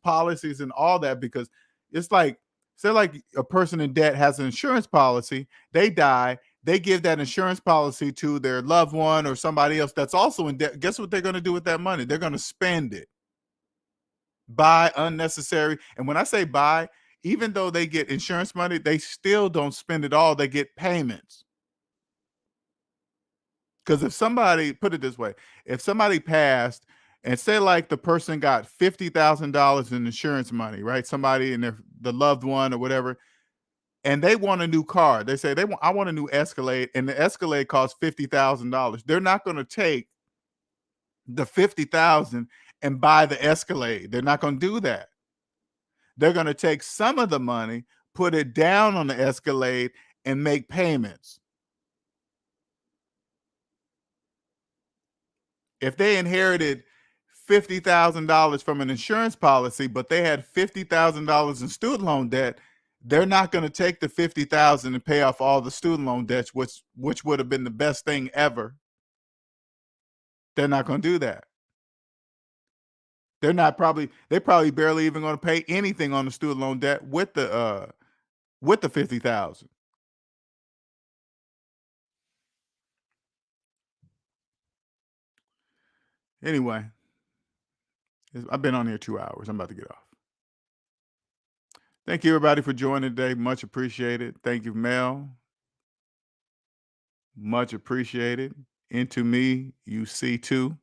[SPEAKER 2] policies and all that, because it's like, say like a person in debt has an insurance policy, they die, they give that insurance policy to their loved one or somebody else that's also in debt. Guess what they're going to do with that money? They're going to spend it. Buy unnecessary. And when I say buy, even though they get insurance money, they still don't spend it all. They get payments. Because if somebody, put it this way, if somebody passed and say like the person got $50,000 in insurance money, right? Somebody in the loved one or whatever, and they want a new car. They say I want a new Escalade, and the Escalade costs $50,000. They're not going to take the $50,000 and buy the Escalade. They're not going to do that. They're going to take some of the money, put it down on the Escalade, and make payments. If they inherited $50,000 from an insurance policy, but they had $50,000 in student loan debt, they're not going to take the $50,000 and pay off all the student loan debts, which would have been the best thing ever. They're not going to do that. They're probably barely even going to pay anything on the student loan debt with the 50,000. Anyway, I've been on here 2 hours. I'm about to get off. Thank you, everybody, for joining today. Much appreciated. Thank you, Mel. Much appreciated. Into me, you see too.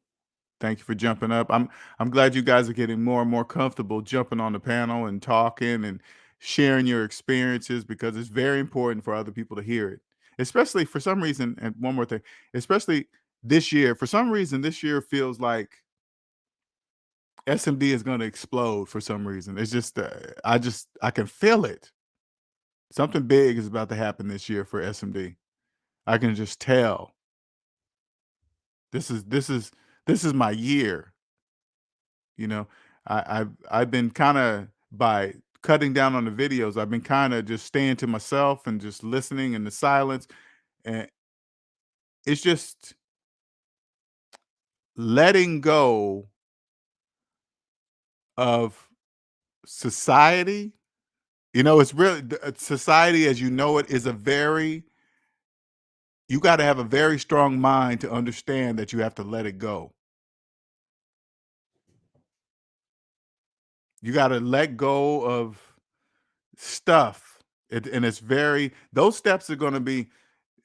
[SPEAKER 2] Thank you for jumping up. I'm glad you guys are getting more and more comfortable jumping on the panel and talking and sharing your experiences, because it's very important for other people to hear it. Especially for some reason, and one more thing, especially this year, for some reason, this year feels like SMD is going to explode for some reason. It's just, I can feel it. Something big is about to happen this year for SMD. I can just tell. This is my year. You know, I've been kind of, by cutting down on the videos, I've been kind of just staying to myself and just listening in the silence. And it's just letting go of society. It's really, society as you know it is you got to have a very strong mind to understand that you have to let it go. You got to let go of stuff. And those steps are going to be,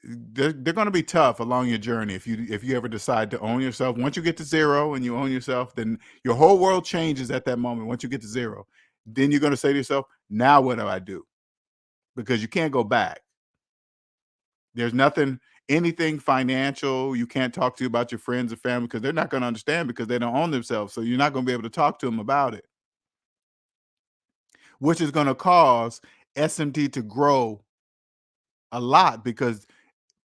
[SPEAKER 2] they're going to be tough along your journey. If you ever decide to own yourself, once you get to zero and you own yourself, then your whole world changes at that moment. Once you get to zero, then you're going to say to yourself, now what do I do? Because you can't go back. There's anything financial you can't talk to about your friends or family, because they're not going to understand, because they don't own themselves. So you're not going to be able to talk to them about it, which is going to cause SMT to grow a lot, because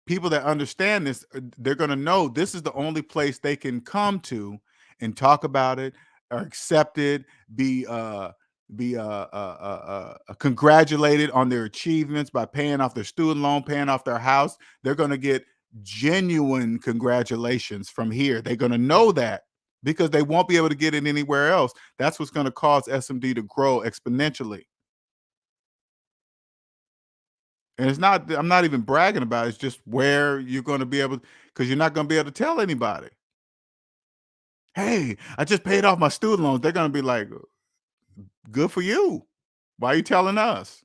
[SPEAKER 2] people that understand this, they're going to know this is the only place they can come to and talk about it, or accept it, be congratulated on their achievements by paying off their student loan, paying off their house. They're going to get genuine congratulations from here. They're going to know that, because they won't be able to get it anywhere else. That's what's going to cause SMD to grow exponentially. And I'm not even bragging about it. It's just where you're going to be able, because you're not going to be able to tell anybody, hey, I just paid off my student loans. They're going to be like, good for you. Why are you telling us?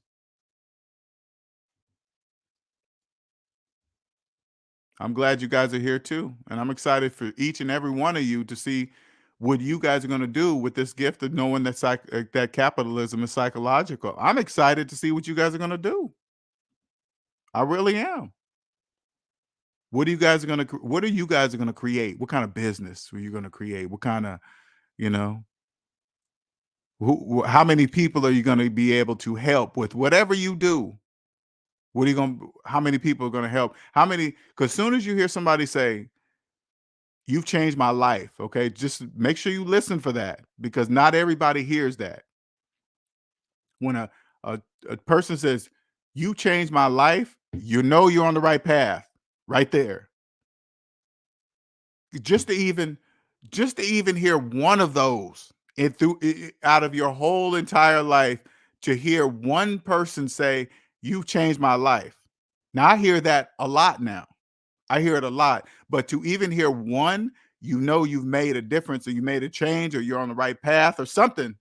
[SPEAKER 2] I'm glad you guys are here too. And I'm excited for each and every one of you to see what you guys are going to do with this gift of knowing that capitalism is psychological. I'm excited to see what you guys are going to do. I really am. What are you guys going to create? What kind of business are you going to create? What kind of, how many people are you going to be able to help with whatever you do? How many people are going to help? Because as soon as you hear somebody say, you've changed my life, okay, just make sure you listen for that, because not everybody hears that. When a person says, you changed my life, you're on the right path right there. Just to even hear one of those out of your whole entire life, to hear one person say, you've changed my life. Now, I hear that a lot now. I hear it a lot. But to even hear one, you've made a difference, or you made a change, or you're on the right path or something.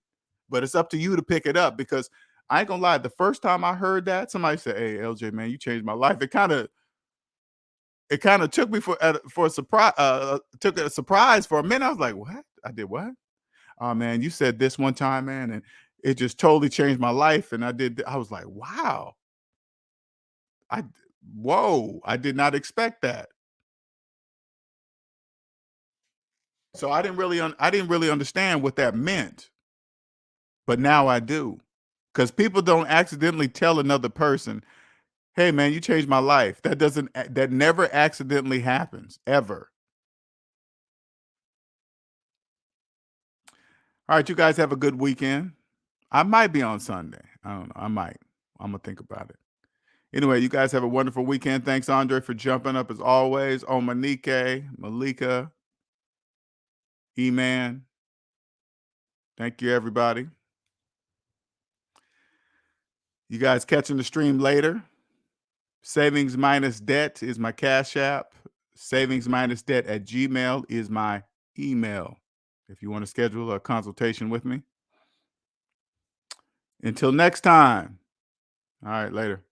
[SPEAKER 2] But it's up to you to pick it up, because I ain't gonna lie, the first time I heard that, somebody said, hey, LJ, man, you changed my life. It kind of took me for a surprise. Took a surprise for a minute. I was like, what? I did what? Oh man, you said this one time, man, and it just totally changed my life. And I was like, wow. I did not expect that. So I didn't really understand what that meant. But now I do. Because people don't accidentally tell another person, hey man, you changed my life. That never accidentally happens, ever. All right, you guys have a good weekend. I might be on Sunday. I don't know. I might. I'm going to think about it. Anyway, you guys have a wonderful weekend. Thanks, Andre, for jumping up as always. Oh, Malika. E-Man. Thank you, everybody. You guys catching the stream later? SavingsMinusDebt is my Cash App. SavingsMinusDebt@gmail is my email if you want to schedule a consultation with me. Until next time. All right, later.